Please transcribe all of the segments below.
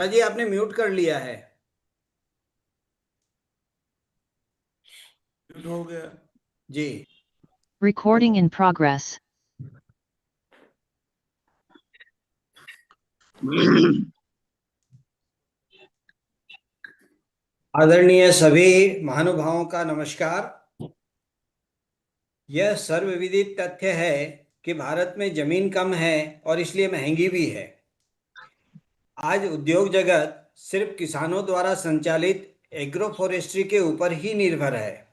जी आपने म्यूट कर लिया है। म्यूट हो गया जी। Recording in progress. आदरणीय सभी महानुभावों का नमस्कार। यह सर्वविदित तथ्य है कि भारत में जमीन कम है और इसलिए महंगी भी है। आज उद्योग जगत सिर्फ किसानों द्वारा संचालित एग्रो फॉरेस्ट्री के ऊपर ही निर्भर है।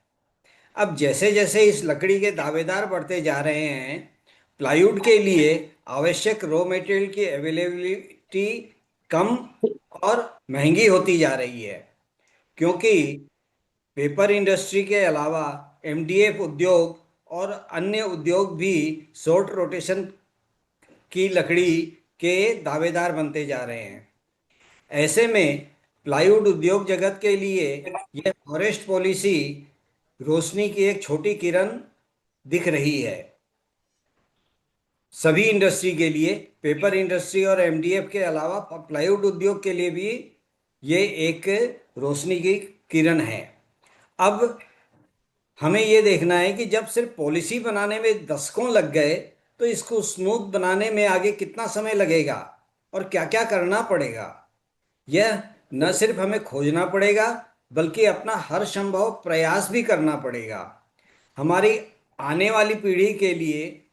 अब जैसे जैसे इस लकड़ी के दावेदार बढ़ते जा रहे हैं, प्लाईवुड के लिए आवश्यक रॉ मटेरियल की अवेलेबिलिटी कम और महंगी होती जा रही है, क्योंकि पेपर इंडस्ट्री के अलावा एमडीएफ उद्योग और अन्य उद्योग भी शॉर्ट रोटेशन की लकड़ी के दावेदार बनते जा रहे हैं। ऐसे में प्लाईवुड उद्योग जगत के लिए यह फॉरेस्ट पॉलिसी रोशनी की एक छोटी किरण दिख रही है। सभी इंडस्ट्री के लिए, पेपर इंडस्ट्री और एमडीएफ के अलावा प्लाईवुड उद्योग के लिए भी ये एक रोशनी की किरण है। अब हमें ये देखना है कि जब सिर्फ पॉलिसी बनाने में दशकों लग गए, तो इसको स्मूथ बनाने में आगे कितना समय लगेगा और क्या क्या करना पड़ेगा। यह न सिर्फ हमें खोजना पड़ेगा, बल्कि अपना हर संभव प्रयास भी करना पड़ेगा। हमारी आने वाली पीढ़ी के लिए,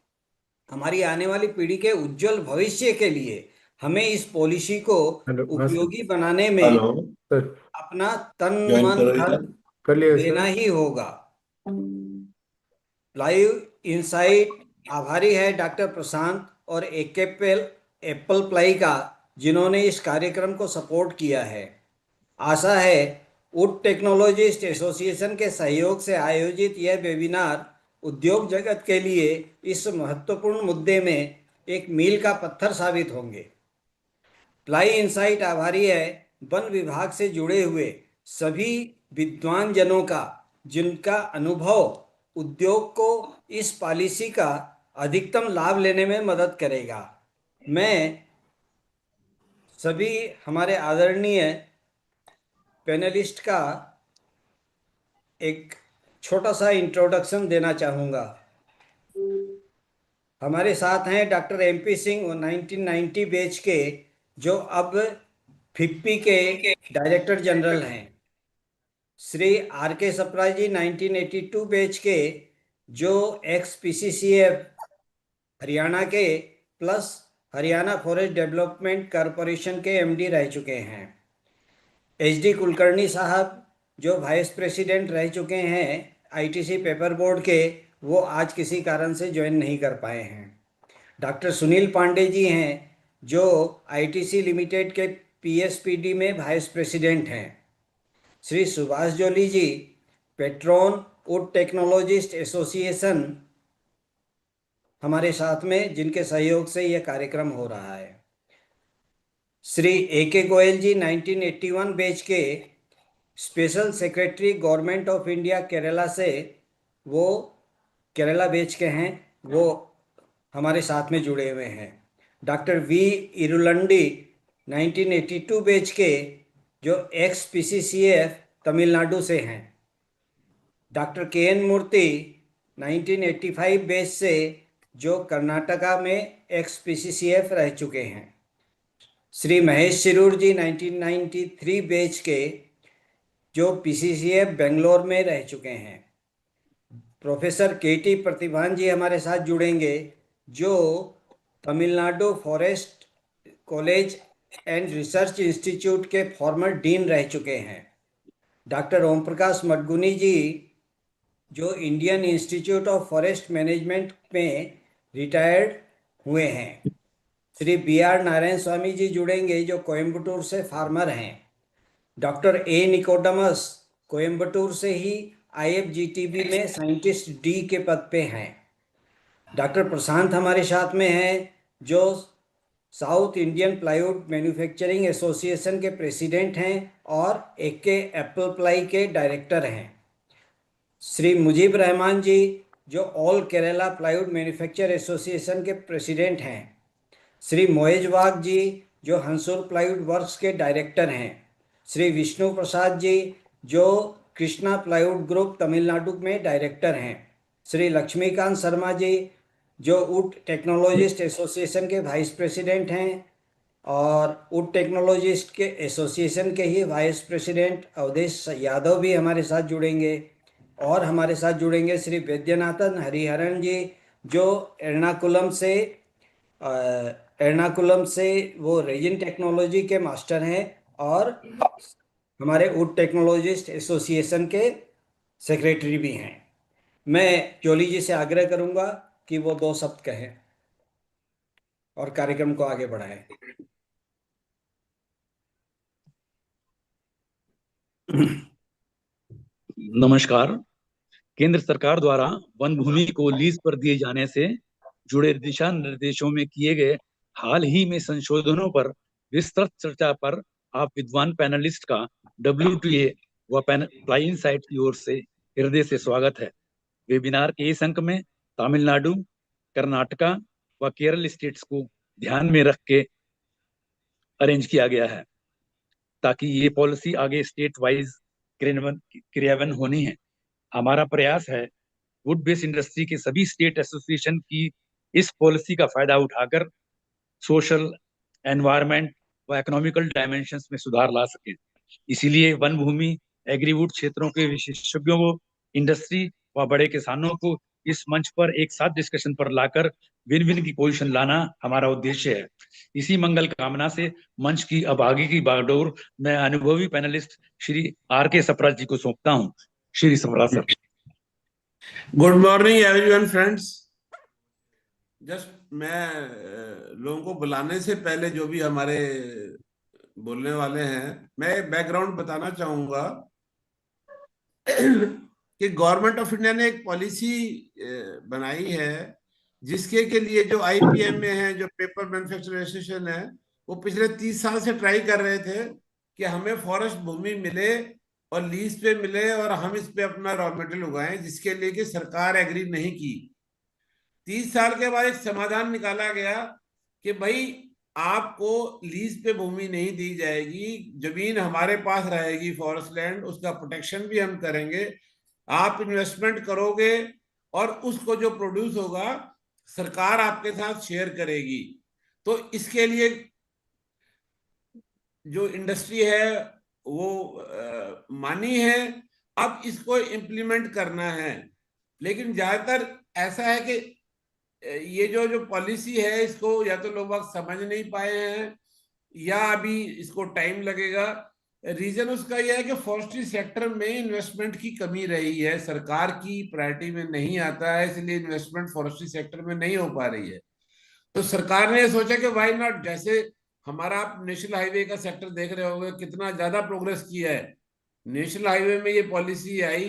हमारी आने वाली पीढ़ी के उज्जवल भविष्य के लिए हमें इस पॉलिसी को उपयोगी बनाने में अपना तन मन धन देना ही होगा। प्लाईइंसाइट आभारी है डॉक्टर प्रशांत और एप्पल प्लाई का, जिन्होंने इस कार्यक्रम को सपोर्ट किया है। आशा है वुड टेक्नोलॉजिस्ट एसोसिएशन के सहयोग से आयोजित यह वेबिनार उद्योग जगत के लिए इस महत्वपूर्ण मुद्दे में एक मील का पत्थर साबित होंगे। प्लाईइंसाइट आभारी है वन विभाग से जुड़े हुए सभी विद्वान जनों का, जिनका अनुभव उद्योग को इस पॉलिसी का अधिकतम लाभ लेने में मदद करेगा। मैं सभी हमारे आदरणीय पैनलिस्ट का एक छोटा सा इंट्रोडक्शन देना चाहूँगा। हमारे साथ हैं डॉक्टर MP सिंह, 1990 बैच के, जो अब फिप्पी के डायरेक्टर जनरल हैं। श्री RK सप्रा जी, 1982 बैच के, जो एक्स PCCF हरियाणा के plus Haryana forest development corporation के MD रह चुके हैं। HD कुलकर्णी साहब, जो वाइस प्रेसिडेंट रह चुके हैं ITC पेपर बोर्ड के, वो आज किसी कारण से ज्वाइन नहीं कर पाए हैं। डॉक्टर सुनील पांडे जी हैं, जो ITC लिमिटेड के PSPD में वाइस प्रेसिडेंट हैं। Shri Subhash Jolly ji, patron wood technologist association, हमारे साथ में, जिनके सहयोग से यह कार्यक्रम हो रहा है। श्री AK गोयल जी, 1981 बैच के, special secretary government of India Kerala से, वो केरला बैच के हैं, वो हमारे साथ में जुड़े हुए हैं। डॉक्टर V इरुलंडी, 1982 बैच के, जो एक्स PCCF तमिलनाडु से हैं। डॉक्टर KN मूर्ति, 1985 बैच से, जो कर्नाटका में एक्स PCCF रह चुके हैं। श्री महेश शिरूर जी, 1993 बैच के, जो PCCF बेंगलोर में रह चुके हैं। प्रोफेसर KT प्रतिभान जी हमारे साथ जुड़ेंगे, जो Tamil Nadu forest college and research institute के फॉर्मर डीन रह चुके हैं। डॉक्टर ओमप्रकाश मडगुनी जी, जो Indian institute of forest management में रिटायर्ड हुए हैं। श्री BR नारायण स्वामी जी जुड़ेंगे, जो कोयम्बटूर से फार्मर हैं। डॉक्टर A निकोडमस, कोयम्बटूर से ही IFGTB में साइंटिस्ट D के पद पे हैं। डॉक्टर प्रशांत हमारे साथ में हैं, जो south Indian plywood manufacturing association के प्रेसिडेंट हैं और एप्पल प्लाई के डायरेक्टर हैं। श्री मुजीब रहमान जी, जो all Kerala plywood manufacture association के प्रेसिडेंट हैं। श्री मोएज वाग जी, जो हंसुर प्लाईवुड वर्क्स के डायरेक्टर हैं, श्री विष्णु प्रसाद जी, जो कृष्णा प्लाईवुड ग्रुप तमिलनाडु में डायरेक्टर हैं, श्री लक्ष्मीकांत शर्मा जी, जो वुड टेक्नोलॉजिस्ट एसोसिएशन के वाइस प्रेसिडेंट हैं, और वुड टेक्नोलॉजिस्ट के एसोसिएशन के ही वाइस प्रेसिडेंट अवधेश यादव भी हमारे साथ जुड़ेंगे। और हमारे साथ जुड़ेंगे श्री वैद्यनाथन हरिहरन जी, जो अ, एर्नाकुलम से वो रेजिन टेक्नोलॉजी के मास्टर हैं, और हमारे वुड टेक्नोलॉजिस्ट एसोसिएशन के सेक्रेटरी भी हैं। मैं जोली जी से आग्रह करूंगा कि वो 2 शब्द कहें और कार्यक्रम को आगे बढ़ाएं। नमस्कार। केंद्र सरकार द्वारा वन भूमि को लीज पर दिए जाने से जुड़े दिशा निर्देशों में किए गए हाल ही में संशोधनों पर विस्तृत चर्चा पर आप विद्वान पैनलिस्ट का WTA व प्लाइंसाइट की ओर से हृदय से स्वागत है। वेबिनार के इस अंक में तमिलनाडु, कर्नाटका व केरल स्टेट्स को ध्यान में रख के अरेंज किया गया है, ताकि ये पॉलिसी आगे स्टेट वाइज क्रियान्वयन होनी है। हमारा प्रयास है वुड बेस इंडस्ट्री के सभी स्टेट एसोसिएशन की इस पॉलिसी का फायदा उठाकर सोशल, एनवायरमेंट व इकोनॉमिकल डायमेंशंस में सुधार ला सके। इसीलिए वन भूमि एग्रीवुड क्षेत्रों के विशेषज्ञों को, इंडस्ट्री व बड़े किसानों को इस मंच पर एक साथ डिस्कशन पर लाकर विन विन की पोजीशन लाना हमारा उद्देश्य है। इसी मंगल कामना से मंच की अब आगे की बागडोर मैं अनुभवी पैनलिस्ट श्री RK सप्रा जी को सौंपता हूँ। Shri Sapra sir. Good morning everyone friends. Just मैं लोगों को बुलाने से पहले जो भी हमारे बोलने वाले हैं, मैं बैकग्राउंड बताना चाहूंगा कि गवर्नमेंट ऑफ इंडिया ने एक पॉलिसी बनाई है, जिसके के लिए जो IPM में है, जो पेपर मैन्युफैक्चरर एसोसिएशन है, वो पिछले 30 साल से ट्राई कर रहे थे कि हमें फॉरेस्ट भूमि मिले और लीज पे मिले और हम इस पे अपना रॉ मटेरियल उगाएं, जिसके लिए कि सरकार एग्री नहीं की। 30 साल के बाद एक समाधान निकाला गया कि भाई आपको लीज पे भूमि नहीं दी जाएगी, जमीन हमारे पास रहेगी, फॉरेस्ट लैंड, उसका प्रोटेक्शन भी हम करेंगे, आप इन्वेस्टमेंट करोगे और उसको जो प्रोड्यूस होगा सरकार आपके साथ शेयर करेगी। तो इसके लिए जो इंडस्ट्री है वो मानी है, अब इसको इम्प्लीमेंट करना है। लेकिन ज्यादातर ऐसा है कि ये जो पॉलिसी है, इसको या तो लोग समझ नहीं पाए हैं या अभी इसको टाइम लगेगा। रीजन उसका यह है कि फॉरेस्ट्री सेक्टर में इन्वेस्टमेंट की कमी रही है, सरकार की प्रायोरिटी में नहीं आता है, इसलिए इन्वेस्टमेंट फॉरेस्ट्री सेक्टर में नहीं हो पा रही है। तो सरकार ने सोचा कि वाई नॉट, जैसे हमारा आप नेशनल हाईवे का सेक्टर देख रहे होंगे कितना ज्यादा प्रोग्रेस किया है। नेशनल हाईवे में ये पॉलिसी आई,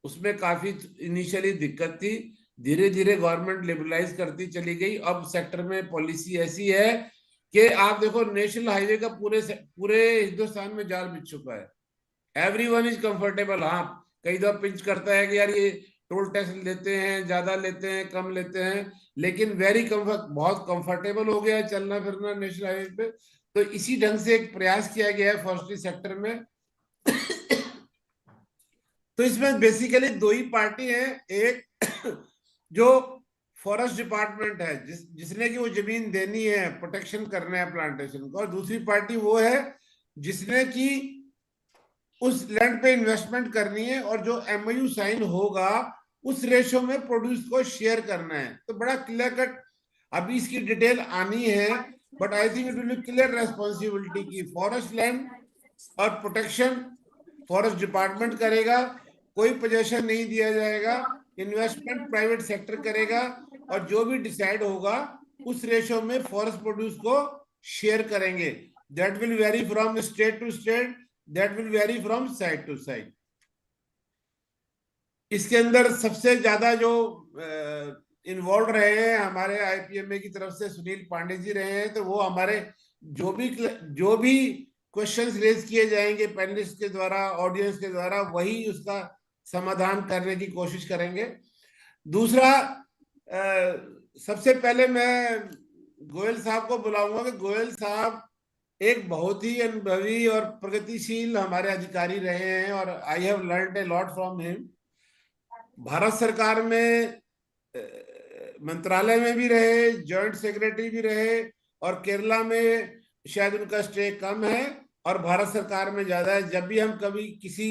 उसमें काफी इनिशियली दिक्कत थी, धीरे धीरे गवर्नमेंट लिबरलाइज करती चली गई। अब सेक्टर में पॉलिसी ऐसी है कि आप देखो नेशनल हाईवे का पूरे हिंदुस्तान में जाल बिछ चुका है। Everyone is comfortable. हाँ, कई दफा पिंच करता है कि यार ये टोल टैक्स लेते हैं, ज्यादा लेते हैं, कम लेते हैं, लेकिन बहुत कंफर्टेबल हो गया है चलना फिरना नेशनल हाईवे पे। तो इसी ढंग से एक प्रयास किया गया है फॉरेस्ट्री सेक्टर में। तो इसमें बेसिकली 2 ही पार्टी है, एक जो फॉरेस्ट डिपार्टमेंट है जिसने की वो जमीन देनी है, प्रोटेक्शन करना है प्लांटेशन को, और दूसरी पार्टी वो है जिसने की उस लैंड पे इन्वेस्टमेंट करनी है और जो MOU साइन होगा उस रेशो में प्रोड्यूस को शेयर करना है। तो बड़ा क्लियर कट अभी इसकी डिटेल आनी है, but I think it will be clear responsibility की फॉरेस्ट लैंड और प्रोटेक्शन फॉरेस्ट डिपार्टमेंट करेगा, कोई पोजेशन नहीं दिया जाएगा, इन्वेस्टमेंट प्राइवेट सेक्टर करेगा, और जो भी डिसाइड होगा उस रेशो में फॉरेस्ट प्रोड्यूस को शेयर करेंगे। That will vary from state to state, that will vary from side to side. इसके अंदर सबसे ज्यादा जो इन्वॉल्व रहे हैं हमारे IPMA की तरफ से सुनील पांडे जी रहे हैं। तो वो हमारे जो भी क्वेश्चंस रेज किए जाएंगे पैनलिस्ट के द्वारा, ऑडियंस के द्वारा, वही उसका समाधान करने की कोशिश करेंगे। दूसरा, सबसे पहले मैं गोयल साहब को बुलाऊंगा कि गोयल साहब एक बहुत ही अनुभवी और प्रगतिशील हमारे अधिकारी रहे हैं और I have learned a lot from him. Bharat सरकार में मंत्रालय में भी रहे, जॉइंट सेक्रेटरी भी रहे, और केरला में शायद उनका स्टे कम है और भारत सरकार में ज्यादा है। जब भी हम कभी किसी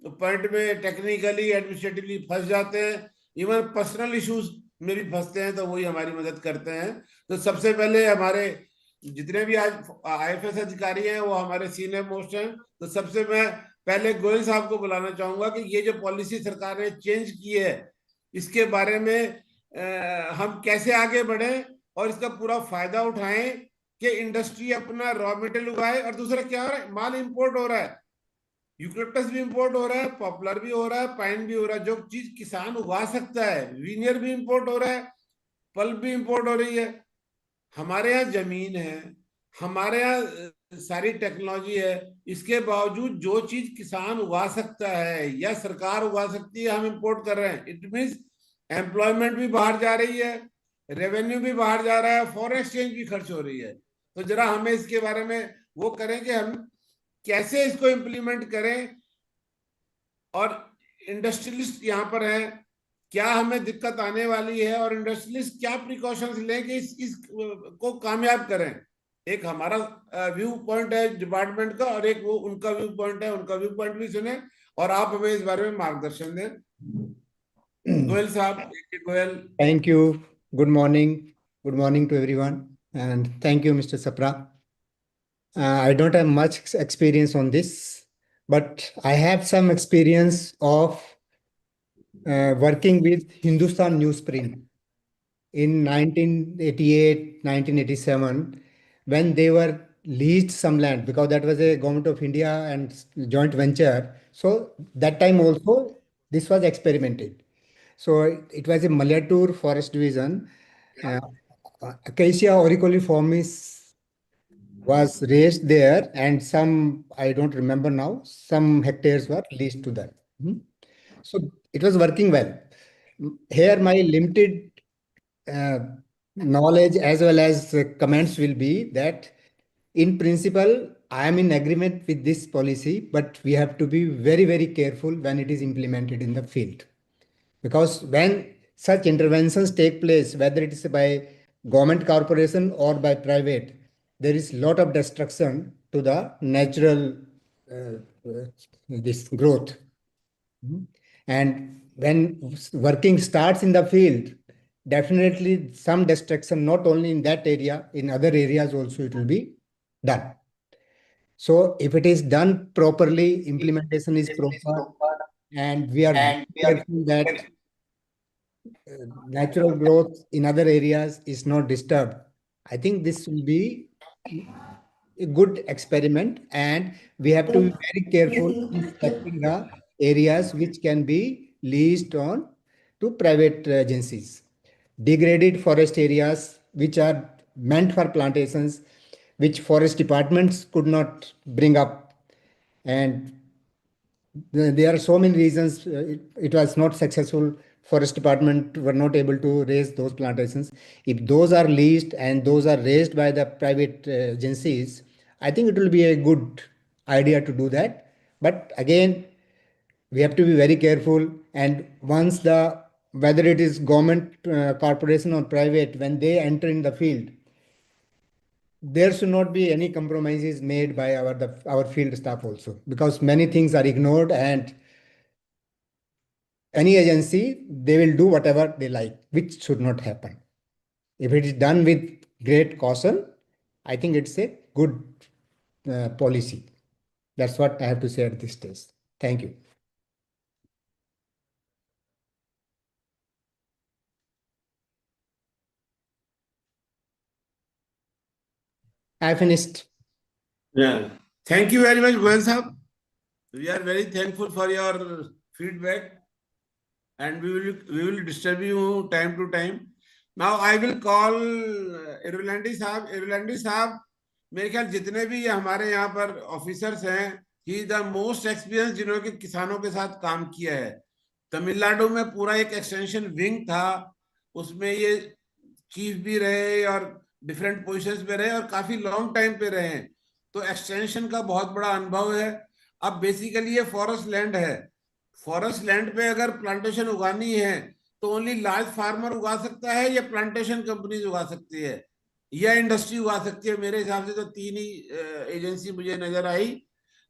पॉइंट में टेक्निकली एडमिनिस्ट्रेटिवली फंस जाते हैं, इवन पर्सनल इश्यूज में भी फंसते हैं, तो वही हमारी मदद करते हैं। तो सबसे पहले हमारे जितने भी आज IFS अधिकारी हैं वो हमारे सीनियर मोस्ट हैं। तो सबसे मैं पहले गोयल साहब को बुलाना चाहूंगा कि ये जो पॉलिसी सरकार ने चेंज की है इसके बारे में हम कैसे आगे बढ़े और इसका पूरा फायदा उठाएं कि इंडस्ट्री अपना रॉ मटेरियल उगाए। और दूसरा क्या हो रहा है, माल इंपोर्ट हो रहा है, यूकेलिप्टस भी इंपोर्ट हो रहा है, पॉपुलर भी हो रहा है, पाइन भी हो रहा है। जो चीज किसान उगा सकता है, वीनियर भी इंपोर्ट हो रहा है, पल्प भी इंपोर्ट हो रही है। हमारे यहाँ जमीन है, हमारे यहाँ सारी टेक्नोलॉजी है, इसके बावजूद जो चीज किसान उगा सकता है या सरकार उगा सकती है हम इंपोर्ट कर रहे हैं। इट मीन्स एम्प्लॉयमेंट भी बाहर जा रही है, रेवेन्यू भी बाहर जा रहा है, फॉरेन एक्सचेंज भी खर्च हो रही है। तो जरा हमें इसके बारे में वो करें कि हम कैसे इसको इम्प्लीमेंट करें, और इंडस्ट्रियलिस्ट यहाँ पर हैं, क्या हमें दिक्कत आने वाली है और इंडस्ट्रियलिस्ट क्या प्रिकॉशंस लें कि इस को कामयाब करें। एक हमारा व्यू पॉइंट है डिपार्टमेंट का और एक वो उनका व्यू पॉइंट है, उनका व्यू पॉइंट भी सुने और आप हमें इस बारे में मार्गदर्शन दें। गोयल साहब, Goyal. Thank you. Good morning. Good morning to everyone. And thank you, Mr. Sapra. I don't have much experience on this, but I have some experience of working with Hindustan Newsprint in 1988, 1987, when they were leased some land, because that was a government of India and joint venture. So that time also this was experimented. So it was a Malatur Forest Division. Acacia auricoliformis was raised there, and some, I don't remember now, some hectares were leased to them. So it was working well. Here, my limited knowledge as well as comments will be that, in principle, I am in agreement with this policy, but we have to be very, very careful when it is implemented in the field. Because when such interventions take place, whether it is by government corporation or by private, there is a lot of destruction to the natural this growth. And when working starts in the field, definitely some destruction, not only in that area, in other areas also it will be done. So if it is done properly, implementation is proper, and we are careful that natural growth in other areas is not disturbed, I think this will be a good experiment, and we have to be very careful in selecting the areas which can be leased on to private agencies. Degraded forest areas which are meant for plantations, which forest departments could not bring up, and there are so many reasons it was not successful. Forest department were not able to raise those plantations. If those are leased and those are raised by the private agencies, I think it will be a good idea to do that. But again, we have to be very careful. And once the, whether it is government, corporation or private, when they enter in the field, there should not be any compromises made by our field staff also, because many things are ignored, and any agency, they will do whatever they like, which should not happen. If it is done with great caution, I think it's a good policy. That's what I have to say at this stage. Thank you. I finished. Yeah. Thank you very much, Goel Sahab. We are very thankful for your feedback, and we will disturb you time to time. Now I will call Irulandi Sahab. Irulandi Sahab, मेरे ख्याल जितने भी हमारे यहाँ पर officers हैं, ही the most experience जिन्होंने किसानों के साथ काम किया है। तमिलनाडु में पूरा एक एक्सटेंशन विंग था, उसमें ये चीफ भी रहे और डिफरेंट पोजीशंस पे रहे और काफी लॉन्ग टाइम पे रहे हैं। तो एक्सटेंशन का बहुत बड़ा अनुभव है। अब बेसिकली ये फॉरेस्ट लैंड है, फॉरेस्ट लैंड पे अगर प्लांटेशन उगानी है तो ओनली लार्ज फार्मर उगा सकता है, या प्लांटेशन कंपनीज उगा सकती है, या इंडस्ट्री उगा सकती है। मेरे हिसाब से तो तीन ही एजेंसी मुझे नजर आई।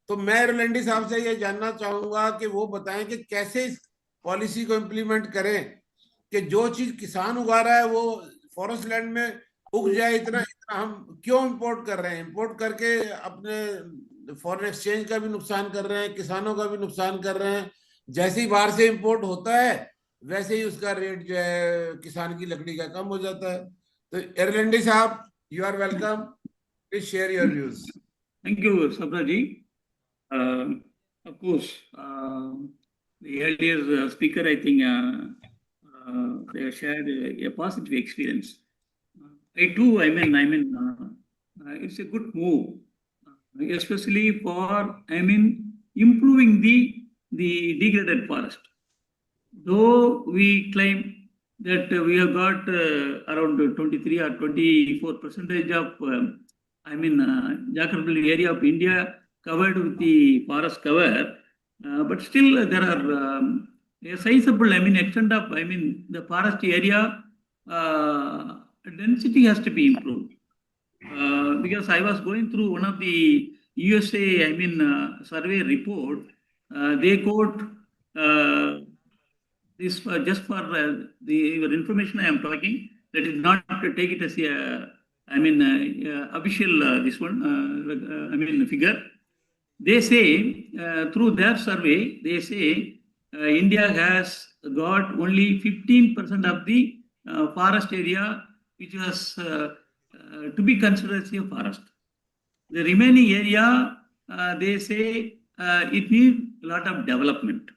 तो मैं रोलैंडी साहब से ये जानना चाहूंगा कि वो बताएं कि कैसे इस पॉलिसी को इम्प्लीमेंट करें कि जो चीज किसान उगा रहा है वो फॉरेस्ट लैंड में उग जाए। इतना इतना हम क्यों इंपोर्ट कर रहे हैं? इंपोर्ट करके अपने फॉरेन एक्सचेंज का भी नुकसान कर रहे हैं, किसानों का भी नुकसान कर रहे हैं। जैसे ही बाहर से इंपोर्ट होता है वैसे ही उसका रेट जो है किसान की लकड़ी का कम हो जाता है। तो एरलेंडी साहब, you are welcome, please share your views. Thank you, Sapra ji. Of course, the earlier speaker, I think, they shared a positive experience. I too, it's a good move, especially for, improving the degraded forest. Though we claim that we have got around 23 or 24% of geographical area of India covered with the forest cover, but still there are a sizable, extent of, the forest area density has to be improved. Because I was going through one of the USA, survey report, they quote this just for your information I am talking, that is not to take it as a official this one, figure. They say, through their survey, they say India has got only 15% of the forest area which was to be considered as a forest. The remaining area, they say it needs a lot of development.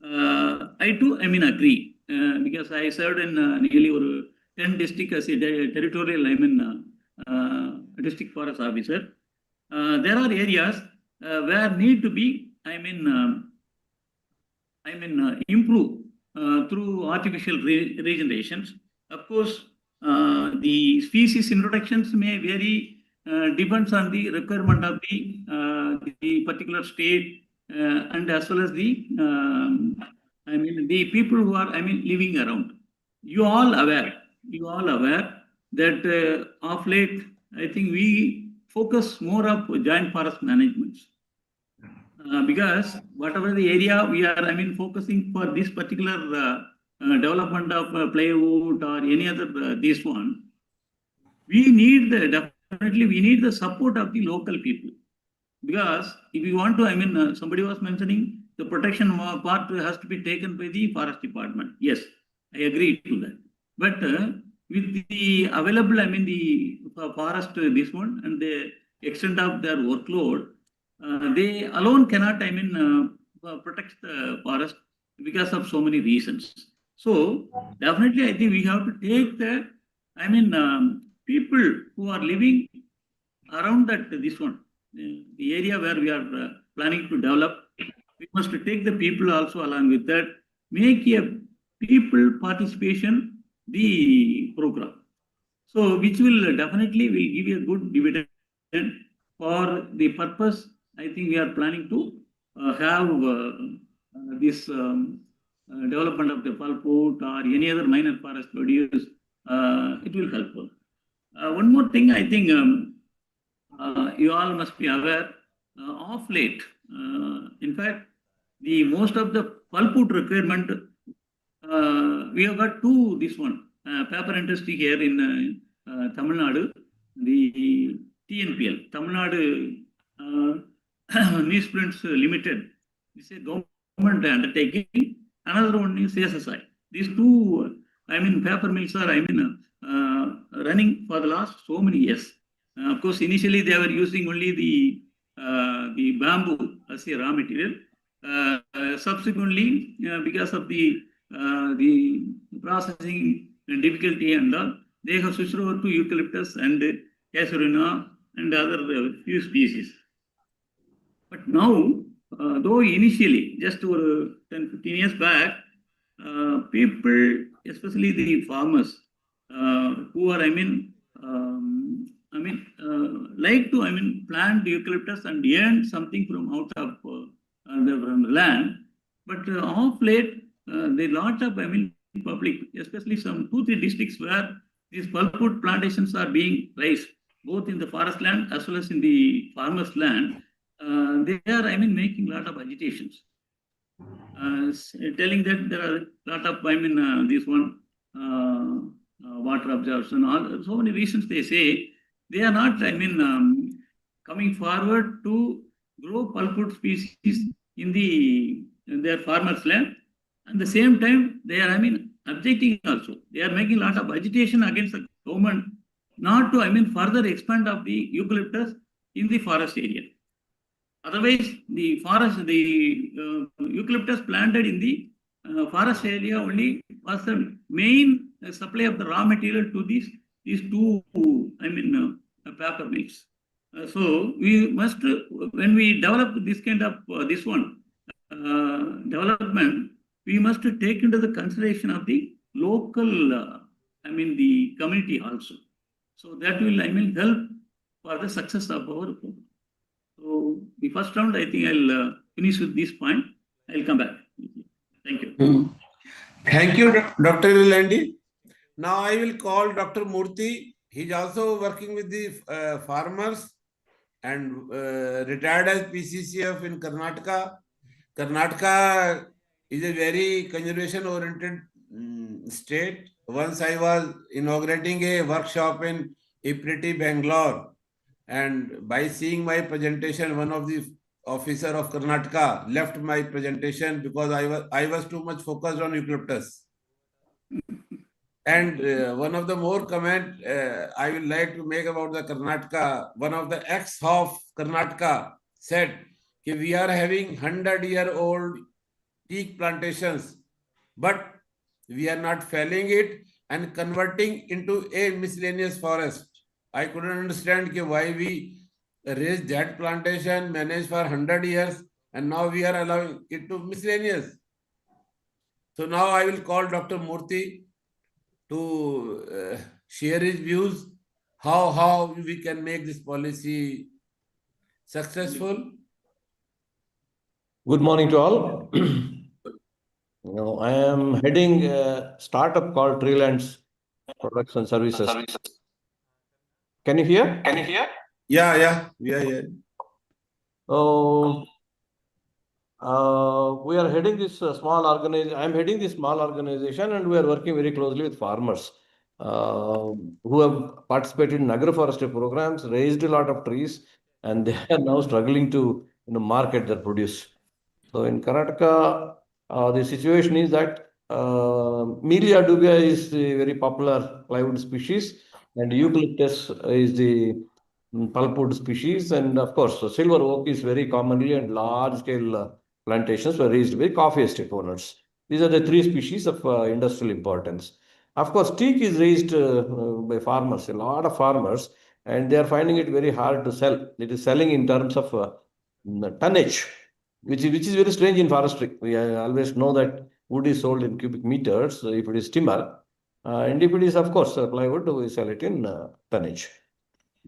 I too, agree, because I served in nearly 10 districts as a territorial, district forest officer. There are areas where need to be, improve through artificial regenerations. Of course, the species introductions may vary, depends on the requirement of the particular state, and as well as the the people who are living around. You all aware that of late, I think we focus more of joint forest management, because whatever the area we are focusing for this particular development of plywood or any other this one, we need definitely we need the support of the local people. Because if you want to, somebody was mentioning the protection part has to be taken by the forest department. Yes, I agree to that. But with the available, the forest, this one, and the extent of their workload, they alone cannot, protect the forest because of so many reasons. So definitely, I think we have to take the, people who are living around that this one, the area where we are planning to develop, we must take the people also along with that, make a people participation the program. So which will definitely will give you a good dividend for the purpose. I think we are planning to have this development of the pulpwood or any other minor forest produce. It will help. One more thing, I think you all must be aware, of late, in fact, the most of the pulpwood requirement, we have got two, this one, paper industry here in Tamilnadu, the TNPL, Tamilnadu Newsprints Limited, this is a government undertaking. Another one is SSI. These two, paper mills are, running for the last so many years. Of course, initially they were using only the bamboo as a raw material. Subsequently, because of the processing difficulty and all, they have switched over to eucalyptus and casuarina and other few species. But now, though initially, just 10-15 years back, people, especially the farmers, who are, like to, plant eucalyptus and earn something from out of from the land. But of late, there are lot of, public, especially some 2-3 districts where these pulpwood plantations are being raised, both in the forest land as well as in the farmers' land. They are, making a lot of agitations, telling that there are a lot of, this one, water absorption, all so many reasons they say. They are not, coming forward to grow pulpwood species in their farmers' land. At the same time, they are, objecting also. They are making a lot of agitation against the government not to, further expand of the eucalyptus in the forest area. Otherwise, the eucalyptus planted in the forest area only was the main supply of the raw material to these two, paper mills. So we must, when we develop this kind of development, we must take into the consideration of the local, the community also. So that will, help for the success of our program. So the first round, I think I'll finish with this point. I'll come back. Thank you. Thank you, Dr. Landy. Now I will call Dr. Murthy. He's also working with the farmers and retired as PCCF in Karnataka. Karnataka is a very conservation-oriented state. Once I was inaugurating a workshop in ITC Bangalore, and by seeing my presentation, one of the officer of Karnataka left my presentation because I was too much focused on eucalyptus. And one of the more comment I would like to make about the Karnataka, one of the ex of Karnataka said, we are having 100-year-old teak plantations, but we are not felling it and converting into a miscellaneous forest. I couldn't understand why we raised that plantation, managed for 100 years, and now we are allowing it to miscellaneous. So now I will call Dr. Murthy to share his views, how we can make this policy successful. Good morning to all. I am heading a startup called Treelands Products and Services. Can you hear? Yeah, we are here. We are heading this small organization. I am heading this small organization, and we are working very closely with farmers who have participated in agroforestry programs, raised a lot of trees, and they are now struggling to market their produce. So in Karnataka, the situation is that Melia dubia is the very popular plywood species, and eucalyptus is the pulpwood species, and of course, silver oak is very commonly, and large-scale plantations were raised by coffee estate owners. These are the 3 species of industrial importance. Of course, teak is raised by farmers, a lot of farmers, and they are finding it very hard to sell. It is selling in terms of tonnage, which is very strange in forestry. We always know that wood is sold in cubic meters if it is timber, and if it is, of course, plywood, we sell it in tonnage.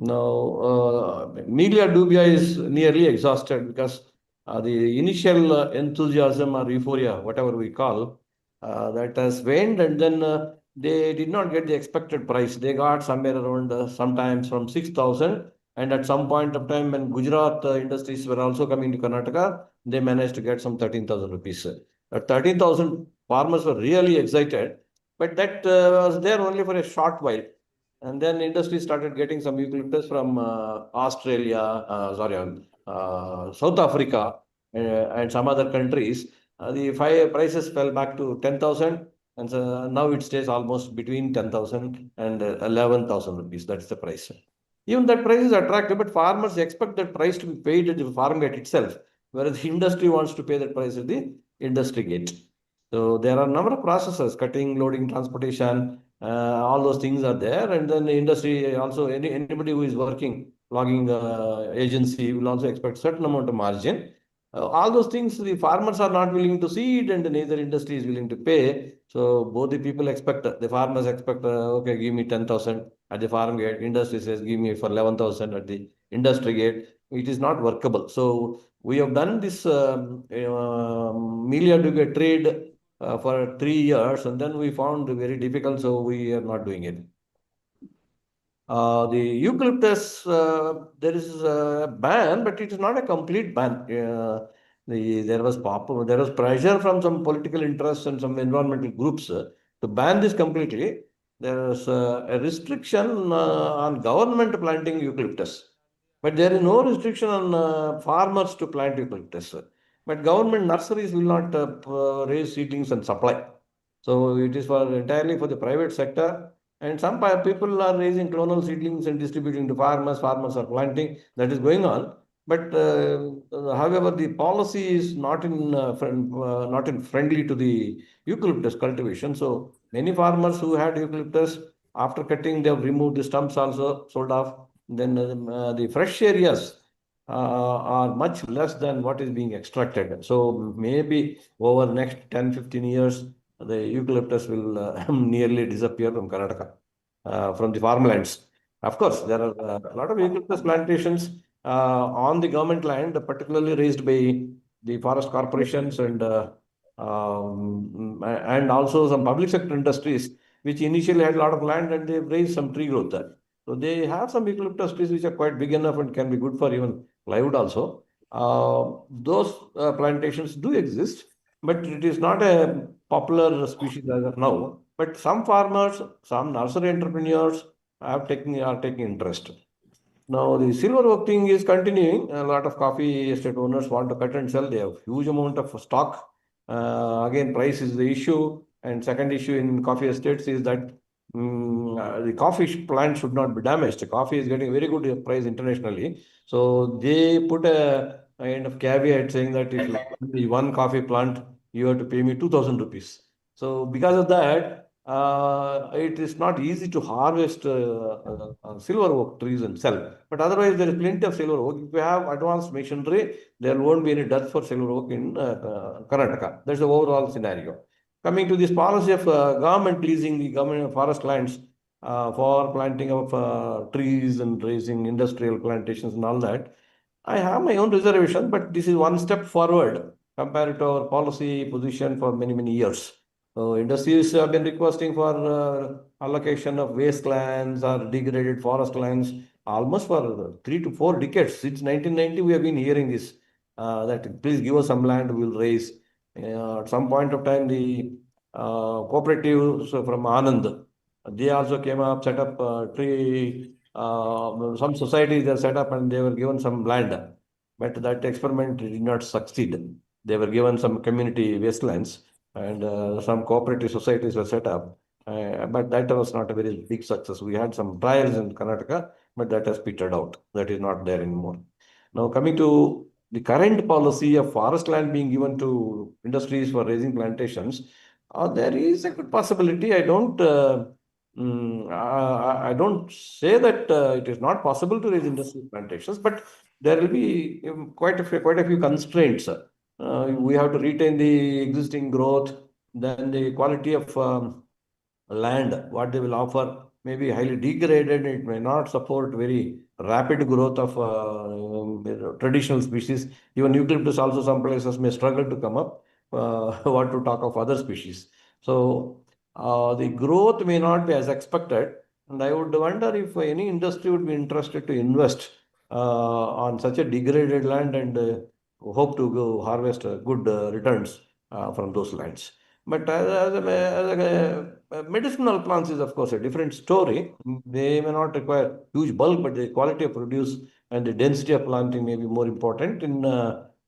Now, Melia dubia is nearly exhausted because the initial enthusiasm or euphoria, whatever we call, that has waned, and then they did not get the expected price. They got somewhere around sometimes from 6,000, and at some point of time when Gujarat industries were also coming to Karnataka, they managed to get some 13,000 rupees. At 13,000, farmers were really excited, but that was there only for a short while. And then industry started getting some eucalyptus from Australia, South Africa, and some other countries. The prices fell back to 10,000, and so now it stays almost between 10,000 and 11,000 rupees. That's the price. Even that price is attractive, but farmers expect that price to be paid at the farm gate itself, whereas the industry wants to pay that price at the industry gate. So there are a number of processes: cutting, loading, transportation. All those things are there, and then the industry also, anybody who is working logging agency will also expect certain amount of margin. All those things the farmers are not willing to see it, and neither industry is willing to pay. So both the people expect, the farmers expect, okay, give me 10,000, at the farm gate. Industry says, give me for 11,000 at the industry gate. It is not workable. So we have done this mealy trade for 3 years, and then we found it very difficult, so we are not doing it. The eucalyptus, there is a ban, but it is not a complete ban. There was pressure from some political interests and some environmental groups to ban this completely. There is a restriction on government planting eucalyptus, but there is no restriction on farmers to plant eucalyptus. But government nurseries will not raise seedlings and supply. So it is entirely for the private sector. And some people are raising clonal seedlings and distributing to farmers. Farmers are planting. That is going on. But however, the policy is not in friendly to the eucalyptus cultivation. So many farmers who had eucalyptus, after cutting, they have removed the stumps also, sold off. Then the fresh areas are much less than what is being extracted. So maybe over next 10-15 years, the eucalyptus will nearly disappear from Karnataka, from the farmlands. Of course, there are a lot of eucalyptus plantations on the government land, particularly raised by the forest corporations and also some public sector industries, which initially had a lot of land and they've raised some tree growth there. So they have some eucalyptus trees which are quite big enough and can be good for even plywood also. Those plantations do exist, but it is not a popular species as of now. But some farmers, some nursery entrepreneurs are taking interest. Now the silver oak thing is continuing. A lot of coffee estate owners want to cut and sell. They have huge amount of stock. Again, price is the issue. And second issue in coffee estates is that the coffee plant should not be damaged. The coffee is getting very good price internationally. So they put a kind of caveat saying that if you plant one coffee plant, you have to pay me 2,000 rupees. So because of that, it is not easy to harvest silver oak trees and sell. But otherwise, there is plenty of silver oak. If you have advanced machinery, there won't be any dearth for silver oak in Karnataka. That's the overall scenario. Coming to this policy of government leasing the government forest lands for planting of trees and raising industrial plantations and all that, I have my own reservation, but this is one step forward compared to our policy position for many, many years. So industries have been requesting for allocation of wastelands or degraded forest lands almost for 3 to 4 decades. Since 1990, we have been hearing this, that please give us some land, we will raise. At some point of time, the cooperatives from Anand, they also came up, set up some societies they set up and they were given some land. But that experiment did not succeed. They were given some community wastelands and some cooperative societies were set up. But that was not a very big success. We had some trials in Karnataka, but that has petered out. That is not there anymore. Now coming to the current policy of forest land being given to industries for raising plantations, there is a good possibility. I don't say that it is not possible to raise industrial plantations, but there will be quite a few constraints. We have to retain the existing growth, then the quality of land, what they will offer may be highly degraded. It may not support very rapid growth of traditional species. Even eucalyptus also some places may struggle to come up. What to talk of other species. So the growth may not be as expected. And I would wonder if any industry would be interested to invest on such a degraded land and hope to go harvest good returns from those lands. But as a medicinal plants is of course a different story. They may not require huge bulk, but the quality of produce and the density of planting may be more important in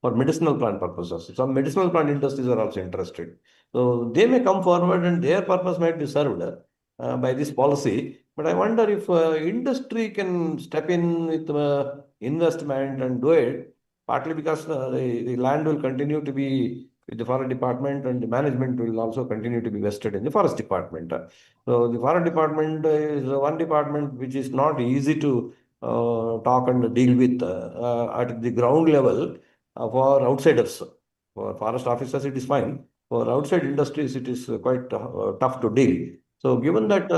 for medicinal plant purposes. Some medicinal plant industries are also interested. So they may come forward and their purpose might be served by this policy. But I wonder if industry can step in with investment and do it, partly because the land will continue to be with the forest department and the management will also continue to be vested in the forest department. So the forest department is one department which is not easy to talk and deal with at the ground level for outsiders. For forest officers, it is fine. For outside industries, it is quite tough to deal. So given that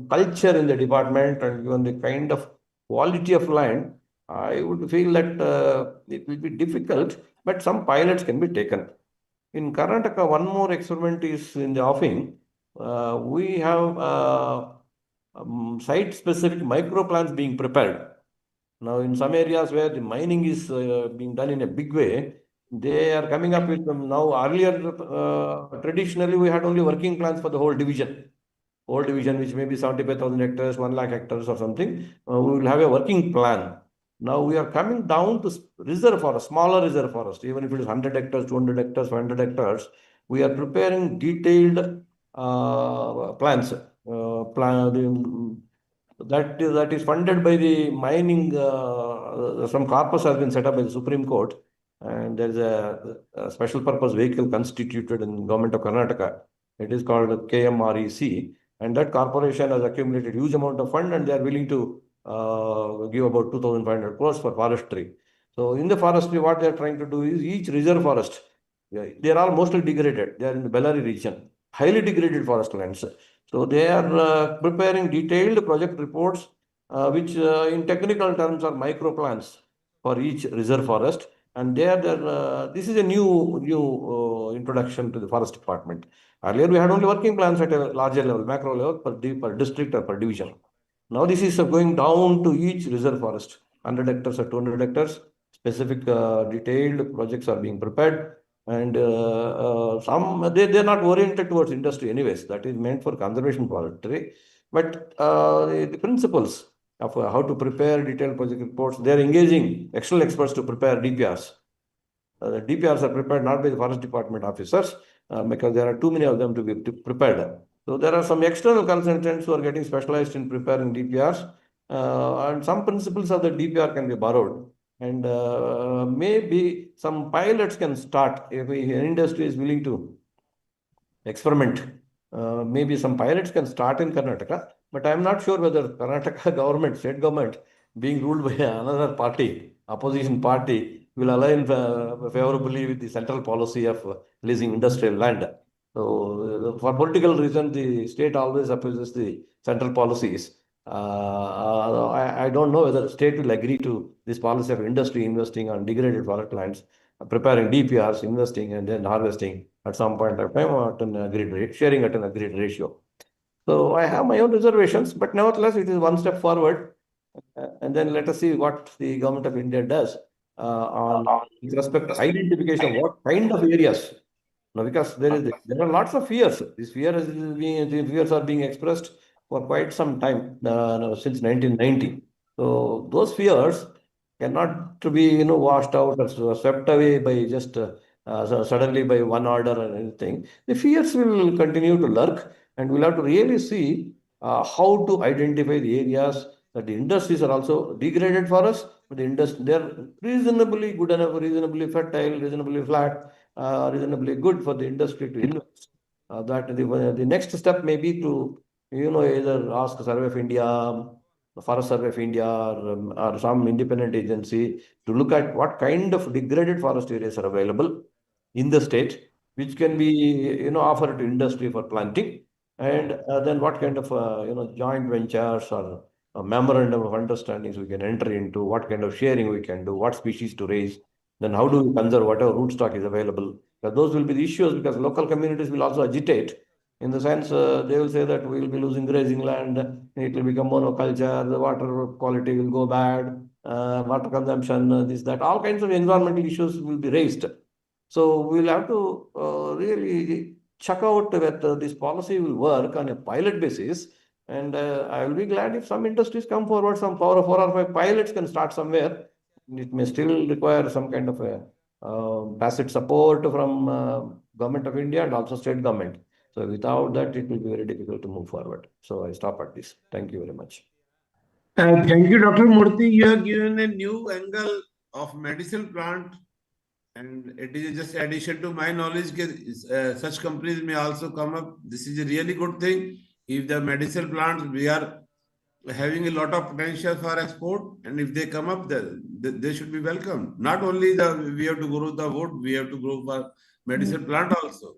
culture in the department and given the kind of quality of land, I would feel that it will be difficult, but some pilots can be taken. In Karnataka, one more experiment is in the offing. We have site-specific micro plans being prepared. Now, in some areas where the mining is being done in a big way, they are coming up with them now. Earlier, traditionally, we had only working plans for the whole division, which may be 75,000 hectares, 1 lakh hectares or something. We will have a working plan. Now we are coming down to reserve forest, smaller reserve forest, even if it is 100 hectares, 200 hectares, 500 hectares. We are preparing detailed plans. That is funded by the mining. Some corpus has been set up by the Supreme Court, and there is a special purpose vehicle constituted in the government of Karnataka. It is called KMREC, and that corporation has accumulated huge amount of fund, and they are willing to give about 2,500 crores for forestry. So in the forestry, what they are trying to do is each reserve forest, they are all mostly degraded. They are in the Bellary region, highly degraded forest lands. So they are preparing detailed project reports, which in technical terms are micro plans for each reserve forest. And this is a new introduction to the forest department. Earlier, we had only working plans at a larger level, macro level, per district or per division. Now this is going down to each reserve forest, 100 hectares or 200 hectares. Specific detailed projects are being prepared. And they're not oriented towards industry anyways. That is meant for conservation forestry. But the principles of how to prepare detailed project reports, they're engaging external experts to prepare DPRs. The DPRs are prepared not by the forest department officers, because there are too many of them to be prepared. So there are some external consultants who are getting specialized in preparing DPRs, and some principles of the DPR can be borrowed. And maybe some pilots can start if an industry is willing to experiment. Maybe some pilots can start in Karnataka, but I'm not sure whether Karnataka government, state government, being ruled by another party, opposition party, will align favorably with the central policy of leasing industrial land. So for political reasons, the state always opposes the central policies. I don't know whether the state will agree to this policy of industry investing on degraded forest lands, preparing DPRs, investing and then harvesting at some point of time at an agreed rate, sharing at an agreed ratio. So I have my own reservations, but nevertheless, it is one step forward. And then let us see what the government of India does with respect to identification of what kind of areas. Now, because there are lots of fears. These fears are being expressed for quite some time, since 1990. So those fears cannot be washed out or swept away by just suddenly by one order or anything. The fears will continue to lurk, and we'll have to really see how to identify the areas that the industries are also degraded for us, but they're reasonably good enough, reasonably fertile, reasonably flat, reasonably good for the industry to invest. That the next step may be to either ask Survey of India, Forest Survey of India, or some independent agency to look at what kind of degraded forest areas are available in the state, which can be offered to industry for planting, and then what kind of joint ventures or a memorandum of understandings we can enter into, what kind of sharing we can do, what species to raise, then how do we conserve whatever rootstock is available. Those will be the issues, because local communities will also agitate. In the sense, they will say that we will be losing grazing land, it will become monoculture, the water quality will go bad, water consumption, this, that, all kinds of environmental issues will be raised. So we'll have to really check out whether this policy will work on a pilot basis. And I will be glad if some industries come forward, some 4 or 5 pilots can start somewhere. It may still require some kind of a tacit support from government of India and also state government. So without that, it will be very difficult to move forward. So I stop at this. Thank you very much. Thank you, Dr. Murthy. You have given a new angle of medicinal plant, and it is just addition to my knowledge that such companies may also come up. This is a really good thing. If the medicinal plants, we are having a lot of potential for export, and if they come up, they should be welcomed. Not only we have to grow the wood, we have to grow for medicinal plant also.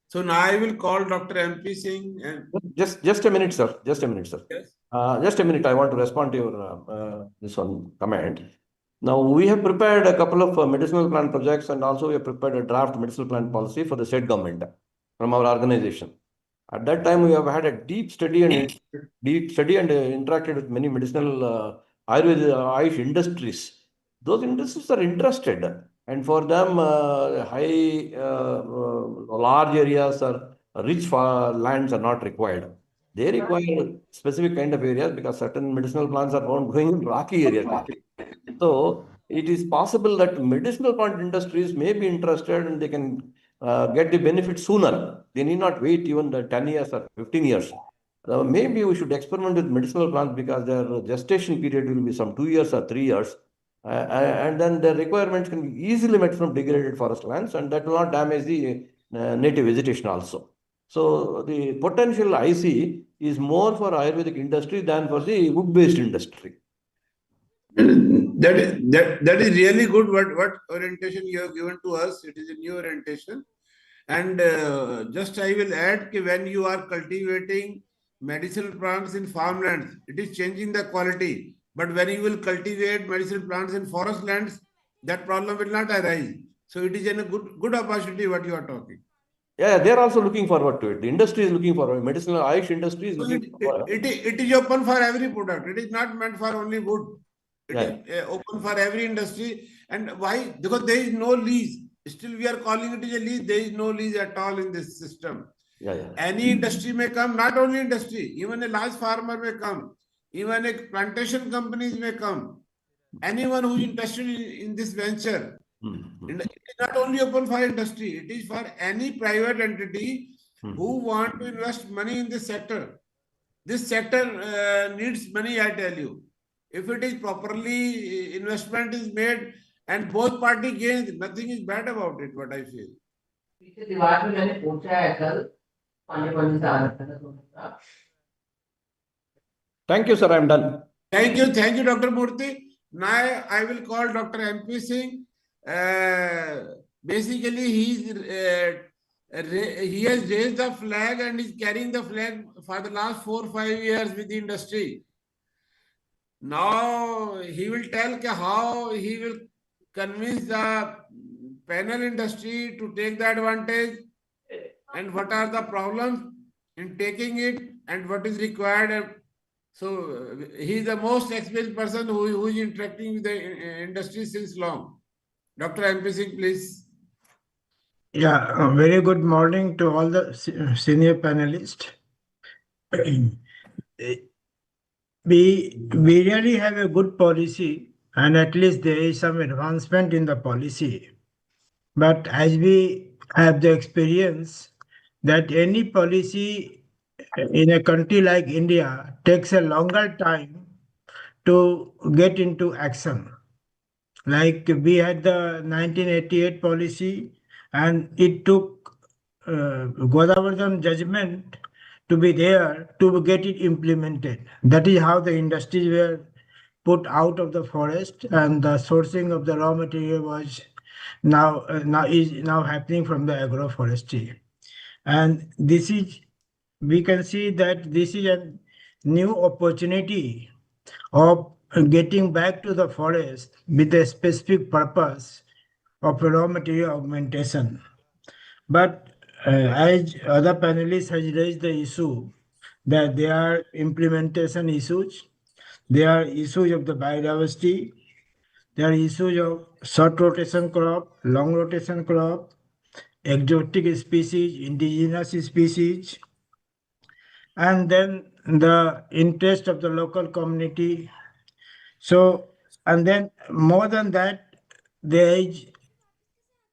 So now I will call Dr. MP Singh and Just a minute, sir. Just a minute, sir. yes. Just a minute. I want to respond to your this one comment. Now we have prepared a couple of medicinal plant projects, and also we have prepared a draft medicinal plant policy for the state government from our organization. At that time, we have had a deep study and interacted with many medicinal Ayurveda Ayush industries. Those industries are interested, and for them, large areas or rich lands are not required. They require specific kind of areas because certain medicinal plants are found growing in rocky areas. So it is possible that medicinal plant industries may be interested and they can get the benefit sooner. They need not wait even the 10 years or 15 years. Maybe we should experiment with medicinal plants because their gestation period will be some 2 years or 3 years. And then the requirements can be easily met from degraded forest lands, and that will not damage the native vegetation also. So the potential I see is more for Ayurvedic industry than for the wood-based industry. That is really good. What orientation you have given to us? It is a new orientation. And just I will add that when you are cultivating medicinal plants in farmlands, it is changing the quality. But when you will cultivate medicinal plants in forest lands, that problem will not arise. So it is a good opportunity what you are talking. Yeah, they are also looking forward to it. The industry is looking forward. Medicinal Ayush industry is So looking forward. it is open for every product. It is not meant for only wood. It is open for every industry. And why? Because there is no lease. Still we are calling it as a lease. There is no lease at all in this system. Any industry may come, not only industry, even a large farmer may come, even a plantation companies may come. Anyone who is interested in this venture, it is not only open for industry, it is for any private entity who want to invest money in this sector. This sector needs money, I tell you. If it is properly, investment is made and both party gains, nothing is bad about it, what I feel. Thank you, sir. I'm done. Thank you, Dr. Murthy. Now I will call Dr. MP Singh. Basically, he has raised the flag and is carrying the flag for the last 4 or 5 years with the industry. Now he will tell how he will convince the panel industry to take the advantage and what are the problems in taking it and what is required. So he is the most experienced person who is interacting with the industry since long. Dr. MP Singh, please. Yeah, very good morning to all the senior panelists. We really have a good policy, and at least there is some advancement in the policy. But as we have the experience that any policy in a country like India takes a longer time to get into action. Like we had the 1988 policy, and it took Godavardhan judgment to be there to get it implemented. That is how the industries were put out of the forest, and the sourcing of the raw material was now happening from the agroforestry. And this is, we can see that this is a new opportunity of getting back to the forest with a specific purpose of raw material augmentation. But as other panelists has raised the issue that there are implementation issues, there are issues of the biodiversity, there are issues of short rotation crop, long rotation crop, exotic species, indigenous species, and then the interest of the local community. So, and then more than that, there is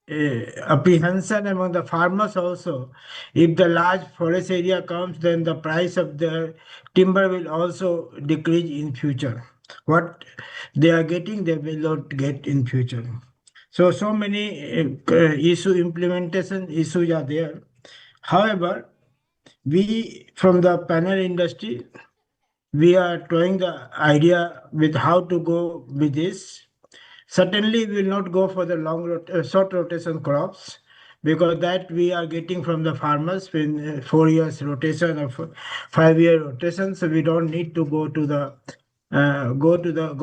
apprehension among the farmers also. If the large forest area comes, then the price of the timber will also decrease in future. What they are getting, they will not get in future. So many implementation issues are there. However, we from the panel industry, we are trying the idea with how to go with this. Certainly, we will not go for the short rotation crops. because that we are getting from the farmers in 4 years rotation or 5-year rotation. So we don't need to go to the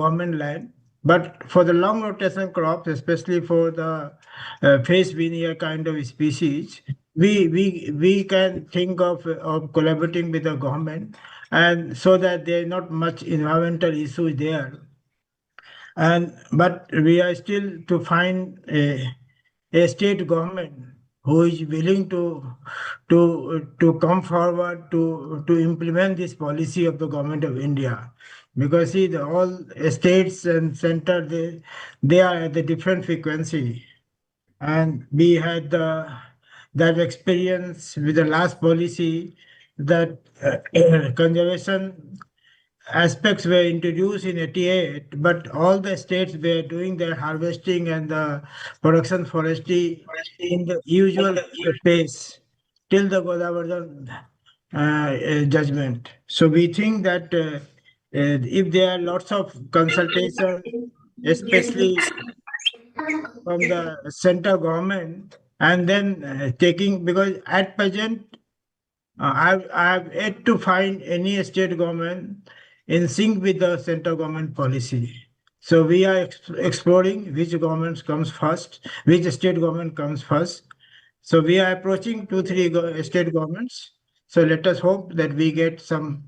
government land. But for the long rotation crops, especially for the face veneer kind of species, we can think of collaborating with the government, and so that there is not much environmental issue there. But we are still to find a state government who is willing to come forward to implement this policy of the government of India. Because see, all states and center, they are at a different frequency, and we had that experience with the last policy, that conservation aspects were introduced in 88, but all the states were doing their harvesting and the production forestry in the usual pace till the Godavari judgment. So we think that if there are lots of consultation, especially from the central government, and then taking, because at present I've yet to find any state government in sync with the central government policy. So we are exploring which government comes first, which state government comes first. So we are approaching 2-3 state governments. So let us hope that we get some.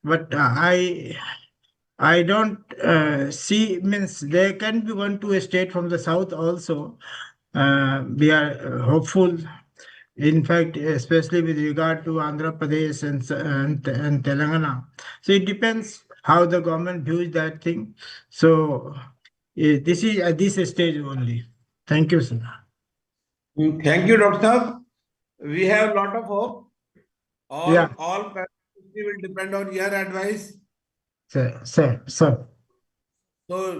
But I don't see, means there can be 1-2 state from the south also. We are hopeful. In fact, especially with regard to Andhra Pradesh and Telangana. So it depends how the government views that thing. So this is at this stage only. Thank you, sir. Thank you, Dr. Saab. We have a lot of hope. All panelists will depend on your advice. Sir. So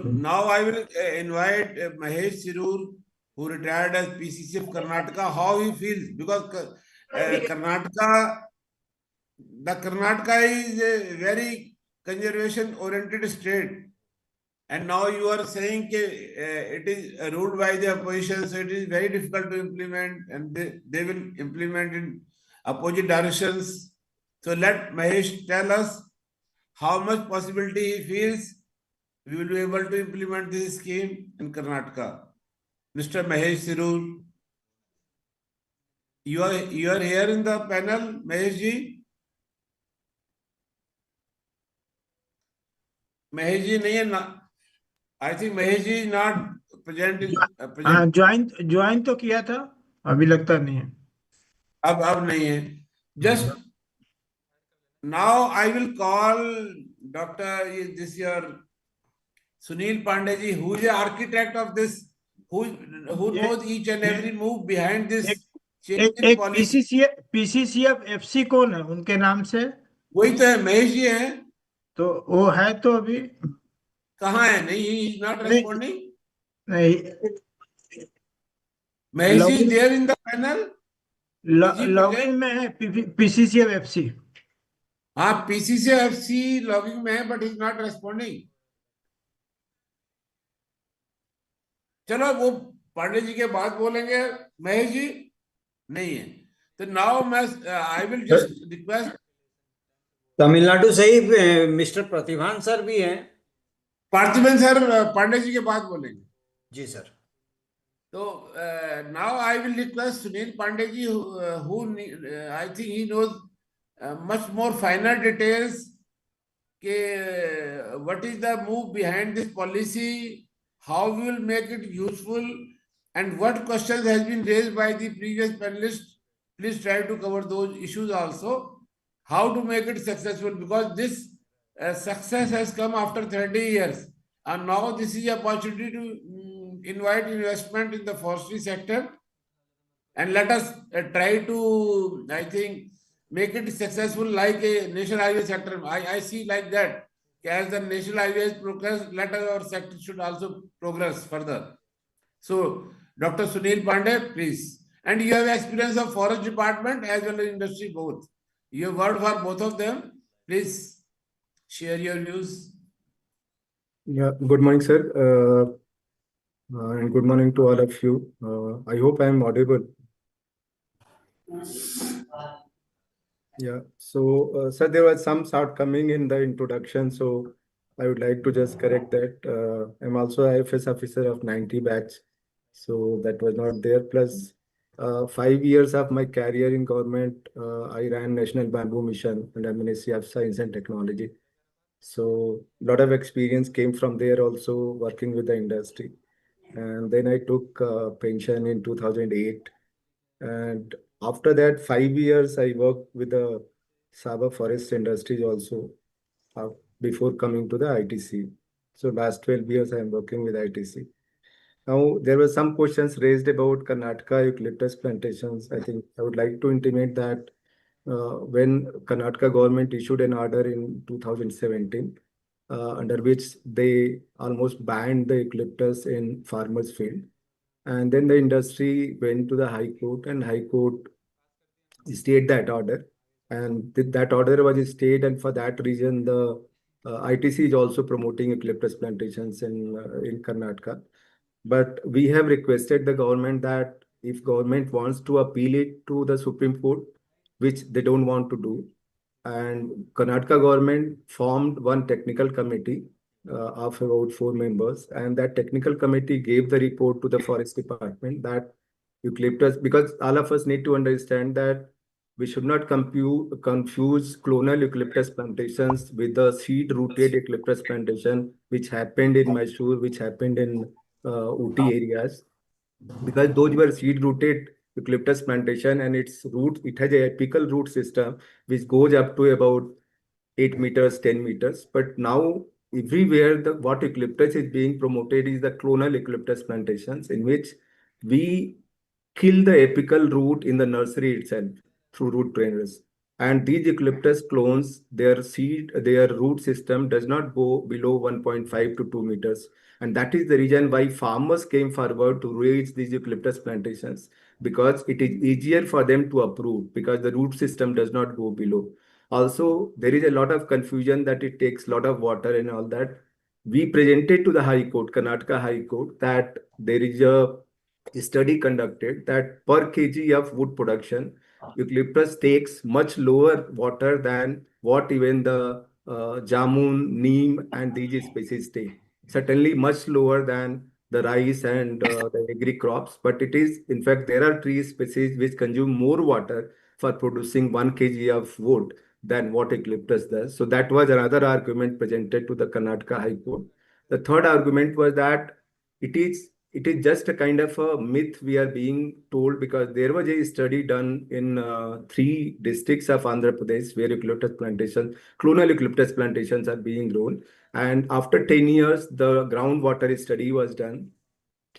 now I will invite Mahesh Shirur, who retired as PCCF Karnataka, how he feels, because Karnataka is a very conservation-oriented state, and now you are saying it is ruled by the opposition, so it is very difficult to implement, and they will implement in opposite directions. So let Mahesh tell us how much possibility he feels we will be able to implement this scheme in Karnataka. Mr. Mahesh Shirur, you are here in the panel, Mahesh ji? Mahesh ji nahi hai, I think Mahesh ji is not present. Join तो किया था, अभी लगता नहीं है. अब नहीं है. Just now I will call Dr. your Suneel Pandey ji, who is the architect of this, who knows each and every move behind this change in policy. PCCF FC कौन है उनके नाम से? वही तो है, महेश जी है. तो वो है तो अभी कहाँ है? नहीं, he is not responding. नहीं. Mahesh ji is there in the panel. Login में है PCCF FC. हाँ, PCCF FC लॉगिन में है, but he is not responding. चलो वो पांडे जी के बाद बोलेंगे. महेश जी नहीं है तो नाउ मैं I will just request. Tamil Nadu से ही मिस्टर प्रतिभान सर भी हैं. पार्थिबन सर पांडे जी के बाद बोलेंगे. जी सर. तो now I will request Sunil Pandey ji, who I think he knows much more finer details के what is the move behind this policy, how we will make it useful, and what questions has been raised by the previous panelists. Please try to cover those issues also. How to make it successful, because this success has come after 30 years, and now this is an opportunity to invite investment in the forestry sector, and let us try to, I think, make it successful like a national highway sector. I see like that. As the national highways progress, let our sector should also progress further. So, Dr. Suneel Pandey, please. And you have experience of forest department as well as industry both. You have worked for both of them. Please share your views. Yeah, good morning, sir. And good morning to all of you. I hope I am audible. Yeah. So, sir, there was some shortcoming in the introduction, so I would like to just correct that. I'm also IFS officer of 90 batch, so that was not there. Plus, 5 years of my career in government, I ran National Bamboo Mission under Ministry of Science and Technology. So, a lot of experience came from there, also working with the industry. And then I took pension in 2008. And after that, 5 years, I worked with the Sabah Forest Industries also uh, before coming to the ITC. So last 12 years, I am working with ITC. Now, there were some questions raised about Karnataka eucalyptus plantations. I think I would like to intimate that when Karnataka government issued an order in 2017, under which they almost banned the eucalyptus in farmers' field. And then the industry went to the High Court, and High Court stayed that order. And that order was stayed, and for that reason, the ITC is also promoting eucalyptus plantations in Karnataka. But we have requested the government that if government wants to appeal it to the Supreme Court, which they don't want to do, and Karnataka government formed one technical committee of about 4 members, and that technical committee gave the report to the Forest Department that eucalyptus, because all of us need to understand that we should not confuse clonal eucalyptus plantations with the seed-rooted eucalyptus plantation, which happened in Mysore, which happened in Ooty areas, because those were seed-rooted eucalyptus plantation, and its root, it has a apical root system which goes up to about 8 meters, 10 meters. But now everywhere the what eucalyptus is being promoted is the clonal eucalyptus plantations, in which we kill the apical root in the nursery itself through root trainers. And these eucalyptus clones, their root system does not go below 1.5 to 2 meters. And that is the reason why farmers came forward to raise these eucalyptus plantations, because it is easier for them to uproot because the root system does not go below. Also, there is a lot of confusion that it takes a lot of water and all that. We presented to the High Court, Karnataka High Court, that there is a study conducted that per kg of wood production, eucalyptus takes much lower water than what even the jamun, neem, and these species take. Certainly much lower than the rice and the agri crops, but it is, in fact, there are tree species which consume more water for producing 1 kg of wood than what eucalyptus does. So that was another argument presented to the Karnataka High Court. The third argument was that it is just a kind of a myth we are being told, because there was a study done in 3 districts of Andhra Pradesh where clonal eucalyptus plantations are being grown. And after 10 years, the groundwater study was done,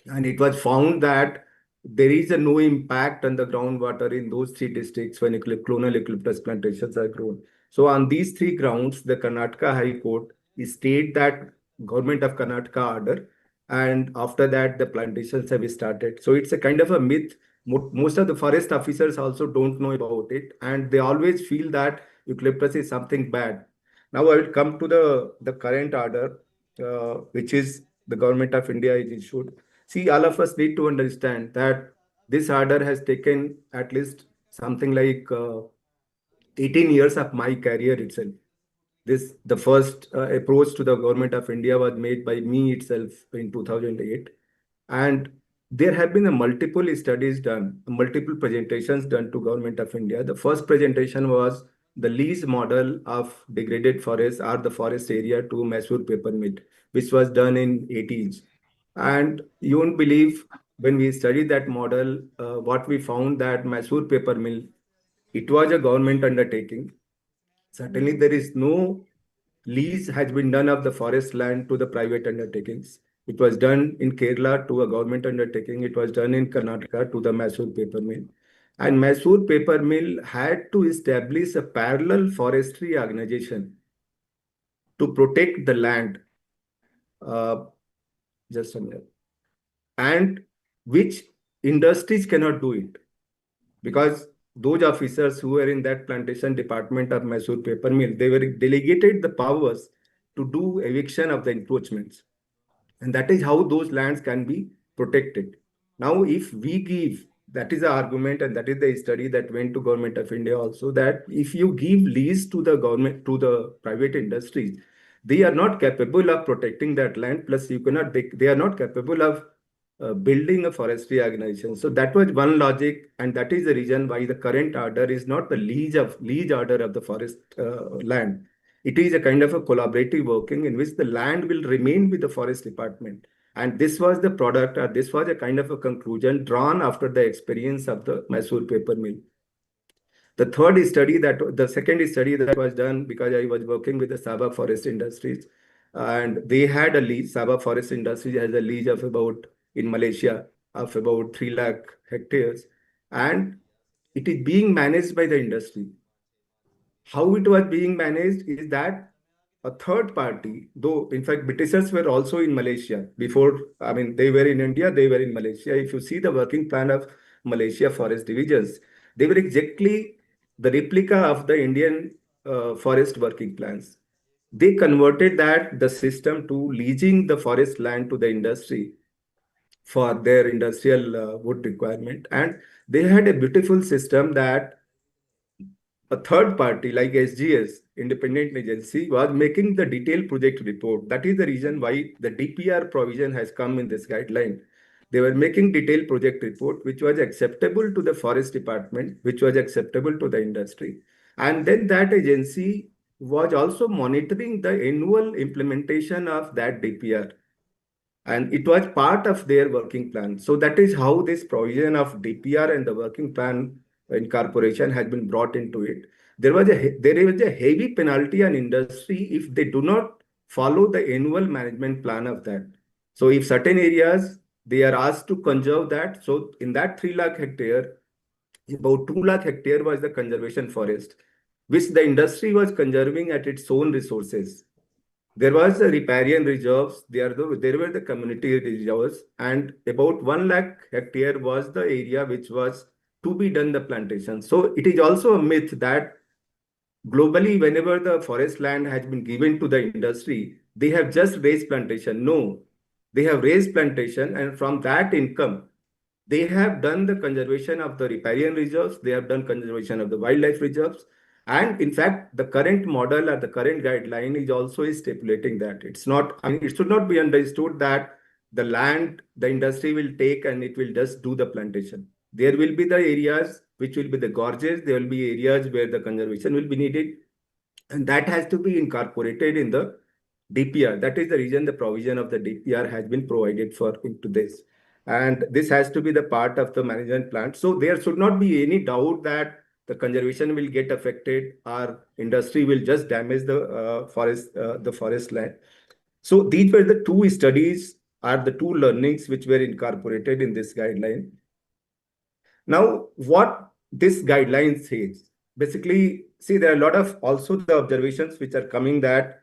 and it was found that there is no impact on the groundwater in those 3 districts when clonal eucalyptus plantations are grown. So on these 3 grounds, the Karnataka High Court stayed that government of Karnataka order, and after that the plantations have started. So it's a kind of a myth. Most of the forest officers also don't know about it, and they always feel that eucalyptus is something bad. Now I will come to the current order, which is the government of India is issued. See, all of us need to understand that this order has taken at least something like 18 years of my career itself. The first approach to the government of India was made by me itself in 2008. And there have been multiple studies done, multiple presentations done to government of India. The first presentation was the lease model of degraded forest or the forest area to Mysore paper mill, which was done in 80s. And you won't believe, when we studied that model, what we found that Mysore paper mill, it was a government undertaking. Certainly, there is no lease has been done of the forest land to the private undertakings. It was done in Kerala to a government undertaking. It was done in Karnataka to the Mysore paper mill. And Mysore paper mill had to establish a parallel forestry organization to protect the land. Just a minute. And which industries cannot do it, because those officers who were in that plantation department of Mysore paper mill, they were delegated the powers to do eviction of the encroachments. And that is how those lands can be protected. Now, if we give that is the argument, and that is the study that went to Government of India also, that if you give lease to the government, to the private industries, they are not capable of protecting that land. Plus, you cannot. They are not capable of building a forestry organization. So that was one logic, and that is the reason why the current order is not the lease order of the forest land. It is a kind of a collaborative working in which the land will remain with the forest department. And this was the product, or this was a kind of a conclusion drawn after the experience of the Mysore paper mill. The second study that was done, because I was working with the Sabah Forest Industries, and they had a lease. Sabah Forest Industries has a lease of about, in Malaysia, of about 3 lakh hectares, and it is being managed by the industry. How it was being managed is that a third party, though in fact Britishers were also in Malaysia before, I mean, they were in India, they were in Malaysia. If you see the working plan of Malaysia forest divisions, they were exactly the replica of the Indian forest working plans. They converted the system to leasing the forest land to the industry for their industrial wood requirement. And they had a beautiful system that a third party like SGS, independent agency, was making the detailed project report. That is the reason why the DPR provision has come in this guideline. They were making detailed project report, which was acceptable to the forest department, which was acceptable to the industry. And then that agency was also monitoring the annual implementation of that DPR. And it was part of their working plan. So that is how this provision of DPR and the working plan incorporation has been brought into it. There is a heavy penalty on industry if they do not follow the annual management plan of that. So if certain areas, they are asked to conserve that. So in that 3 lakh hectare, about 2 lakh hectare was the conservation forest, which the industry was conserving at its own resources. There was the riparian reserves, there were the community reserves, and about 1 lakh hectare was the area which was to be done the plantation. So it is also a myth that globally, whenever the forest land has been given to the industry, they have just raised plantation. No, they have raised plantation, and from that income, they have done the conservation of the riparian reserves, they have done conservation of the wildlife reserves. And in fact, the current model or the current guideline is also stipulating that it's not, I mean, it should not be understood that the land the industry will take and it will just do the plantation. There will be the areas which will be the gorges, there will be areas where the conservation will be needed, and that has to be incorporated in the DPR. That is the reason the provision of the DPR has been provided for into this. And this has to be the part of the management plan. So there should not be any doubt that the conservation will get affected or industry will just damage the forest land. So these were the two studies or the two learnings which were incorporated in this guideline. Now, what this guideline says, basically, see, there are a lot of also the observations which are coming that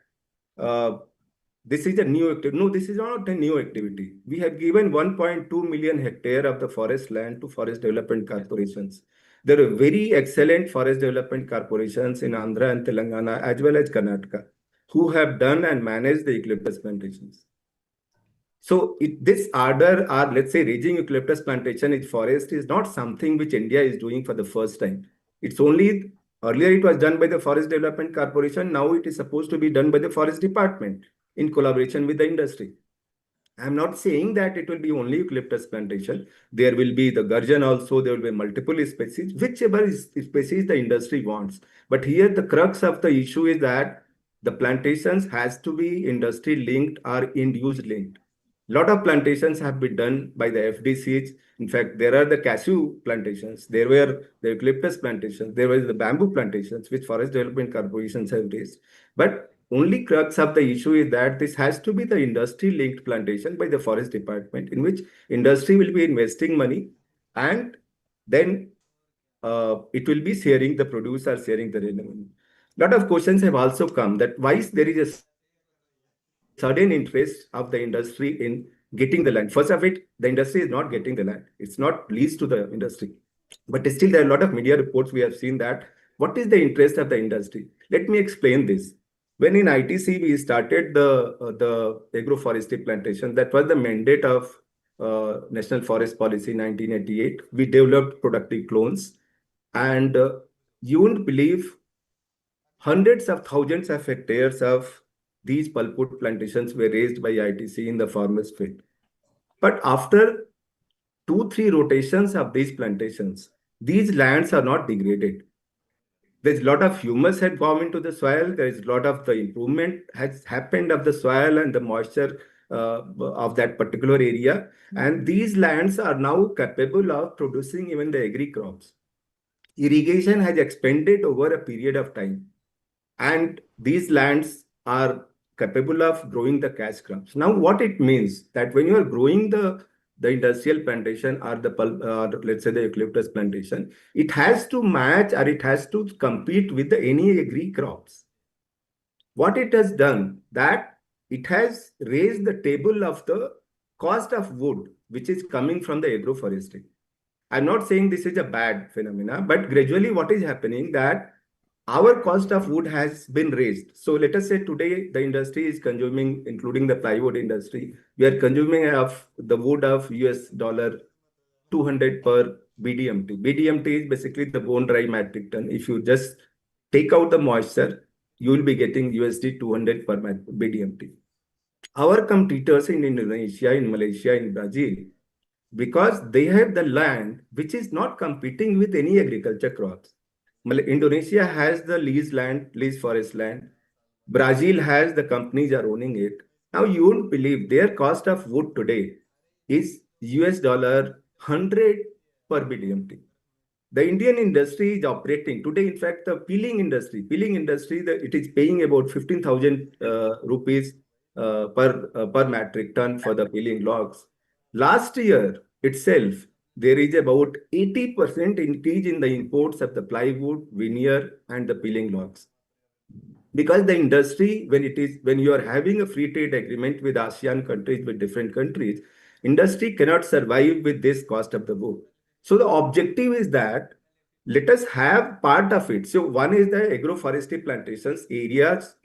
this is a new activity. No, this is not a new activity. We have given 1.2 million hectare of the forest land to forest development corporations. There are very excellent forest development corporations in Andhra and Telangana as well as Karnataka who have done and managed the eucalyptus plantations. So this order, or let's say raising eucalyptus plantation in forest, is not something which India is doing for the first time. It's only, earlier it was done by the Forest Development Corporation. Now it is supposed to be done by the Forest Department in collaboration with the industry. I'm not saying that it will be only eucalyptus plantation. There will be the gurjan also. There will be multiple species, whichever species the industry wants. But here the crux of the issue is that the plantations has to be industry linked or end-use linked. A lot of plantations have been done by the FDCs. In fact, there are the cashew plantations. There were the eucalyptus plantations. There were the bamboo plantations, which forest development corporations have raised. But only crux of the issue is that this has to be the industry-linked plantation by the forest department, in which industry will be investing money, and then it will be sharing the produce or sharing the revenue. A lot of questions have also come that why there is a sudden interest of the industry in getting the land. First of it, the industry is not getting the land. It's not leased to the industry. But still, there are a lot of media reports we have seen that what is the interest of the industry? Let me explain this. When in ITC we started the agroforestry plantation, that was the mandate of National Forest Policy 1988, we developed productive clones. And you wouldn't believe hundreds of thousands of hectares of these pulpwood plantations were raised by ITC in the farmers' field. But after 2-3 rotations of these plantations, these lands are not degraded. There's a lot of humus had gone into the soil. There is a lot of the improvement has happened of the soil and the moisture of that particular area. And these lands are now capable of producing even the agri crops. Irrigation has expanded over a period of time. And these lands are capable of growing the cash crops. Now, what it means that when you are growing the industrial plantation or the let's say the eucalyptus plantation, it has to match or it has to compete with any agri crops. What it has done, that it has raised the table of the cost of wood, which is coming from the agroforestry. I'm not saying this is a bad phenomena, but gradually what is happening that our cost of wood has been raised. So let us say today the industry is consuming, including the plywood industry, we are consuming of the wood of $200 per BDMT. BDMT is basically the bone dry metric ton. If you just take out the moisture, you will be getting $200 per BDMT. Our competitors in Indonesia, in Malaysia, in Brazil, because they have the land which is not competing with any agriculture crops. Indonesia has the lease land, lease forest land. Brazil has the companies are owning it. Now you won't believe their cost of wood today is $100 per BDMT. The Indian industry is operating today. In fact, the peeling industry, it is paying about 15,000 rupees per metric ton for the peeling logs. Last year itself, there is about 80% increase in the imports of the plywood, veneer, and the peeling logs. Because the industry, when you are having a free trade agreement with ASEAN countries, with different countries, industry cannot survive with this cost of the wood. So the objective is that let us have part of it. So one is the agroforestry plantations areas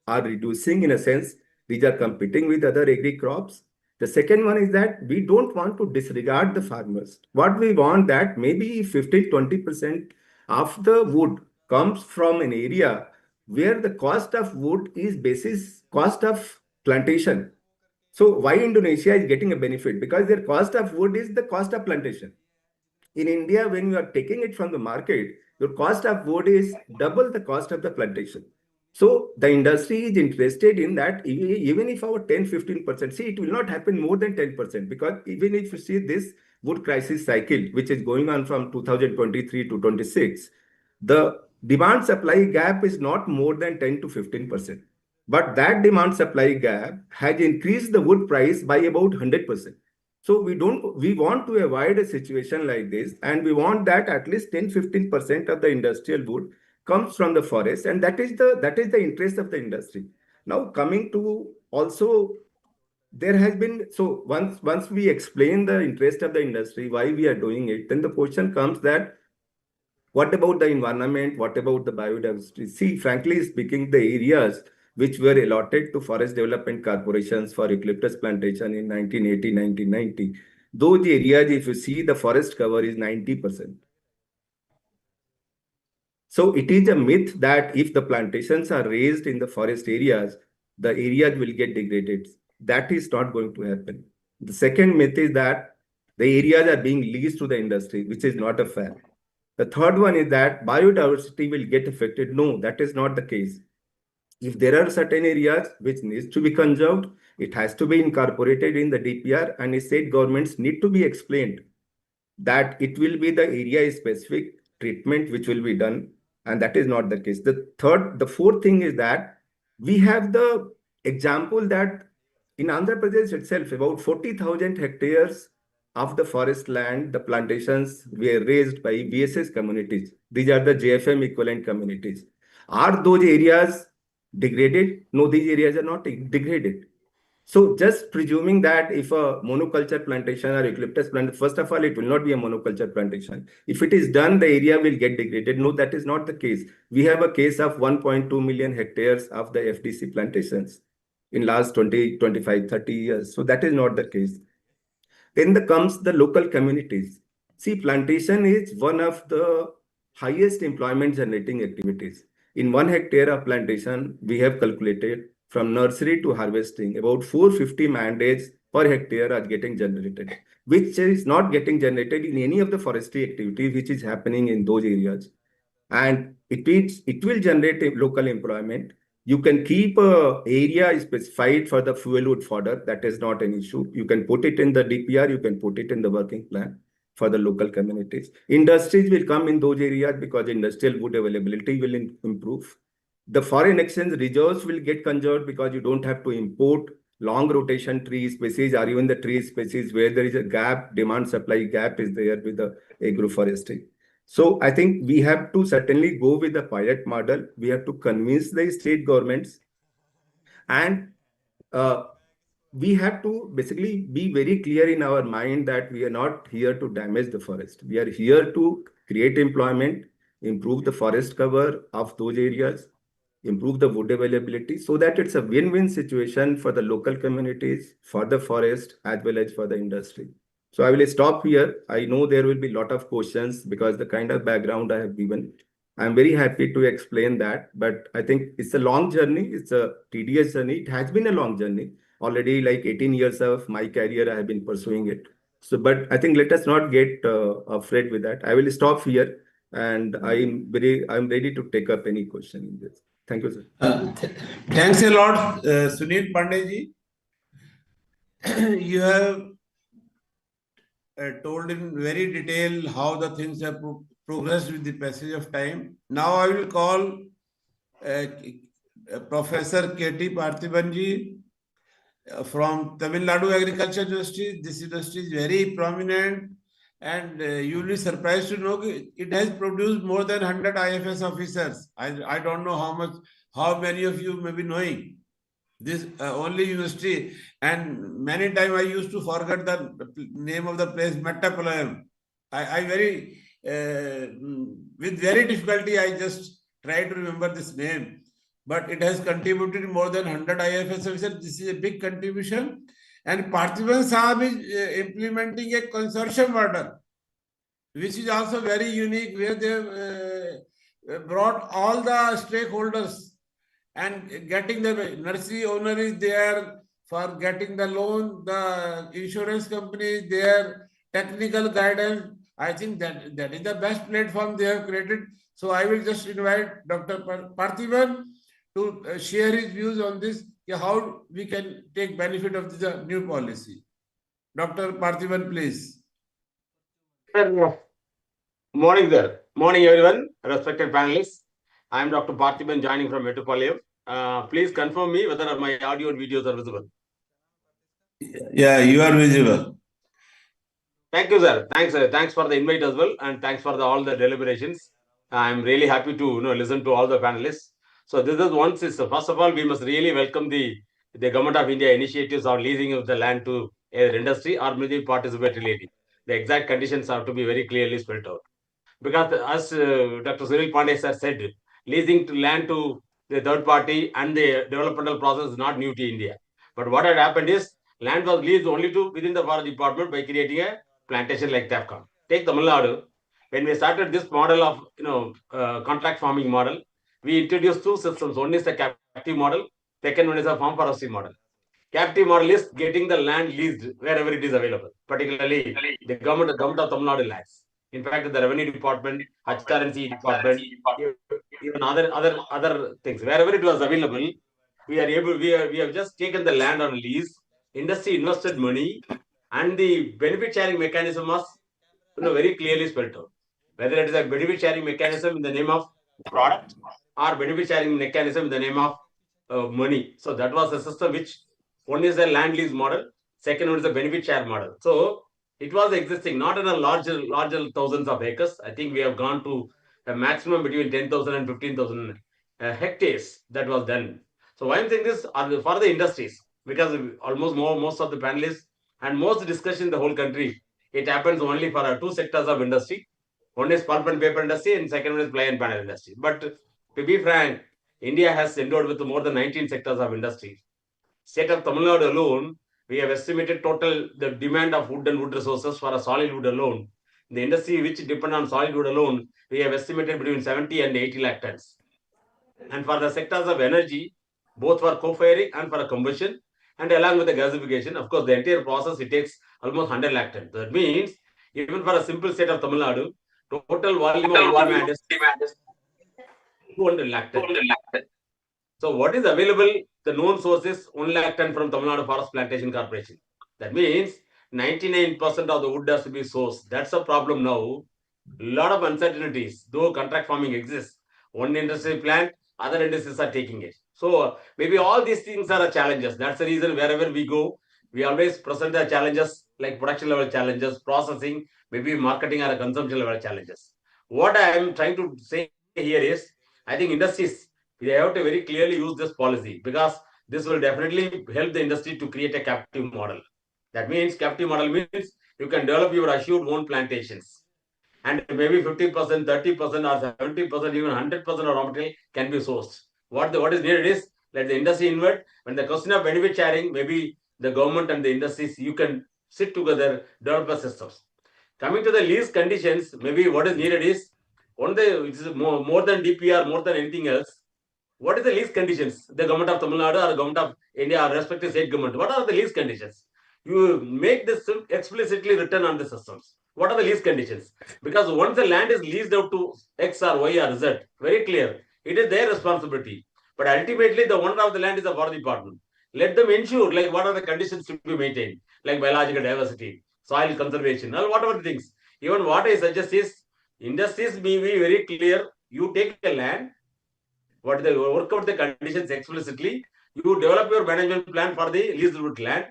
are reducing in a sense. These are competing with other agri crops. The second one is that we don't want to disregard the farmers. What we want that maybe 15-20% of the wood comes from an area where the cost of wood is basis cost of plantation. So why Indonesia is getting a benefit? Because their cost of wood is the cost of plantation. In India, when you are taking it from the market, your cost of wood is double the cost of the plantation. So the industry is interested in that even if our 10-15%, see, it will not happen more than 10%, because even if you see this wood crisis cycle, which is going on from 2023 to 26, the demand supply gap is not more than 10-15%. But that demand supply gap has increased the wood price by about 100%. So we want to avoid a situation like this, and we want that at least 10-15% of the industrial wood comes from the forest, and that is the interest of the industry. Now coming to also, there has been, so once we explain the interest of the industry, why we are doing it, then the question comes that what about the environment? What about the biodiversity? See, frankly speaking, the areas which were allotted to forest development corporations for eucalyptus plantation in 1980, 1990, those areas, if you see, the forest cover is 90%. So it is a myth that if the plantations are raised in the forest areas, the areas will get degraded. That is not going to happen. The second myth is that the areas are being leased to the industry, which is not a fact. The third one is that biodiversity will get affected. No, that is not the case. If there are certain areas which needs to be conserved, it has to be incorporated in the DPR, and state governments need to be explained that it will be the area specific treatment which will be done, and that is not the case. The fourth thing is that we have the example that in Andhra Pradesh itself, about 40,000 hectares of the forest land, the plantations were raised by BSS communities. These are the JFM equivalent communities. Are those areas degraded? No, these areas are not degraded. So just presuming that if a monoculture plantation or eucalyptus plant, first of all, it will not be a monoculture plantation. If it is done, the area will get degraded. No, that is not the case. We have a case of 1.2 million hectares of the FDC plantations in last 20, 25, 30 years. So that is not the case. Then comes the local communities. See, plantation is one of the highest employment generating activities. In 1 hectare of plantation, we have calculated from nursery to harvesting, about 450 man days per hectare are getting generated, which is not getting generated in any of the forestry activity which is happening in those areas. And it will generate a local employment. You can keep a area specified for the fuel wood fodder. That is not an issue. You can put it in the DPR. You can put it in the working plan for the local communities. Industries will come in those areas because industrial wood availability will improve. The foreign exchange reserves will get conserved because you don't have to import long rotation tree species or even the tree species where there is a gap, demand supply gap is there with the agroforestry. So I think we have to certainly go with the pilot model. We have to convince the state governments, and we have to basically be very clear in our mind that we are not here to damage the forest. We are here to create employment, improve the forest cover of those areas, improve the wood availability so that it's a win-win situation for the local communities, for the forest, as well as for the industry. So I will stop here. I know there will be a lot of questions because the kind of background I have given. I'm very happy to explain that, but I think it's a long journey. It's a tedious journey. It has been a long journey. Already like 18 years of my career, I have been pursuing it. So, but I think let us not get afraid with that. I will stop here, and I'm ready to take up any question in this. Thank you, sir. Thanks a lot, Suneel Pandey ji. You have told in very detail how the things have progressed with the passage of time. Now I will call Professor K.T. Parthiban ji from Tamilnadu Agriculture University. This university is very prominent, and you will be surprised to know it has produced more than 100 IFS officers. I don't know how many of you may be knowing this only university, and many times I used to forget the name of the place, Mettapalayam. I very with very difficulty I just try to remember this name, but it has contributed more than 100 IFS officers. This is a big contribution, and Parthiban Sahab is implementing a consortium model, which is also very unique, where they brought all the stakeholders and getting the nursery owner is there for getting the loan, the insurance company is there, technical guidance. I think that is the best platform they have created. So I will just invite Dr. Parthiban to share his views on this, how we can take benefit of this new policy. Dr. Parthiban, please. Morning there. Morning, everyone. Respected panelists. I am Dr. Parthiban joining from Metropolitan. Please confirm me whether my audio and videos are visible. Yeah, you are visible. Thank you, sir. Thanks for the invite as well, and thanks for all the deliberations. I'm really happy to listen to all the panelists. So this is first of all, we must really welcome the Government of India initiatives on leasing of the land to either industry or maybe participatory leasing. The exact conditions have to be very clearly spelled out. Because as Dr. Suneel Pandey sir said, leasing to land to the third party and the developmental process is not new to India. But what had happened is land was leased only to within the forest department by creating a plantation like TAPCON. Take Tamil Nadu. When we started this model of contract farming model, we introduced two systems. One is the captive model. Second one is a farm forestry model. Captive model is getting the land leased wherever it is available, particularly the government of Tamil Nadu lands. In fact, the revenue department, HRNC department, even other things, wherever it was available, we have just taken the land on lease. Industry invested money, and the benefit sharing mechanism was very clearly spelled out. Whether it is a benefit sharing mechanism in the name of product or benefit sharing mechanism in the name of money. So that was the system which one is the land lease model, second one is the benefit share model. So it was existing, not in a larger thousands of acres. I think we have gone to a maximum between 10,000 and 15,000 hectares that was done. So why I'm saying this for the industries, because most of the panelists and most discussion in the whole country, it happens only for two sectors of industry. One is pulp and paper industry, and second one is ply and panel industry. But to be frank, India has endowed with more than 19 sectors of industry. State of Tamil Nadu alone we have estimated total the demand of wood and wood resources for a solid wood alone. The industry which depend on solid wood alone, we have estimated between 70 and 80 lakh tons. And for the sectors of energy, both for co-firing and for a combustion, and along with the gasification, of course, the entire process, it takes almost 100 lakh tons. That means, even for a simple state of Tamil Nadu, total volume of wood demand is 200 lakh tons. So what is available, the known source is 1 lakh ton from Tamil Nadu Forest Plantation Corporation. That means 99% of the wood has to be sourced. That's a problem now. A lot of uncertainties, though contract farming exists. One industry plant, other industries are taking it. So maybe all these things are challenges. That's the reason wherever we go, we always present the challenges like production level challenges, processing, maybe marketing or consumption level challenges. What I am trying to say here is, I think industries, they have to very clearly use this policy, because this will definitely help the industry to create a captive model. That means captive model means you can develop your assured own plantations. And maybe 50%, 30% or 70%, even 100% of raw material can be sourced. What is needed is, let the industry invert. When the question of benefit sharing, maybe the government and the industries, you can sit together, develop the systems. Coming to the lease conditions, maybe what is needed is, it is more than DPR, more than anything else. What is the lease conditions? The government of Tamil Nadu or government of India or respective state government, what are the lease conditions? You make this explicitly written on the systems. What are the lease conditions? Because once the land is leased out to X or Y or Z, very clear, it is their responsibility. But ultimately, the owner of the land is a forest department. Let them ensure, like, what are the conditions to be maintained, like biological diversity, soil conservation, or whatever things. Even what I suggest is, industries may be very clear. You take a land, what they work out the conditions explicitly. You develop your management plan for the leased wood land.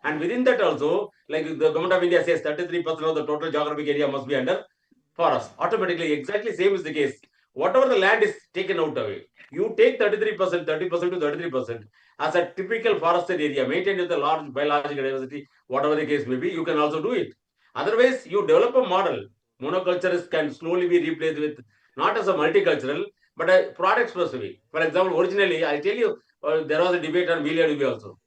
And within that also, like the government of India says, 33% of the total geographic area must be under forest. Automatically, exactly same is the case. Whatever the land is taken out of it, you take 33%, 30% to 33% as a typical forested area, maintained with a large biological diversity, whatever the case may be, you can also do it. Otherwise, you develop a model. Monocultures can slowly be replaced with, not as a multicultural, but a product specific. For example, originally, I tell you, there was a debate on Melia Dubi also.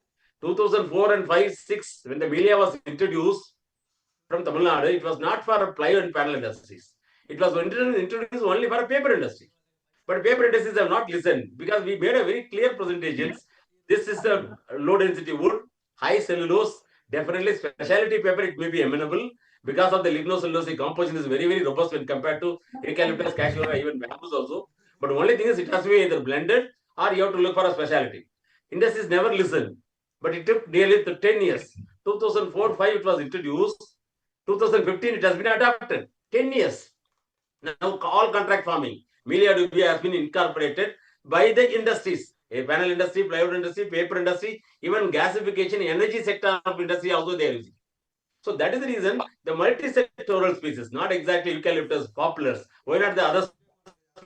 2004 and 5, 6, when the Melia was introduced from Tamil Nadu, it was not for plywood and panel industries. It was introduced only for a paper industry. But paper industries have not listened, because we made a very clear presentations. This is a low density wood, high cellulose, definitely specialty paper, it may be amenable because of the lignocellulosic composition is very, very robust when compared to eucalyptus, cashew, or even bamboos also. But only thing is, it has to be either blended or you have to look for a specialty. Industries never listen, but it took nearly 10 years. 2004-5 it was introduced. 2015 it has been adopted. 10 years. Now all contract farming, Melia Dubi has been incorporated by the industries. A panel industry, plywood industry, paper industry, even gasification, energy sector of industry also they are using. So that is the reason the multi-sectoral species, not exactly eucalyptus, poplars. Why not the other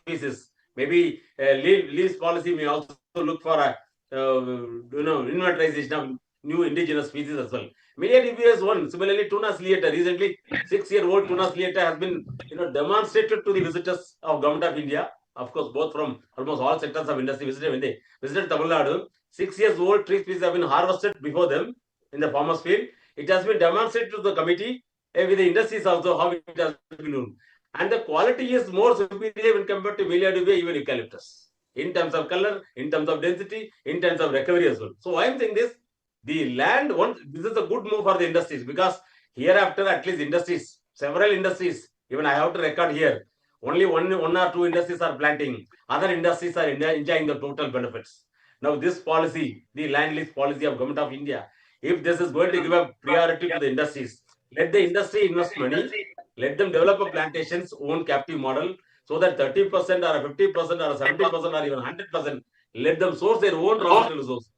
species? Maybe lease policy may also look for a inventariization of new indigenous species as well. Melia Dubi is one. Similarly, Tuna ciliata, recently 6-year-old Tuna ciliata has been demonstrated to the visitors of Government of India. Of course, both from almost all sectors of industry visited when they visited Tamil Nadu. 6-year-old tree species have been harvested before them in the farmers' field. It has been demonstrated to the committee with the industries also how it has been known. And the quality is more superior when compared to Melia Dubi, even eucalyptus, in terms of color, in terms of density, in terms of recovery as well. So I am saying this, the land, this is a good move for the industries, because hereafter at least industries, several industries, even I have to record here, only one or two industries are planting, other industries are enjoying the total benefits. Now this policy, the land lease policy of Government of India, if this is going to give a priority to the industries, let the industry invest money, let them develop a plantation's own captive model, so that 30% or 50% or 70% or even 100%, let them source their own raw material resource.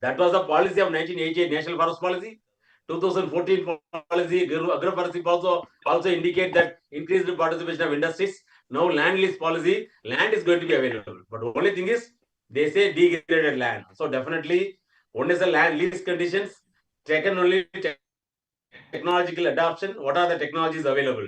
That was the policy of 1988 National Forest Policy. 2014 policy, agroforestry also indicate that increased participation of industries. Now land lease policy, land is going to be available. But the only thing is, they say degraded land. So definitely, one is the land lease conditions, second only technological adoption. What are the technologies available?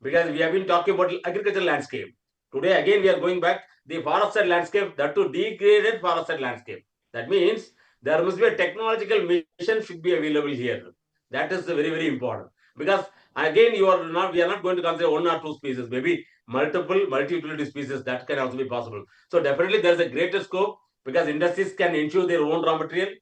Because we have been talking about agricultural landscape. Today again we are going back the forested landscape, that to degraded forested landscape. That means there must be a technological mission should be available here. That is very, very important. Because again, we are not going to consider one or two species, maybe multi-utility species, that can also be possible. So definitely there is a greater scope because industries can ensure their own raw material.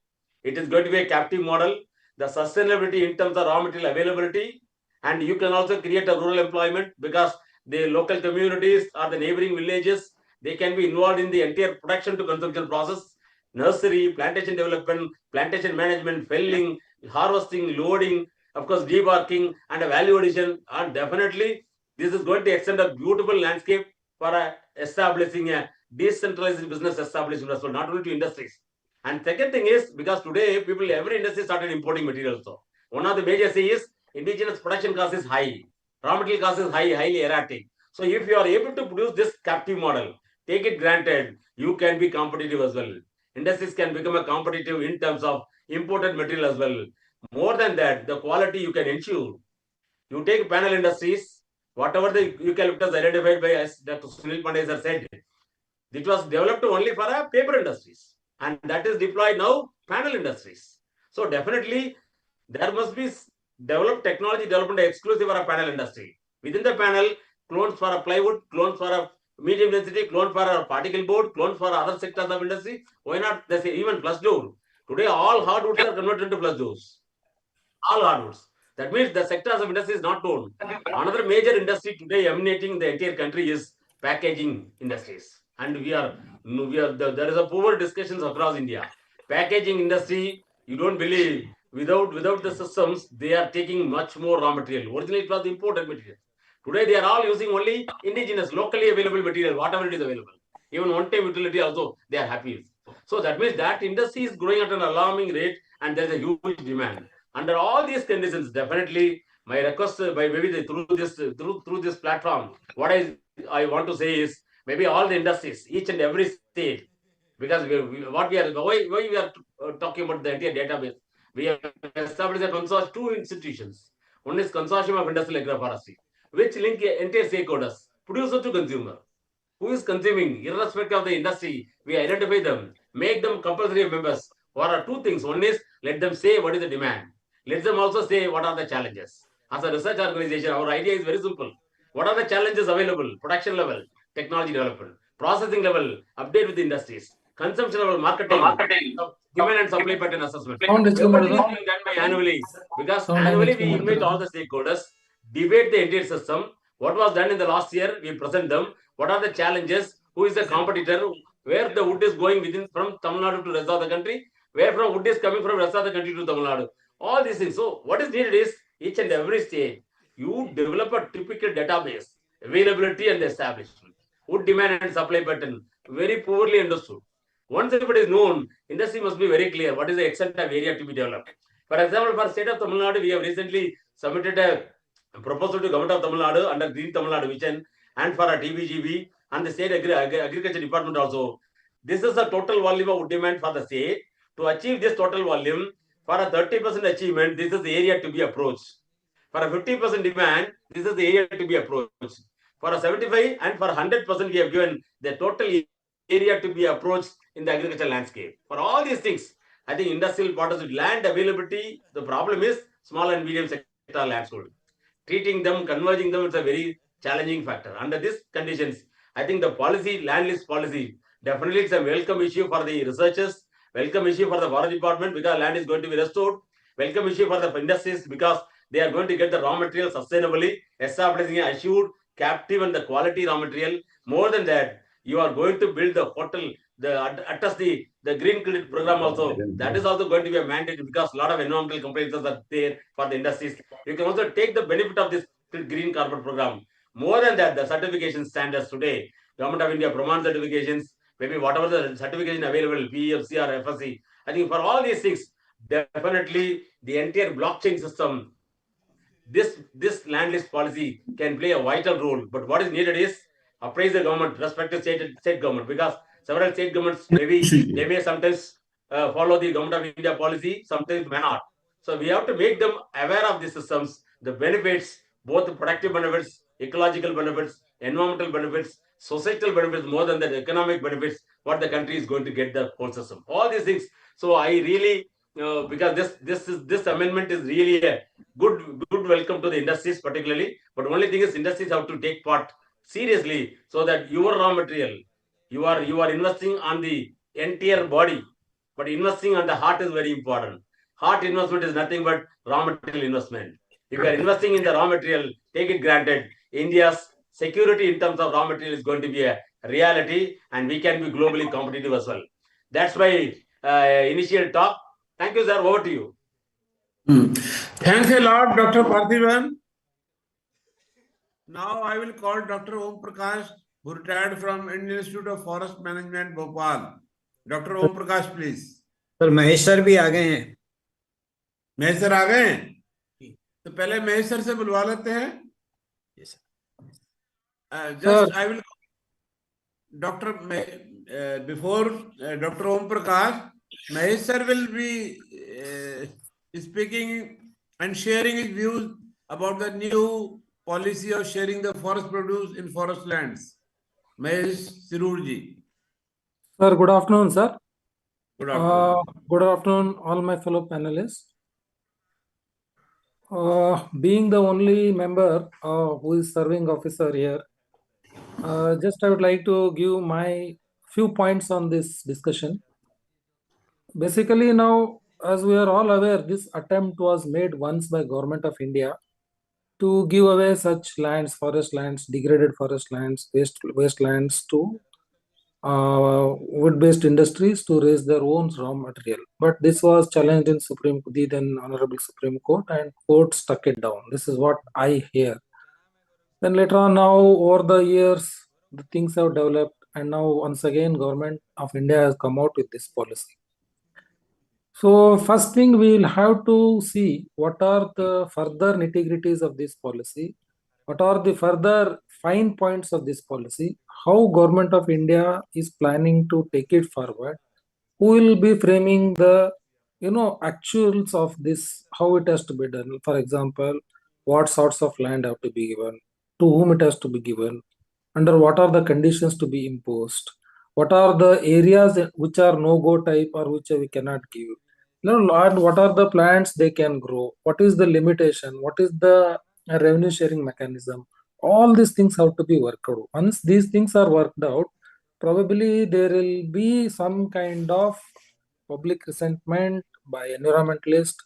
It is going to be a captive model. The sustainability in terms of raw material availability, and you can also create a rural employment because the local communities or the neighboring villages, they can be involved in the entire production to consumption process, nursery, plantation development, plantation management, felling, harvesting, loading, of course, debarking and a value addition. And definitely, this is going to extend a beautiful landscape for establishing a decentralized business establishment as well, not only to industries. And second thing is, because today every industry started importing materials. So one of the major is indigenous production cost is high, raw material cost is high, highly erratic. So if you are able to produce this captive model, take it granted, you can be competitive as well. Industries can become a competitive in terms of imported material as well. More than that, the quality you can ensure. You take panel industries, whatever the eucalyptus identified by us, Dr. Suneel Pandey sir said, it was developed only for paper industries, and that is deployed now panel industries. So definitely there must be developed technology development exclusive for a panel industry. Within the panel, clones for a plywood, clones for a medium density, clones for a particle board, clones for other sectors of industry. Why not? They say even plus door. Today all hardwoods are converted into plus doors. All hardwoods. That means the sectors of industry is not known. Another major industry today emanating in the entire country is packaging industries. And there is a poor discussions across India. Packaging industry, you don't believe, without the systems, they are taking much more raw material. Originally, it was imported material. Today, they are all using only indigenous, locally available material, whatever it is available. Even one-time utility also, they are happy. So that means that industry is growing at an alarming rate, and there is a huge demand. Under all these conditions, definitely my request by maybe through this platform, what I want to say is maybe all the industries, each and every state, because why we are talking about the entire database, we have established a consortium, two institutions. One is Consortium of Industrial Agroforestry, which link entire stakeholders, producer to consumer. Who is consuming, irrespective of the industry, we identify them, make them compulsory members. What are two things? One is let them say what is the demand. Let them also say what are the challenges. As a research organization, our idea is very simple. What are the challenges available? Production level, technology development, processing level, update with the industries, consumption level, marketing, demand and supply pattern assessment. Everything is being done by annually, because annually we invite all the stakeholders, debate the entire system. What was done in the last year, we present them. What are the challenges? Who is the competitor? Where the wood is going from Tamil Nadu to rest of the country? Where from wood is coming from rest of the country to Tamil Nadu? All these things. So what is needed is each and every state, you develop a typical database, availability and establishment, wood demand and supply pattern, very poorly understood. Once if it is known, industry must be very clear what is the extent of area to be developed. For example, for state of Tamil Nadu, we have recently submitted a proposal to government of Tamil Nadu under Green Tamil Nadu Vision and for a TBGB and the state agriculture department also. This is the total volume of wood demand for the state. To achieve this total volume, for a 30% achievement, this is the area to be approached. For a 50% demand, this is the area to be approached. For a 75 and for 100%, we have given the total area to be approached in the agricultural landscape. For all these things, I think industrial partners, land availability, the problem is small and medium sector landscape. Treating them, converging them, it's a very challenging factor. Under these conditions, I think the policy, land lease policy, definitely it's a welcome issue for the researchers, welcome issue for the forest department because land is going to be restored, welcome issue for the industries because they are going to get the raw material sustainably, establishing an assured, captive and the quality raw material. More than that, you are going to build the hotel, the green credit program also. That is also going to be a mandate because a lot of environmental compliances are there for the industries. You can also take the benefit of this green carbon program. More than that, the certification standards today, Government of India Praman certifications, maybe whatever the certification available, PFC or FSC. I think for all these things, definitely the entire blockchain system, this land lease policy can play a vital role. But what is needed is appraise the government, respective state government, because several state governments maybe they may sometimes follow the Government of India policy, sometimes may not. So we have to make them aware of the systems, the benefits, both the productive benefits, ecological benefits, environmental benefits, societal benefits, more than the economic benefits. what the country is going to get the whole system. All these things. So I really, because this amendment is really a good welcome to the industries particularly. But only thing is industries have to take part seriously so that your raw material, you are investing on the entire body, but investing on the heart is very important. Heart investment is nothing but raw material investment. If you are investing in the raw material, take it granted, India's security in terms of raw material is going to be a reality, and we can be globally competitive as well. That's my initial talk. Thank you, sir. Over to you. Thanks a lot, Dr. Parthiban. Now I will call Dr. Omprakash, who retired from Indian Institute of Forest Management, Bhopal. Dr. Omprakash, please. Sir Mahesh sir भी आ गए हैं. Mahesh sir आ गए हैं? तो पहले Mahesh sir से बुलवा लेते हैं. Just I will Dr. Before Dr. Omprakash, Mahesh sir will be speaking and sharing his views about the new policy of sharing the forest produce in forest lands. Mahesh Shirur ji. Sir, good afternoon, sir. Good afternoon. Good afternoon, all my fellow panelists. Being the only member who is serving officer here, just I would like to give my few points on this discussion. Basically, now, as we are all aware, this attempt was made once by Government of India to give away such lands, forest lands, degraded forest lands, wastelands to wood-based industries to raise their own raw material. But this was challenged in the then Honorable Supreme Court, and court stuck it down. This is what I hear. Then later on, now over the years, the things have developed, and now once again, Government of India has come out with this policy. So first thing, we will have to see what are the further nitty-gritties of this policy, what are the further fine points of this policy, how Government of India is planning to take it forward, who will be framing the actuals of this, how it has to be done. For example, what sorts of land have to be given, to whom it has to be given, under what are the conditions to be imposed, what are the areas which are no-go type or which we cannot give. What are the plants they can grow? What is the limitation? What is the revenue sharing mechanism? All these things have to be worked out. Once these things are worked out, probably there will be some kind of public resentment by environmentalists.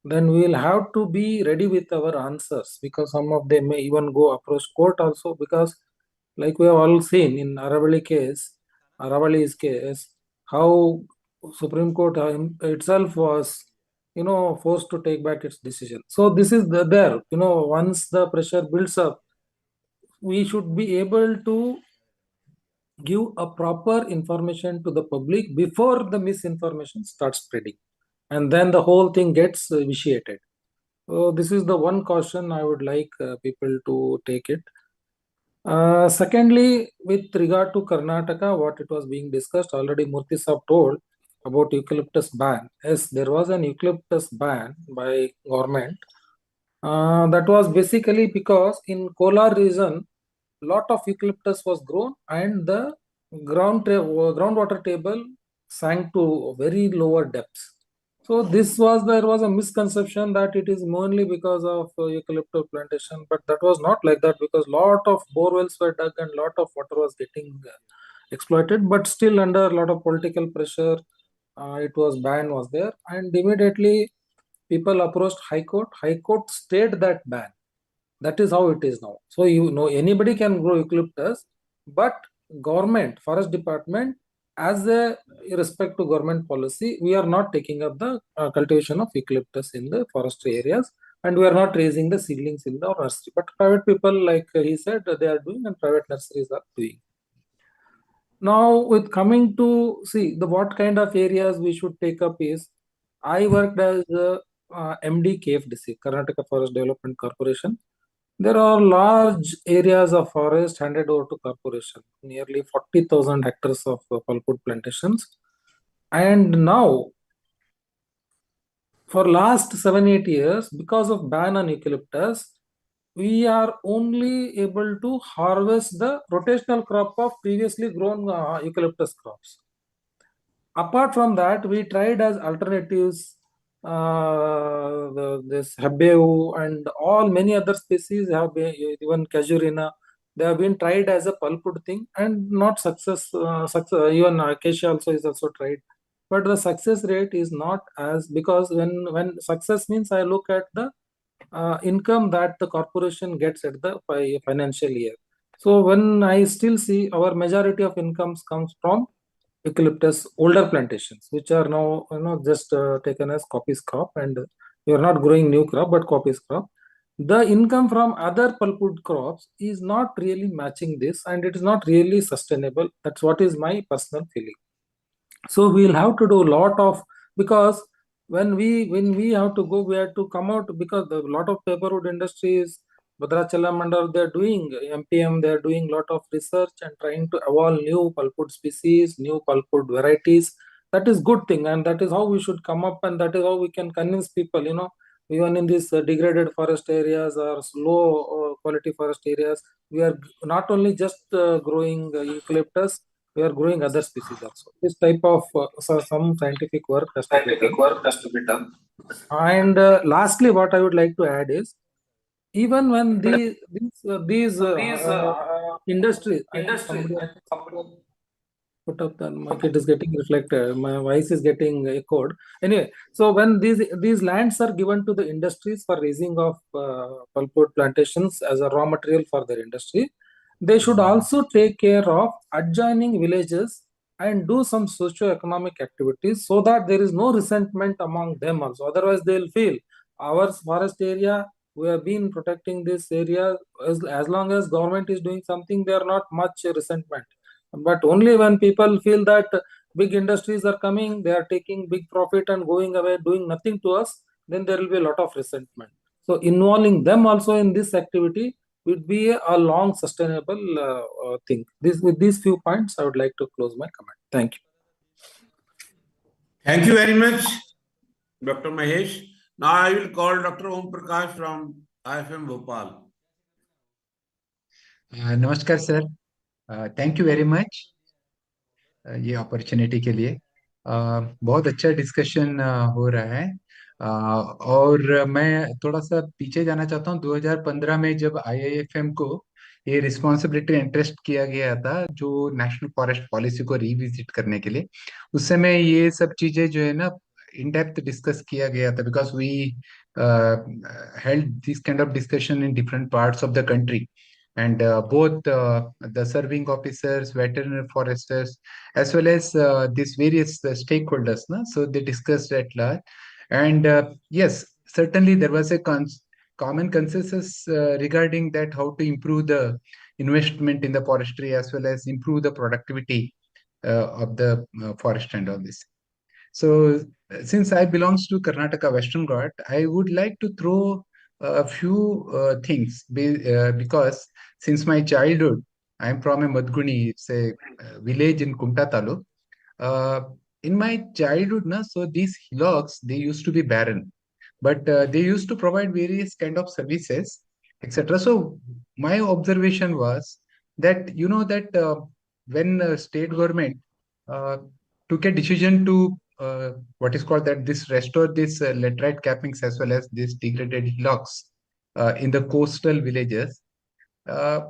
Then we will have to be ready with our answers, because some of them may even go approach court also, because like we have all seen in Aravali's case, how Supreme Court itself was, forced to take back its decision. So this is there. Once the pressure builds up, we should be able to give a proper information to the public before the misinformation starts spreading, and then the whole thing gets vitiated. So this is the one caution I would like people to take it. Secondly, with regard to Karnataka, what it was being discussed, already Murthy Saab told about eucalyptus ban. Yes, there was an eucalyptus ban by government. That was basically because in Kolar region, lot of eucalyptus was grown, and the groundwater table sank to very lower depths. So there was a misconception that it is mainly because of eucalyptus plantation, but that was not like that, because lot of borewells were dug and lot of water was getting exploited, but still under a lot of political pressure, ban was there, and immediately people approached High Court. High Court stayed that ban. That is how it is now. So anybody can grow eucalyptus, but government, forest department, as a respect to government policy, we are not taking up the cultivation of eucalyptus in the forestry areas, and we are not raising the seedlings in the nursery. But private people, like he said, they are doing, and private nurseries are doing. Now, with coming to what kind of areas we should take up is, I worked as a MD KFDC, Karnataka Forest Development Corporation. There are large areas of forest handed over to corporation, nearly 40,000 hectares of pulpwood plantations. And now, for last 7-8 years, because of ban on eucalyptus, we are only able to harvest the rotational crop of previously grown eucalyptus crops. Apart from that, we tried as alternatives this Habbeu and all many other species have been, even Casuarina, they have been tried as a pulpwood thing and not success. Even acacia also is also tried, but the success rate is not as, because when success means I look at the income that the corporation gets at the financial year. So when I still see our majority of incomes comes from eucalyptus older plantations, which are now just taken as copies crop, and you are not growing new crop but copies crop. The income from other pulpwood crops is not really matching this, and it is not really sustainable. That's what is my personal feeling. So we'll have to do a lot of, because when we have to go, we have to come out, because a lot of paperwood industries, Bhadrachalam and they're doing MPM, they're doing a lot of research and trying to evolve new pulpwood species, new pulpwood varieties. That is good thing, and that is how we should come up, and that is how we can convince people, even in these degraded forest areas or low quality forest areas, we are not only just growing eucalyptus, we are growing other species also. This type of some scientific work has to be done. And lastly, what I would like to add is, even when these industries, I think somebody put up the mic, it is getting reflected, my voice is getting echoed. Anyway, so when these lands are given to the industries for raising of pulpwood plantations as a raw material for their industry, they should also take care of adjoining villages and do some socio-economic activities, so that there is no resentment among them also. Otherwise, they will feel our forest area, we have been protecting this area, as long as government is doing something, there are not much resentment. But only when people feel that big industries are coming, they are taking big profit and going away, doing nothing to us, then there will be a lot of resentment. So involving them also in this activity would be a long sustainable thing. With these few points, I would like to close my comment. Thank you. Thank you very much, Dr. Mahesh. Now I will call Dr. Omprakash from IFM Bhopal. नमस्कार sir, thank you very much ये opportunity के लिए। बहुत अच्छा discussion हो रहा है, और मैं थोड़ा सा पीछे जाना चाहता हूँ। 2015 में जब IIFM को ये रिस्पॉन्सिबिलिटी इंटरेस्ट किया गया था, जो नेशनल फॉरेस्ट पॉलिसी को रिविजिट करने के लिए, उस समय ये सब चीजें जो है ना इन डेप्थ डिस्कस किया गया था, because we held this kind of discussion in different parts of the country. And both the serving officers, veterinary foresters, as well as these various stakeholders, so they discussed at large. And yes, certainly there was a common consensus regarding that how to improve the investment in the forestry, as well as improve the productivity of the forest and all this. So since I belongs to Karnataka Western Ghat, I would like to throw a few things, because since my childhood, I am from a Madguni, it's a village in Kumta Taluk. In my childhood, so these hillocks, they used to be barren, but they used to provide various kind of services, etc. So my observation was that, that when state government took a decision to what is called that this restore this laterite cappings as well as these degraded hillocks in the coastal villages,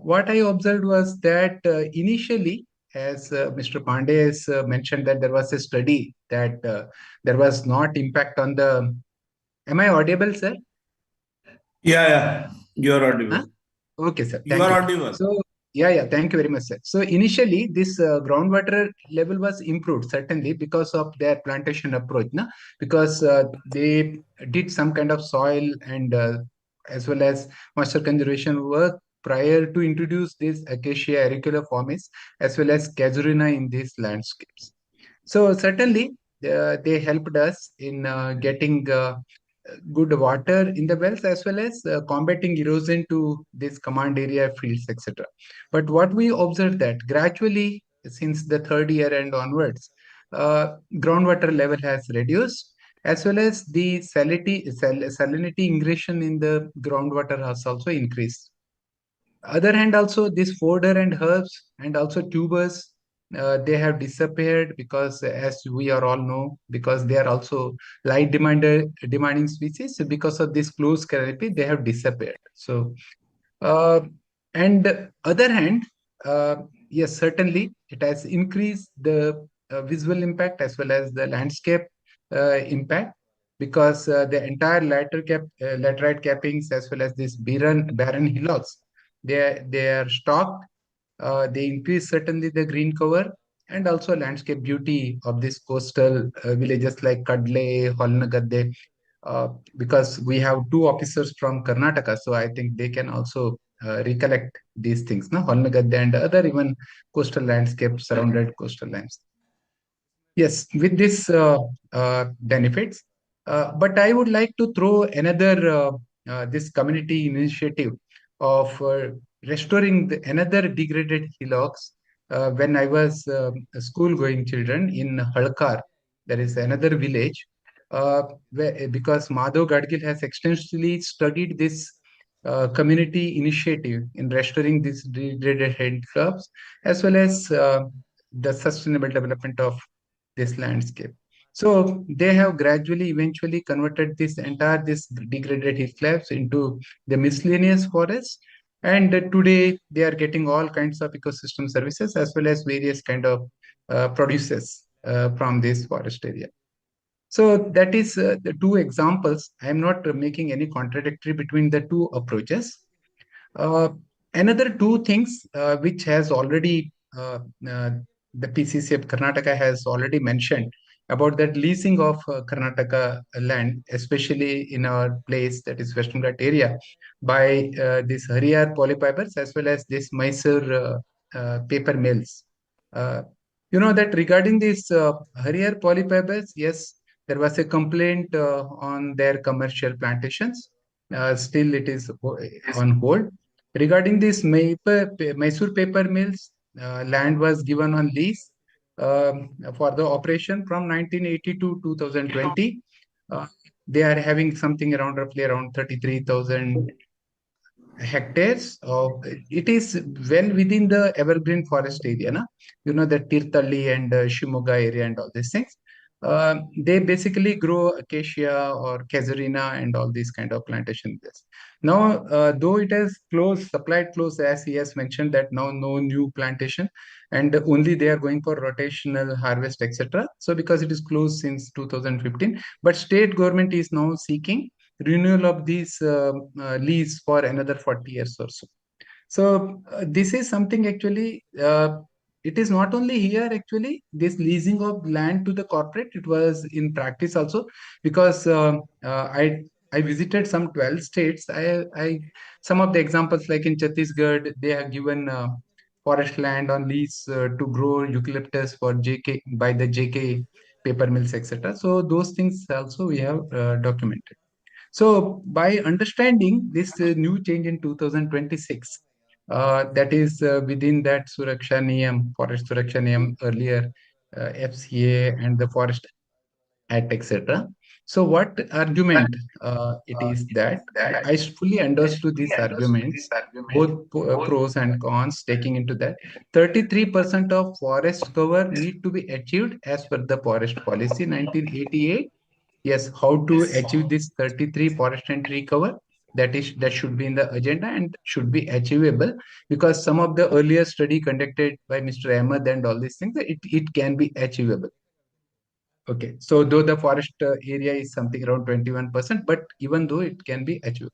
what I observed was that initially, as Mr. Pandey has mentioned, that there was a study that there was not impact on the. Am I audible, sir? Yeah, you are audible. Huh? Okay, sir. You are audible. So, yeah, thank you very much, sir. So initially, this groundwater level was improved, certainly because of their plantation approach, because they did some kind of soil and as well as moisture conservation work prior to introduce this acacia auriculiformis as well as casuarina in these landscapes. So certainly, they helped us in getting good water in the wells, as well as combating erosion to this command area fields, etc. But what we observed that gradually, since the third year and onwards, groundwater level has reduced, as well as the salinity ingression in the groundwater has also increased. Other hand, also this fodder and herbs and also tubers, they have disappeared because, as we are all know, because they are also demanding species. So because of this closed canopy, they have disappeared. So uh, and other hand, yes, certainly it has increased the visual impact as well as the landscape impact, because the entire laterite cappings as well as this barren hillocks, they are stocked. They increase certainly the green cover and also landscape beauty of these coastal villages like Kadle, Holnagadde, because we have two officers from Karnataka, so I think they can also recollect these things, no? Holnagadde and other even coastal landscapes, surrounded coastal lands. Yes, with this benefits, but I would like to throw another this community initiative of restoring another degraded hillocks. When I was school-going children in Halkar, there is another village, because Madhav Gadgil has extensively studied this community initiative in restoring these degraded hillocks, as well as the sustainable development of this landscape. So they have gradually, eventually converted this degraded heathcliffs into the miscellaneous forests. And today they are getting all kinds of ecosystem services as well as various kind of produces from this forest area. So that is the two examples. I am not making any contradictory between the two approaches. Uh, Another two things which has already the PCCF Karnataka has already mentioned about that leasing of Karnataka land, especially in our place, that is Western Ghat area, by this Haryana polyfibers as well as this Mysore paper mills. You know that regarding this Haryana polyfibers, yes, there was a complaint on their commercial plantations. Still, it is on hold. Regarding this Mysore paper mills, land was given on lease for the operation from 1980 to 2020. Uh, they are having something around roughly around 33,000 hectares. It is well within the evergreen forest area, na? You know, the Tirthalli and Shimoga area and all these things. They basically grow acacia or casuarina and all these kind of plantation there. Now, though it has closed, supplied close, as he has mentioned that now no new plantation and only they are going for rotational harvest, etc. So because it is closed since 2015, but state government is now seeking renewal of this lease for another 40 years or so. So this is something actually, it is not only here actually, this leasing of land to the corporate, it was in practice also, because I visited some 12 states. Some of the examples like in Chhattisgarh, they have given forest land on lease to grow eucalyptus for JK by the JK paper mills, etc. So those things also we have documented. So by understanding this new change in 2026, that is within that Suraksha Niyam, Forest Suraksha Niyam earlier, FCA and the Forest Act, etc. So what argument it is that I fully understood these arguments, both pros and cons, taking into that 33% of forest cover need to be achieved as per the forest policy 1988. Yes, how to achieve this 33 forest and tree cover, that should be in the agenda and should be achievable, because some of the earlier study conducted by Mr. Ahmed and all these things, it can be achievable. Okay, so though the forest area is something around 21%, but even though it can be achievable.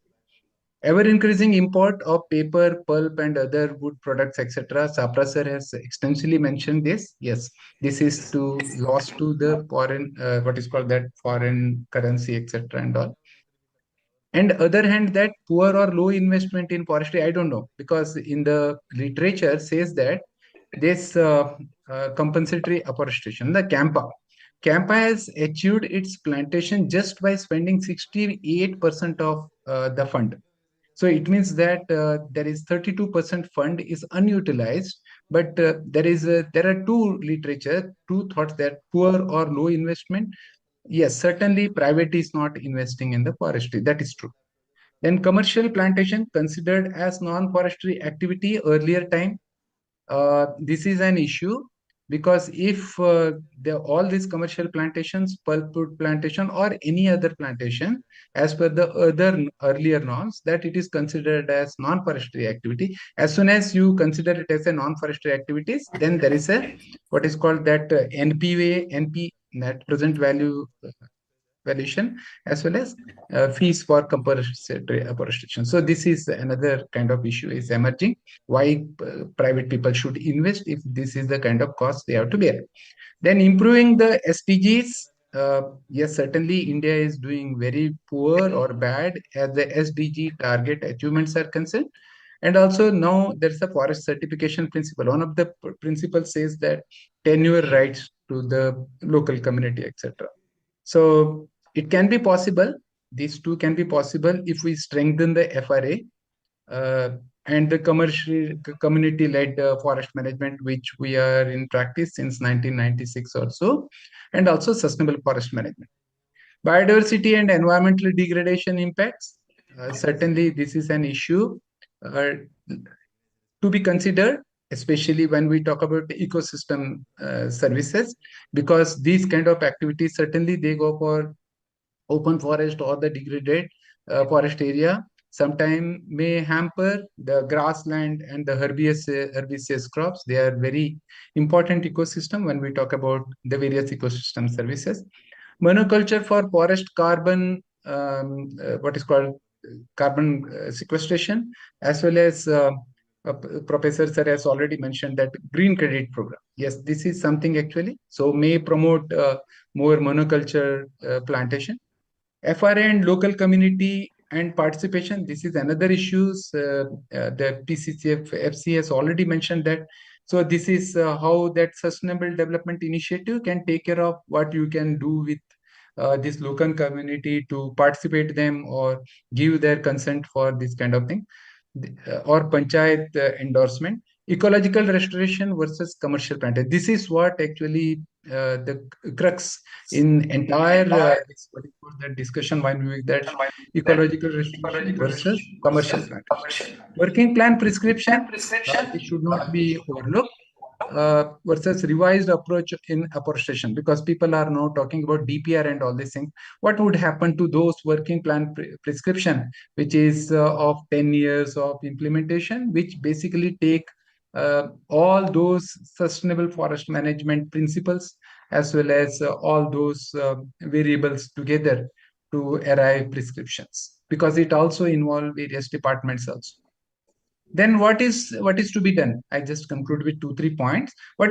Ever increasing import of paper, pulp, and other wood products, etc. Sapra sir has extensively mentioned this. Yes, this is to loss to the foreign, what is called that foreign currency, etc. and all. And other hand, that poor or low investment in forestry, I don't know, because in the literature says that this compensatory afforestation, the Campa has achieved its plantation just by spending 68% of the fund. So it means that there is 32% fund is unutilized, but there are two thoughts, that poor or low investment yes, certainly private is not investing in the forestry. That is true. Then commercial plantation considered as non-forestry activity earlier time. This is an issue because if all these commercial plantations, pulpwood plantation or any other plantation, as per the other earlier norms, that it is considered as non-forestry activity. As soon as you consider it as a non-forestry activities, then there is a what is called that NP net present value valuation, as well as fees for compulsory afforestation. So this is another kind of issue is emerging. Why private people should invest if this is the kind of cost they have to bear? Then improving the SDGs. Yes, certainly India is doing very poor or bad as the SDG target achievements are concerned. And also now there's a forest certification principle. One of the principles says that tenure rights to the local community, etc. So it can be possible. These two can be possible if we strengthen the FRA and the community-led forest management, which we are in practice since 1996 or so, and also sustainable forest management. Biodiversity and environmental degradation impacts. Certainly, this is an issue to be considered, especially when we talk about ecosystem services, because these kind of activities, certainly they go for open forest or the degraded forest area, sometime may hamper the grassland and the herbaceous crops. They are very important ecosystem when we talk about the various ecosystem services. Monoculture for forest carbon, what is called carbon sequestration, as well as Professor Sir has already mentioned that green credit program. Yes, this is something actually. So may promote more monoculture plantation. FRA and local community and participation. This is another issues. The PCCF FC has already mentioned that. So this is how that sustainable development initiative can take care of what you can do with this local community to participate them or give their consent for this kind of thing, or panchayat endorsement. Ecological restoration versus commercial plantation. This is what actually the crux in entire that discussion when we that ecological restoration versus commercial plantation. Working plan prescription, it should not be overlooked. Versus revised approach in afforestation, because people are now talking about DPR and all these things. What would happen to those working plan prescription, which is of 10 years of implementation, which basically take all those sustainable forest management principles as well as all those variables together to arrive prescriptions, because it also involve various departments also. Then what is to be done? I just conclude with 2-3 points. What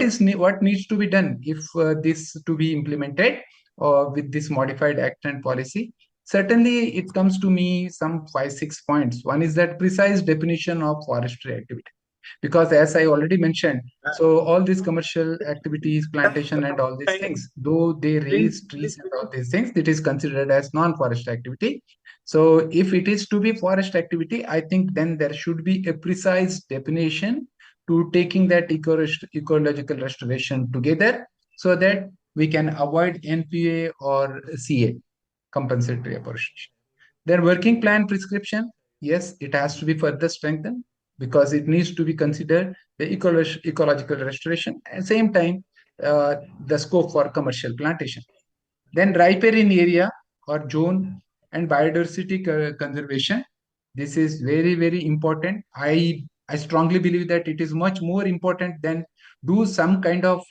needs to be done if this to be implemented with this modified act and policy? Certainly, it comes to me some 5-6 points. One is that precise definition of forestry activity, because as I already mentioned, so all these commercial activities, plantation and all these things, though they raise trees and all these things, it is considered as non-forest activity. So if it is to be forest activity, I think then there should be a precise definition to taking that ecological restoration together, so that we can avoid NPA or CA, compensatory afforestation. Their working plan prescription, yes, it has to be further strengthened, because it needs to be considered the ecological restoration, at the same time the scope for commercial plantation. Then riparian area or zone and biodiversity conservation. This is very, very important. I strongly believe that it is much more important than do some kind of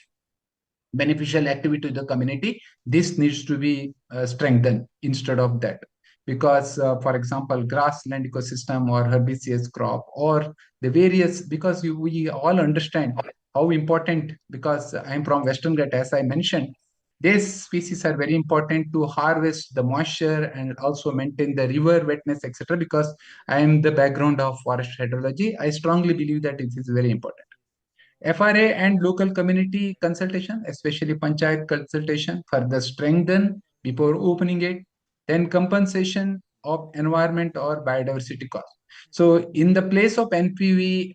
beneficial activity to the community. This needs to be strengthened instead of that, because for example, grassland ecosystem or herbaceous crop or the various, because we all understand how important, because I'm from Western Ghat, as I mentioned, these species are very important to harvest the moisture and also maintain the river wetness, etc. Because I am the background of forest hydrology, I strongly believe that it is very important. FRA and local community consultation, especially panchayat consultation, further strengthen before opening it. Then compensation of environment or biodiversity cost. So in the place of NPV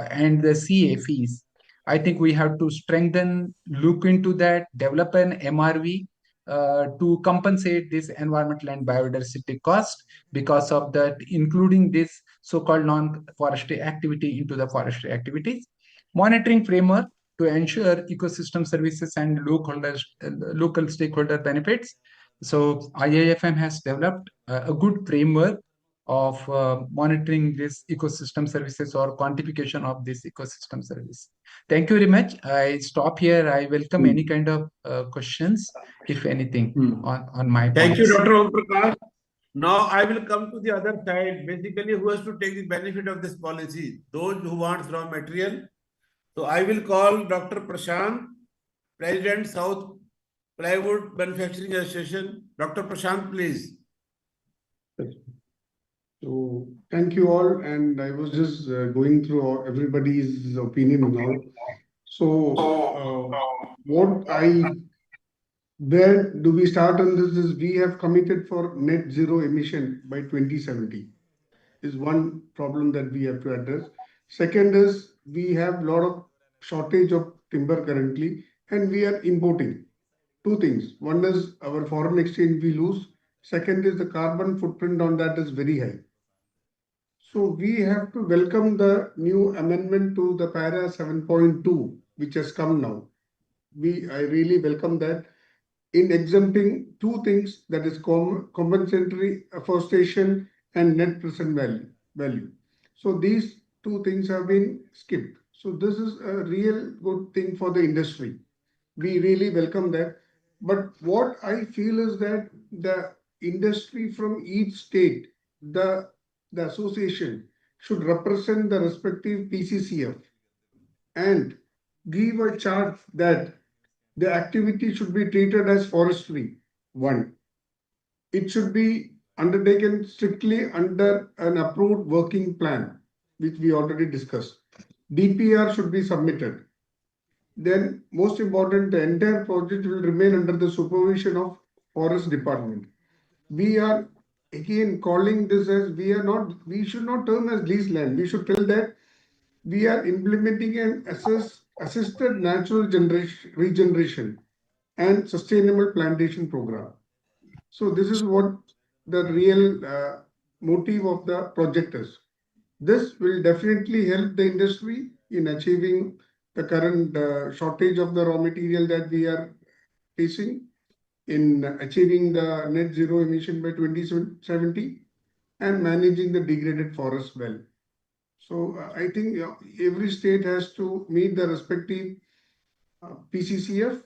and the CA fees, I think we have to strengthen, look into that, develop an MRV, to compensate this environmental and biodiversity cost because of that, including this so-called non-forestry activity into the forestry activities. Monitoring framework to ensure ecosystem services and local stakeholder benefits. So IIFM has developed a good framework of monitoring this ecosystem services or quantification of this ecosystem service. Thank you very much. I stop here. I welcome any kind of questions, if anything, on my Thank you, points. Dr. Omprakash. Now I will come to the other side. Basically, who has to take the benefit of this policy? Those who want raw material. So I will call Dr. Prashant, President, South Plywood Manufacturing Association. Dr. Prashant, please. So thank you all. And I was just going through everybody's opinion and all. So where do we start on this is we have committed for net zero emission by 2070 is one problem that we have to address. Second is we have a lot of shortage of timber currently and we are importing. Two things. One is our foreign exchange we lose. Second is the carbon footprint on that is very high. So we have to welcome the new amendment to the para 7.2 which has come now. I really welcome that in exempting two things, that is compensatory afforestation and net present value. So these two things have been skipped. So this is a real good thing for the industry. We really welcome that. But what I feel is that the industry from each state, the association should represent the respective PCCF and give a chart that the activity should be treated as forestry. One, it should be undertaken strictly under an approved working plan, which we already discussed. DPR should be submitted. Then, most important, the entire project will remain under the supervision of Forest Department. We are again calling this as we should not term as lease land. We should tell that we are implementing an assisted natural regeneration and sustainable plantation program. So this is what the real motive of the project is. This will definitely help the industry in achieving the current shortage of the raw material that we are facing, in achieving the net zero emission by 2070 and managing the degraded forest well. So I think every state has to meet the respective PCCF.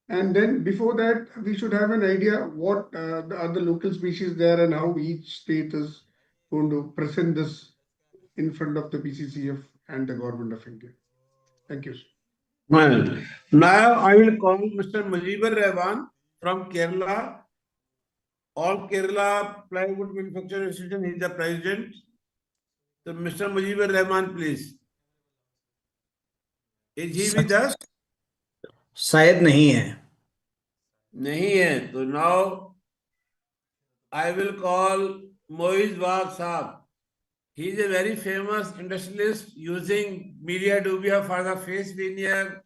And then before that, we should have an idea what are the local species there and how each state is going to present this in front of the PCCF and the government of India. Thank you. Well, now I will call Mr. Mujibur Rahman from Kerala. All Kerala Plywood Manufacturing Association, he is the president. So Mr. Mujibur Rahman, please. Is he with us? शायद नहीं है. नहीं है. So now I will call Moiz Wagh Saab. He is a very famous industrialist using media dubia for the face veneer,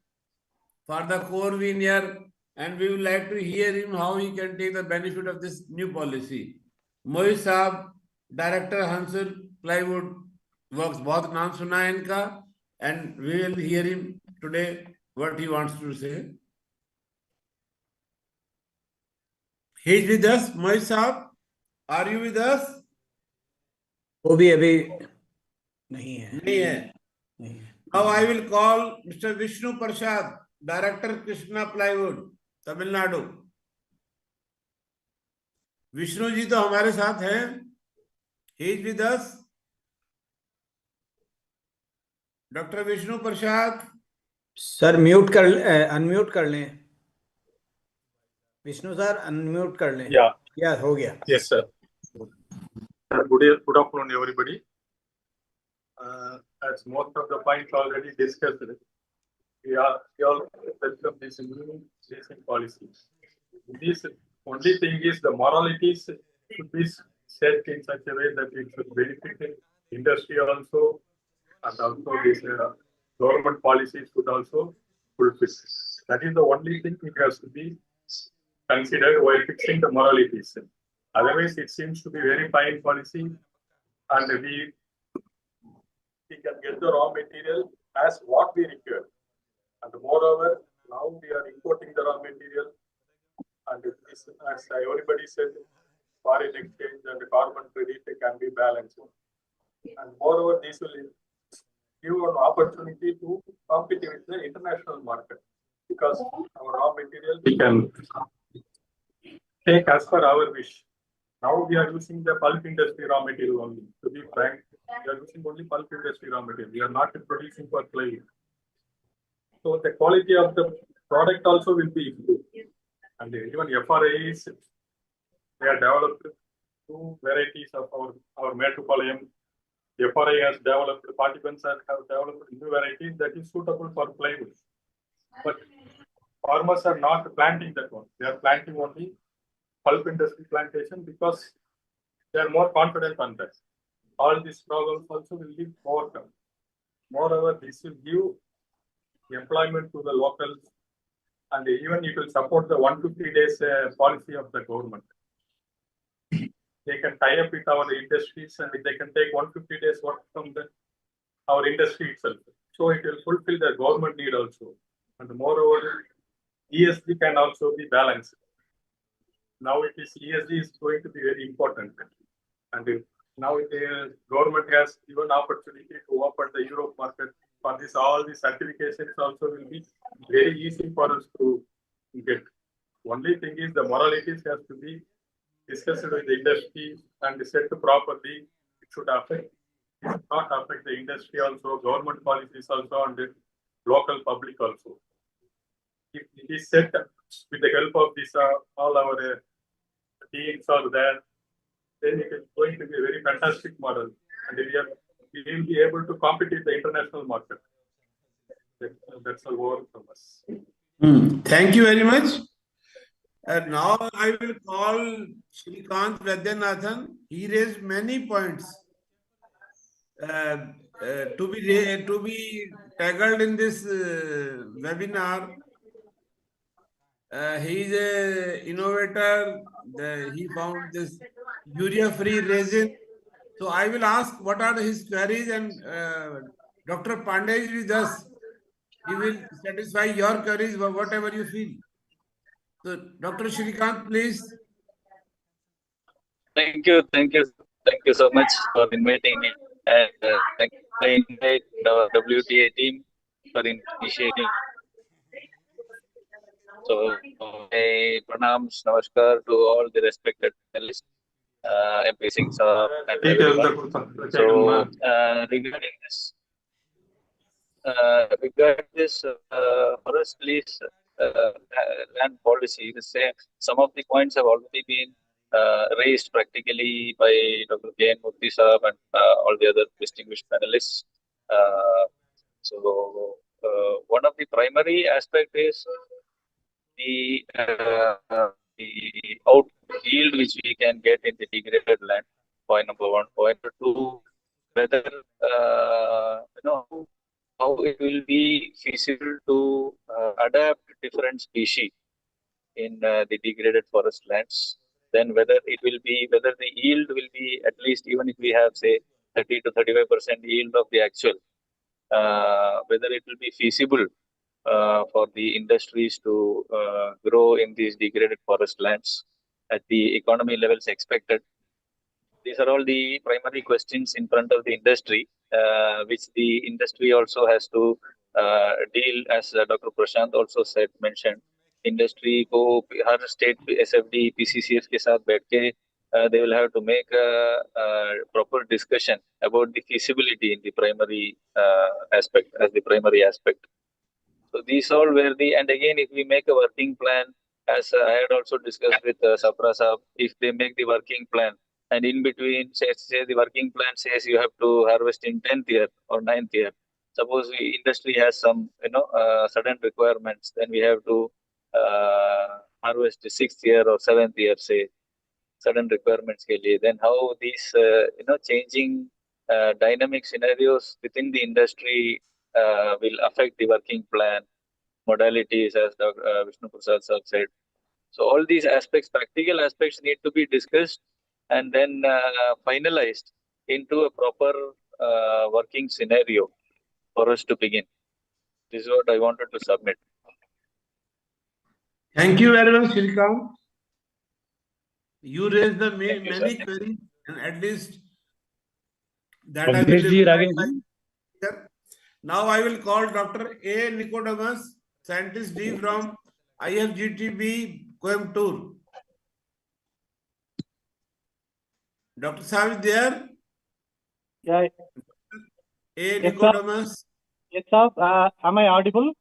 for the core veneer, and we would like to hear him how he can take the benefit of this new policy. Moiz Saab, Director Hon'ble Plywood Works, बहुत नाम सुना है इनका, and we will hear him today what he wants to say. He is with us. Moiz Saab, are you with us? वो भी अभी नहीं है. नहीं है. Now I will call Mr. Vishnu Prasad, Director Krishna Plywood, Tamil Nadu. Vishnu ji तो हमारे साथ हैं. He is with us. Dr. Vishnu Prasad. Sir unmute कर लें. विष्णु सर अनम्यूट कर लें. या हो गया. Yes, sir. Good afternoon, everybody. As most of the points already discussed, we all welcome this new leasing policy. This only thing is the moralities should be set in such a way that it should benefit industry also, and also this government policies should also fulfill. That is the only thing it has to be considered while fixing the moralities. Otherwise, it seems to be very fine policy, and we can get the raw material as what we require. And moreover, now we are importing the raw material, and this, as everybody said, foreign exchange and carbon credit can be balanced. And moreover, this will give an opportunity to compete with the international market, because our raw material we can take as per our wish. Now we are using the pulp industry raw material only. To be frank, we are using only pulp industry raw material. We are not producing for plywood. So the quality of the product also will be improved. And even FRAs, they are developed two varieties of our Metropolium. The FRA has developed, Parthiban have developed new varieties that is suitable for plywood. But farmers are not planting that one. They are planting only pulp industry plantation because they are more confident on that. All these problems also will be overcome. Moreover, this will give employment to the locals, and even it will support the 150 days policy of the government. They can tie up with our industries, and they can take 150 days work from our industry itself. So it will fulfill the government need also. And moreover, ESG can also be balanced. Now it is ESG is going to be very important. And now the government has given opportunity to open the Europe market. For this, all the certifications also will be very easy for us to get. Only thing is the moralities has to be discussed with the industry and set properly. It should not affect the industry also, government policies also, and the local public also. If it is set with the help of this, all our teams are there, then it is going to be a very fantastic model, and we will be able to compete in the international market. That's all over from us. Thank you very much. Now I will call Shrikant Vaidyanathan. He raised many points to be tackled in this webinar. He is an innovator. He found this urea-free resin. So I will ask what are his queries, and Dr. Pandey is with us. He will satisfy your queries, whatever you feel. So, Dr. Shrikant, please. Thank you so much for inviting me, and thank you for invite the WTA team for initiating. So, my pranams, namaskar to all the respected panelists, MP Singh sir, and everyone. So, regarding this forest lease land policy, some of the points have already been raised practically by Dr. K. N. Murthy Saab and all the other distinguished panelists. So, one of the primary aspect is the out yield which we can get in the degraded land. Point number one. Point number two, whether how it will be feasible to adapt different species in the degraded forest lands. Then whether the yield will be, at least even if we have say 30 to 35% yield of the actual, whether it will be feasible for the industries to grow in these degraded forest lands at the economy levels expected. These are all the primary questions in front of the industry, which the industry also has to deal, as Dr. Prashant also mentioned. Industry को हर state SFD, PCCF के साथ बैठ के they will have to make a proper discussion about the feasibility in the primary aspect, as the primary aspect. So these all were and again, if we make a working plan, as I had also discussed with Sapra Saab, if they make the working plan, and in between, say the working plan says you have to harvest in 10th year or 9th year. Suppose the industry has some, sudden requirements, then we have to harvest the 6th year or 7th year, say, sudden requirements ke liye. Then how these, changing dynamic scenarios within the industry will affect the working plan, modalities, as Dr. Vishnu Prasad Sir said. So all these aspects, practical aspects, need to be discussed and then finalized into a proper working scenario for us to begin. This is what I wanted to submit. Thank you very much, Shrikant. You raised the Thank you, many sir. queries, and at least that और has Mahesh been ji replied आगे by हैं। here. Now I will call Dr. A. Nicodemus, Scientist D from IFGTB, Coimbatore. Dr. Saab is there? Yeah. A. Yes, sir. Nicodemus. Yes, sir. Am I audible?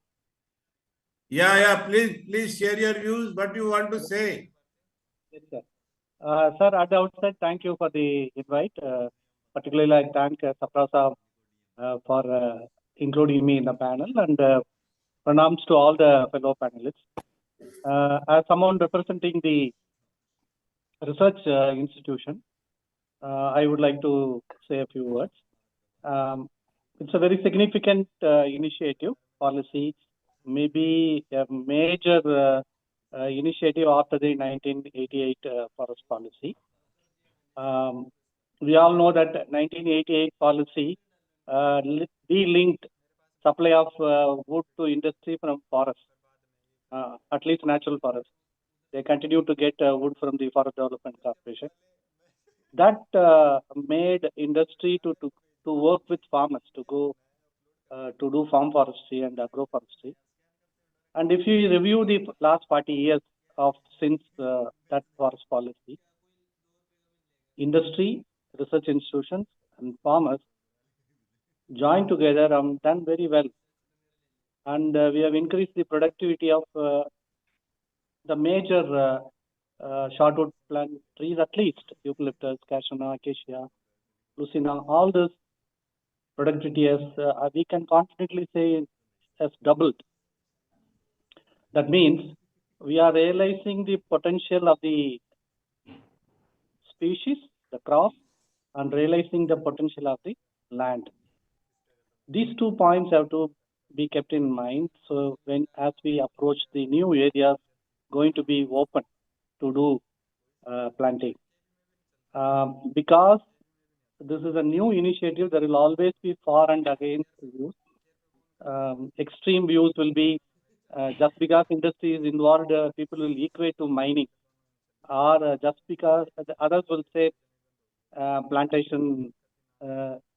Yeah. Please share your views. What you want to say? Yes, sir. Sir, at the outset, thank you for the invite. Particularly, I thank Sapra sir for including me in the panel, and pranams to all the fellow panelists. As someone representing the research institution, I would like to say a few words. It's a very significant initiative, policy, maybe a major initiative after the 1988 forest policy. We all know that 1988 policy de-linked supply of wood to industry from forest, at least natural forest. They continue to get wood from the Forest Development Corporation. That made industry to work with farmers, to go to do farm forestry and agroforestry. And if you review the last 40 years of since that forest policy, industry, research institutions, and farmers joined together and done very well. And we have increased the productivity of the major shortwood plant trees, at least eucalyptus, cashew, acacia, lucina, all this productivity has, we can confidently say, has doubled. That means we are realizing the potential of the species, the crop, and realizing the potential of the land. These 2 points have to be kept in mind. So as we approach the new areas going to be open to do planting, because this is a new initiative, there will always be for and against views. Extreme views will be just because industry is involved, people will equate to mining, or just because others will say plantation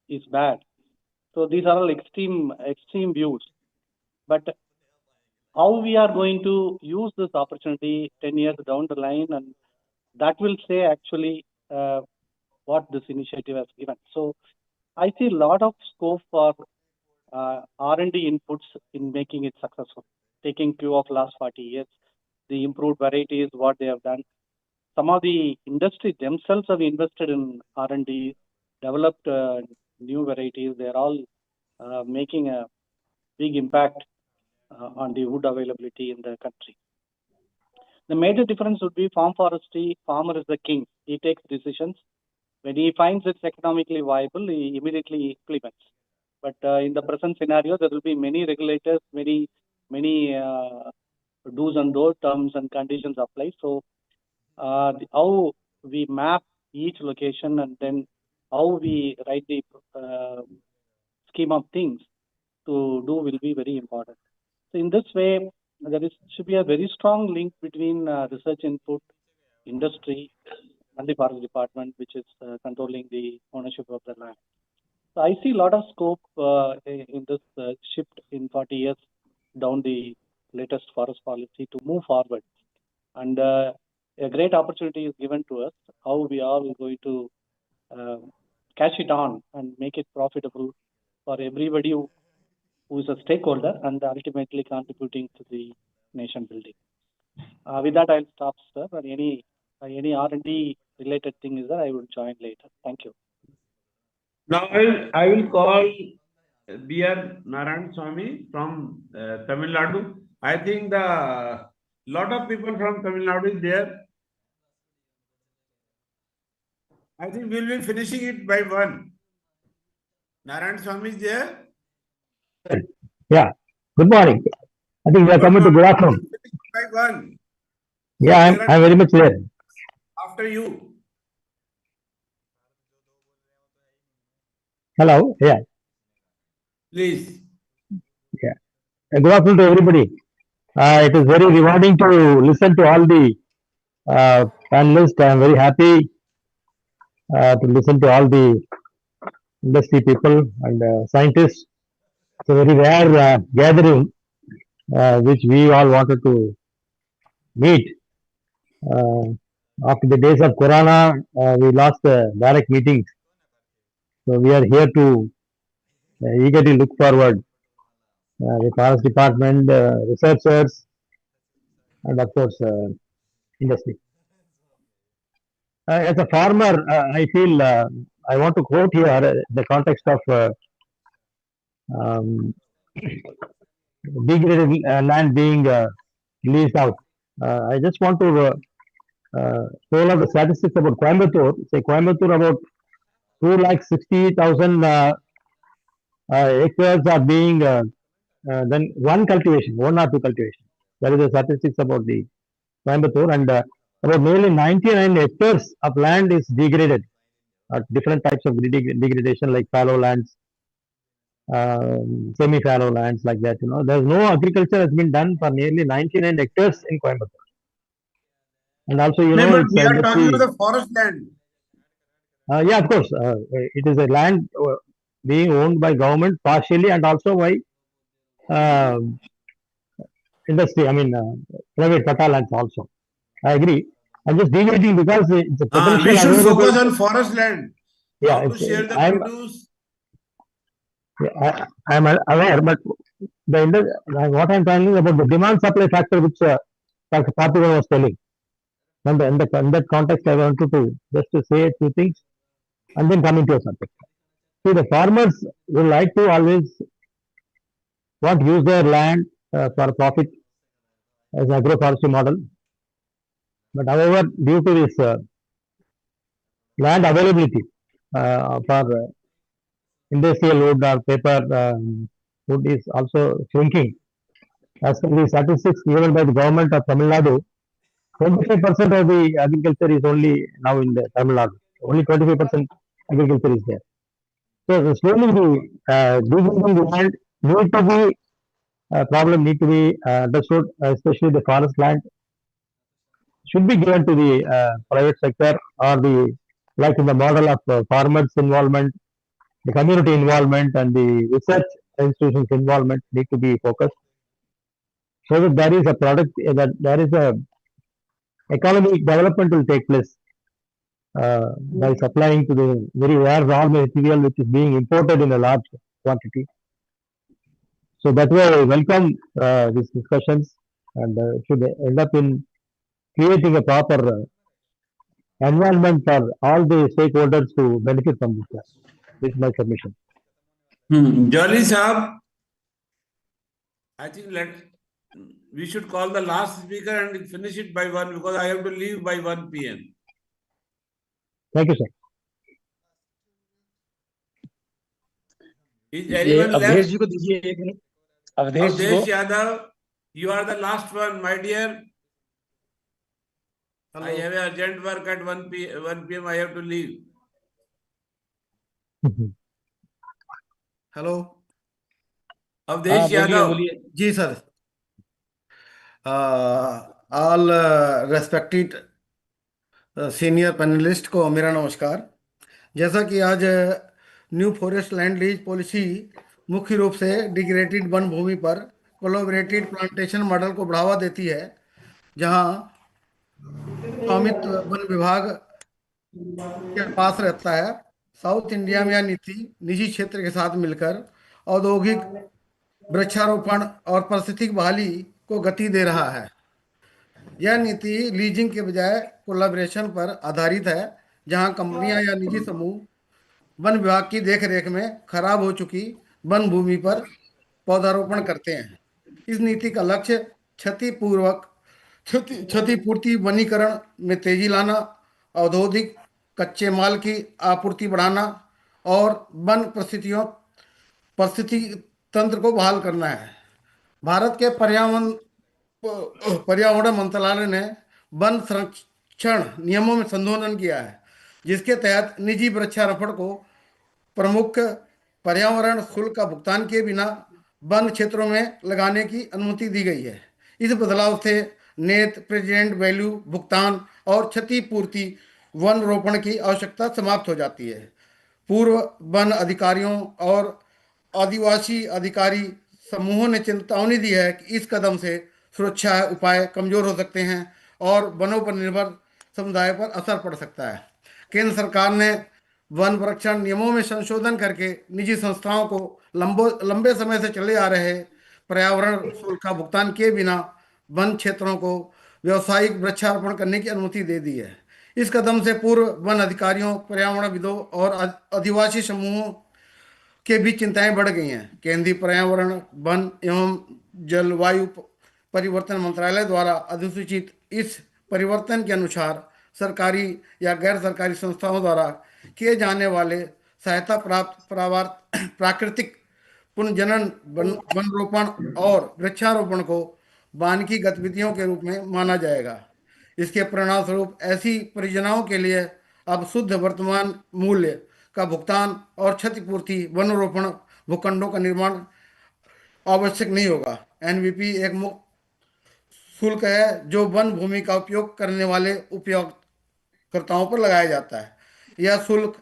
is bad. So these are all extreme views. But how we are going to use this opportunity 10 years down the line, and that will say actually what this initiative has given. So I see a lot of scope for R&D inputs in making it successful. Taking cue of last 40 years, the improved varieties, what they have done. Some of the industry themselves have invested in R&D, developed new varieties. They're all making a big impact on the wood availability in the country. The major difference would be farm forestry. Farmer is the king. He takes decisions. When he finds it's economically viable, he immediately implements. But in the present scenario, there will be many regulators, many do's and don'ts, terms and conditions apply. So how we map each location and then how we write the scheme of things to do will be very important. So in this way, there should be a very strong link between research input, industry, and the forest department, which is controlling the ownership of the land. So I see a lot of scope in this shift in 40 years down the latest forest policy to move forward. And a great opportunity is given to us, how we are going to catch it on and make it profitable for everybody who is a stakeholder and ultimately contributing to the nation building. With that, I'll stop, sir. And any R&D related thing is there, I will join later. Thank you. Now I will call B.R. Narayan Swamy from Tamil Nadu. I think the lot of people from Tamil Nadu is there. I think we'll be finishing it by 1. Narayan Swamy is there? Yeah. Good morning. I think we are coming to good afternoon. By 1. Yeah, I'm very much clear. After you. Hello. Yeah. Please. Yeah. Good afternoon to everybody. It is very rewarding to listen to all the panelists. I am very happy to listen to all the industry people and scientists. It's a very rare gathering which we all wanted to meet. After the days of Corona, we lost the direct meetings. So we are here to eagerly look forward. The forest department, researchers, and of course industry. As a farmer, I feel I want to quote here the context of degraded land being leased out. I just want to roll out the statistics about Coimbatore. Say Coimbatore, about 260,000 acres are being then one cultivation, one or two cultivation. That is the statistics about the Coimbatore, and about nearly 99 hectares of land is degraded. Different types of degradation like fallow lands, semi-fallow lands like that. There's no agriculture has been done for nearly 99 hectares in Coimbatore. And also, But it's we are talking industry. of the forest land. Yeah, of course. It is a land being owned by government partially and also by industry. I mean, private tata lands also. I agree. I'm just deviating because it's a potential. We should available. focus on forest land. Yeah, How to share the produce. I'm aware, but what I'm telling about the demand supply factor, which Dr. Parthiban was telling. In that context, I wanted to just to say a few things and then come into a subject. See, the farmers will like to always want to use their land for profit as an agroforestry model. But however, due to this land availability for industrial wood or paper wood is also shrinking. As per the statistics given by the government of Tamilnadu, 25% of the agriculture is only now in the Tamilnadu. Only 25% agriculture is there. So slowly the degrading the land need to be problem need to be understood, especially the forest land should be given to the private sector or the like in the model of farmers involvement, the community involvement, and the research institutions involvement need to be focused, so that there is a product that there is a economic development will take place by supplying to the very rare raw material which is being imported in a large quantity. So that way I welcome these discussions and should end up in creating a proper environment for all the stakeholders to benefit from this. This is my submission. Jolly Saab, I think we should call the last speaker and finish it by 1 because I have to leave by 1 p.m. Thank you, sir. Is anyone left? Awadhesh जी को दीजिए 1 minute. Awadhesh जी को. Avdesh Yadav, you are the last one, my dear. Hello. I have urgent work at 1 p.m. I have to leave. Hello. Avdesh Yadav. Ji sir. All respected senior panelist को मेरा नमस्कार. जैसा कि आज new forest land lease policy मुख्य रूप से degraded one भूमि पर कोलैबोरेटिव प्लांटेशन मॉडल को बढ़ावा देती है, जहां स्वामित्व वन विभाग के पास रहता है. साउथ इंडिया में यह नीति निजी क्षेत्र के साथ मिलकर औद्योगिक वृक्षारोपण और पारिस्थितिक बहाली को गति दे रहा है. यह नीति लीजिंग के बजाय कोलैबोरेशन पर आधारित है, जहां कंपनियां या निजी समूह वन विभाग की देखरेख में खराब हो चुकी वन भूमि पर पौधारोपण करते हैं. इस नीति का लक्ष्य क्षतिपूर्ति वनीकरण में तेजी लाना, औद्योगिक कच्चे माल की आपूर्ति बढ़ाना और वन पारिस्थितिकी तंत्र को बहाल करना है. भारत के पर्यावरण मंत्रालय ने वन संरक्षण नियमों में संशोधन किया है, जिसके तहत निजी वृक्षारोपण को प्रमुख पर्यावरण शुल्क का भुगतान किए बिना वन क्षेत्रों में लगाने की अनुमति दी गई है। इस बदलाव से नेट प्रेजेंट वैल्यू भुगतान और क्षतिपूर्ति वन रोपण की आवश्यकता समाप्त हो जाती है। पूर्व वन अधिकारियों और आदिवासी अधिकारी समूहों ने चेतावनी दी है कि इस कदम से सुरक्षा उपाय कमजोर हो सकते हैं और वनों पर निर्भर समुदाय पर असर पड़ सकता है। केंद्र सरकार ने वन संरक्षण नियमों में संशोधन करके निजी संस्थाओं को लंबे समय से चले आ रहे पर्यावरण शुल्क का भुगतान किए बिना वन क्षेत्रों को व्यावसायिक वृक्षारोपण करने की अनुमति दे दी है। इस कदम से पूर्व वन अधिकारियों, पर्यावरणविदों और आदिवासी समूहों के बीच चिंताएं बढ़ गई हैं। केंद्रीय पर्यावरण, वन एवं जलवायु परिवर्तन मंत्रालय द्वारा अधिसूचित इस परिवर्तन के अनुसार सरकारी या गैर सरकारी संस्थाओं द्वारा किए जाने वाले सहायता प्राप्त प्राकृतिक पुनर्जनन, वन रोपण और वृक्षारोपण को वानिकी गतिविधियों के रूप में माना जाएगा। इसके परिणाम स्वरूप ऐसी परियोजनाओं के लिए अब शुद्ध वर्तमान मूल्य का भुगतान और क्षतिपूर्ति वन रोपण भूखंडों का निर्माण आवश्यक नहीं होगा। एनवीपी एक मुक्त शुल्क है जो वन भूमि का उपयोग करने वाले उपयोगकर्ताओं पर लगाया जाता है। यह शुल्क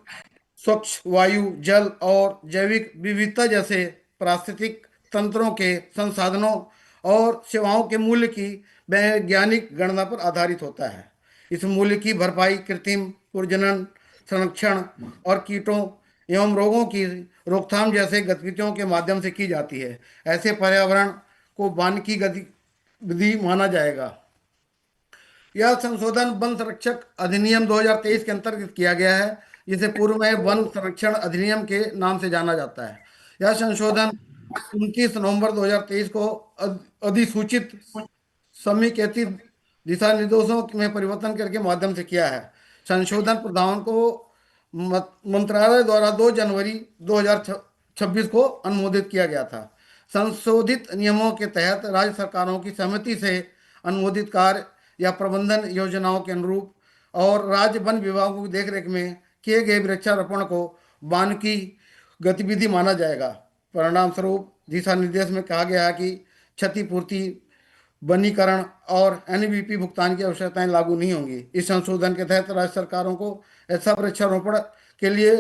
स्वच्छ वायु, जल और जैविक विविधता जैसे पारिस्थितिक तंत्रों के संसाधनों और सेवाओं के मूल्य की वैज्ञानिक गणना पर आधारित होता है। इस मूल्य की भरपाई कृत्रिम प्रजनन, संरक्षण और कीटों एवं रोगों की रोकथाम जैसे गतिविधियों के माध्यम से की जाती है। ऐसे पर्यावरण को वानिकी गतिविधि माना जाएगा। यह संशोधन वन संरक्षक अधिनियम 2023 के अंतर्गत किया गया है, जिसे पूर्व में वन संरक्षण अधिनियम के नाम से जाना जाता है। यह संशोधन 29 नवंबर 2023 को अधिसूचित समेकित दिशा निर्देशों में परिवर्तन करके माध्यम से किया है। संशोधन प्रस्ताव को मंत्रालय द्वारा 2 जनवरी 2026 को अनुमोदित किया गया था। संशोधित नियमों के तहत राज्य सरकारों की सहमति से अनुमोदित कार्य या प्रबंधन योजनाओं के अनुरूप और राज्य वन विभागों की देखरेख में किए गए वृक्षारोपण को वानिकी गतिविधि माना जाएगा। परिणाम स्वरूप दिशा निर्देश में कहा गया है कि क्षतिपूर्ति, वनीकरण और एनवीपी भुगतान की आवश्यकताएं लागू नहीं होंगी। इस संशोधन के तहत राज्य सरकारों को ऐसा वृक्षारोपण के लिए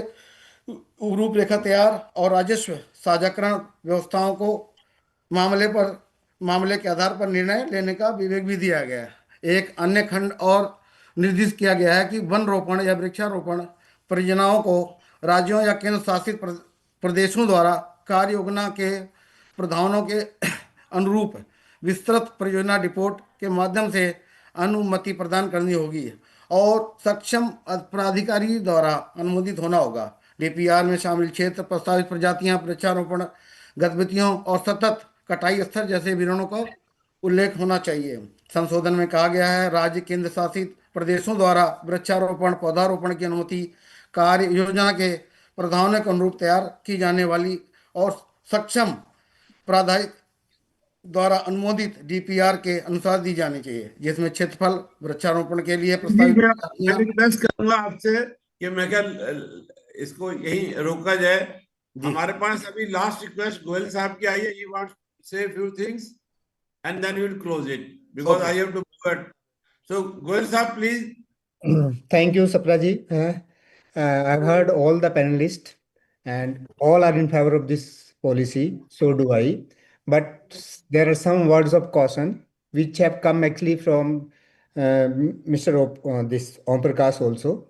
रूपरेखा तैयार और राजस्व साझाकरण व्यवस्थाओं को मामले के आधार पर निर्णय लेने का विवेक भी दिया गया है। एक अन्य खंड और निर्दिष्ट किया गया है कि वन रोपण या वृक्षारोपण परियोजनाओं को राज्यों या केंद्र शासित प्रदेशों द्वारा कार्य योजना के प्रावधानों के अनुरूप विस्तृत परियोजना रिपोर्ट के माध्यम से अनुमति प्रदान करनी होगी और सक्षम प्राधिकारी द्वारा अनुमोदित होना होगा। डीपीआर में शामिल क्षेत्र, प्रस्तावित प्रजातियां, वृक्षारोपण गतिविधियों और सतत कटाई स्तर जैसे विवरणों का उल्लेख होना चाहिए। संशोधन में कहा गया है राज्य केंद्र शासित प्रदेशों द्वारा वृक्षारोपण पौधारोपण की अनुमति कार्य योजना के प्रावधानों के अनुरूप तैयार की जाने वाली और सक्षम प्राधिकारी द्वारा अनुमोदित डीपीआर के अनुसार दी जानी चाहिए, जिसमें क्षेत्रफल वृक्षारोपण के लिए प्रस्तावित मैं रिक्वेस्ट करूंगा आपसे कि मैं क्या इसको यही रोका जाए। हमारे पास अभी लास्ट रिक्वेस्ट गोयल साहब की आई है। ही वांट्स से few things and then we will close it because I have to go. So Goel Saab, please. Thank you, Sapra ji. I've heard all the panelists and all are in favor of this policy. So do I. But there are some words of caution which have come actually from Mr. this Omprakash also.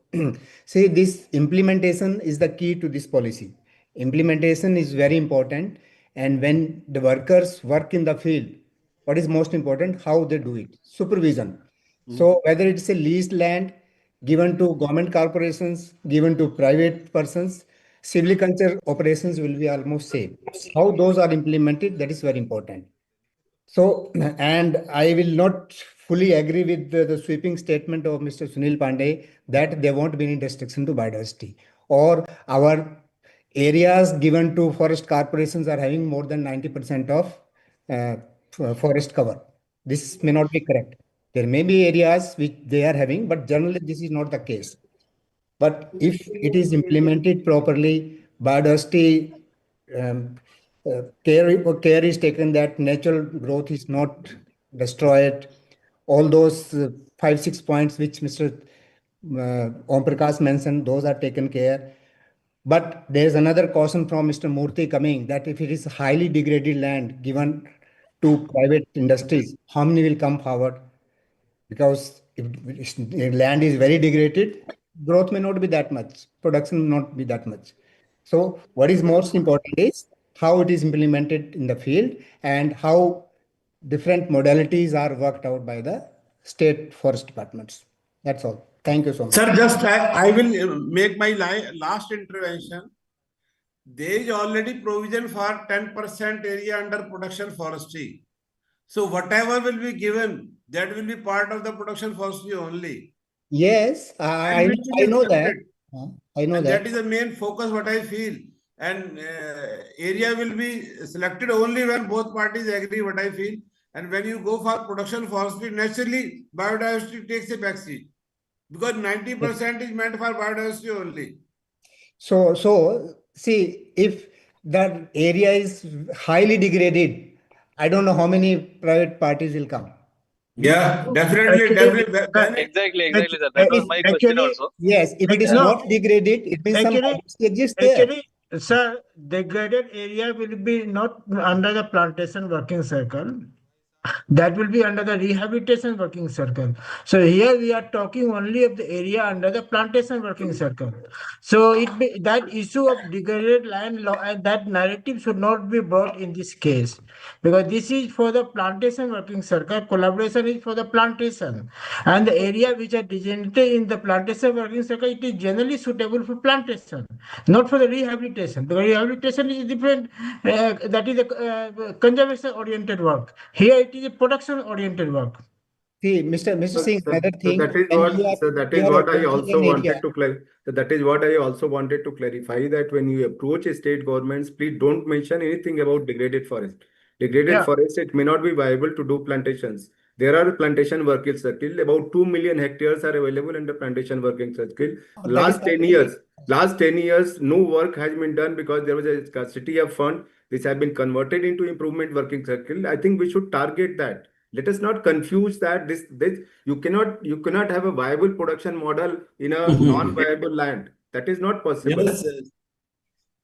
See, this implementation is the key to this policy. Implementation is very important, and when the workers work in the field, what is most important? How they do it. Supervision. So whether it's a leased land given to government corporations, given to private persons, silviculture operations will be almost same. How those are implemented, that is very important. So, and I will not fully agree with the sweeping statement of Mr. Suneel Pandey that there won't be any restriction to biodiversity, or our areas given to forest corporations are having more than 90% of forest cover. This may not be correct. There may be areas which they are having, but generally this is not the case. But if it is implemented properly, biodiversity care is taken that natural growth is not destroyed. All those 5-6 points which Mr. Omprakash mentioned, those are taken care. But there is another caution from Mr. Murthy coming that if it is highly degraded land given to private industries, how many will come forward? Because if land is very degraded, growth may not be that much, production may not be that much. So what is most important is how it is implemented in the field and how different modalities are worked out by the state forest departments. That's all. Thank you so much. Sir, just I will make my last intervention. There is already provision for 10% area under production forestry. So whatever will be given, that will be part of the production forestry only. Yes, I know that. I know and that. that is the main focus what I feel. And area will be selected only when both parties agree what I feel. And when you go for production forestry, naturally biodiversity takes a backseat. Because 90% is meant for biodiversity only. So see, if that area is highly degraded, I don't know how many private parties will come. Yeah, definitely. Exactly, sir. That was my question also. Yes, if it is not degraded, it means some biodiversity exists there. Actually, sir, degraded area will be not under the plantation working circle. That will be under the rehabilitation working circle. So here we are talking only of the area under the plantation working circle. So that issue of degraded land law and that narrative should not be brought in this case, because this is for the plantation working circle. Collaboration is for the plantation, and the area which are designated in the plantation working circle, it is generally suitable for plantation, not for the rehabilitation, because rehabilitation is different. That is a conservation oriented work. Here it is a production oriented work. See, Mr. Singh, another thing. That is what I also wanted to clarify. That is what I also wanted to clarify, that when you approach state governments, please don't mention anything about degraded forest. Degraded forest, it may not be viable to do plantations. There are plantation working circle. About 2 million hectares are available in the plantation working circle. Last 10 years, no work has been done because there was a scarcity of fund. This has been converted into improvement working circle. I think we should target that. Let us not confuse that this you cannot have a viable production model in a non-viable land. That is not possible. Yes,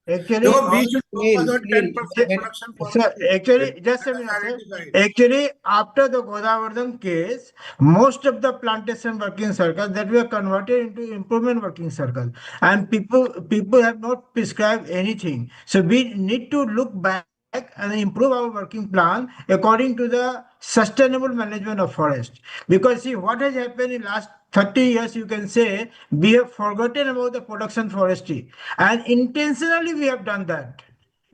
Actually, we should focus on 10% production forestry. Actually, just a minute, sir. Actually, after the Godavardhan case, most of the plantation working circles that were converted into improvement working circle, and people have not prescribed anything. So we need to look back and improve our working plan according to the sustainable management of forest. Because see what has happened in last 30 years, you can say we have forgotten about the production forestry, and intentionally we have done that.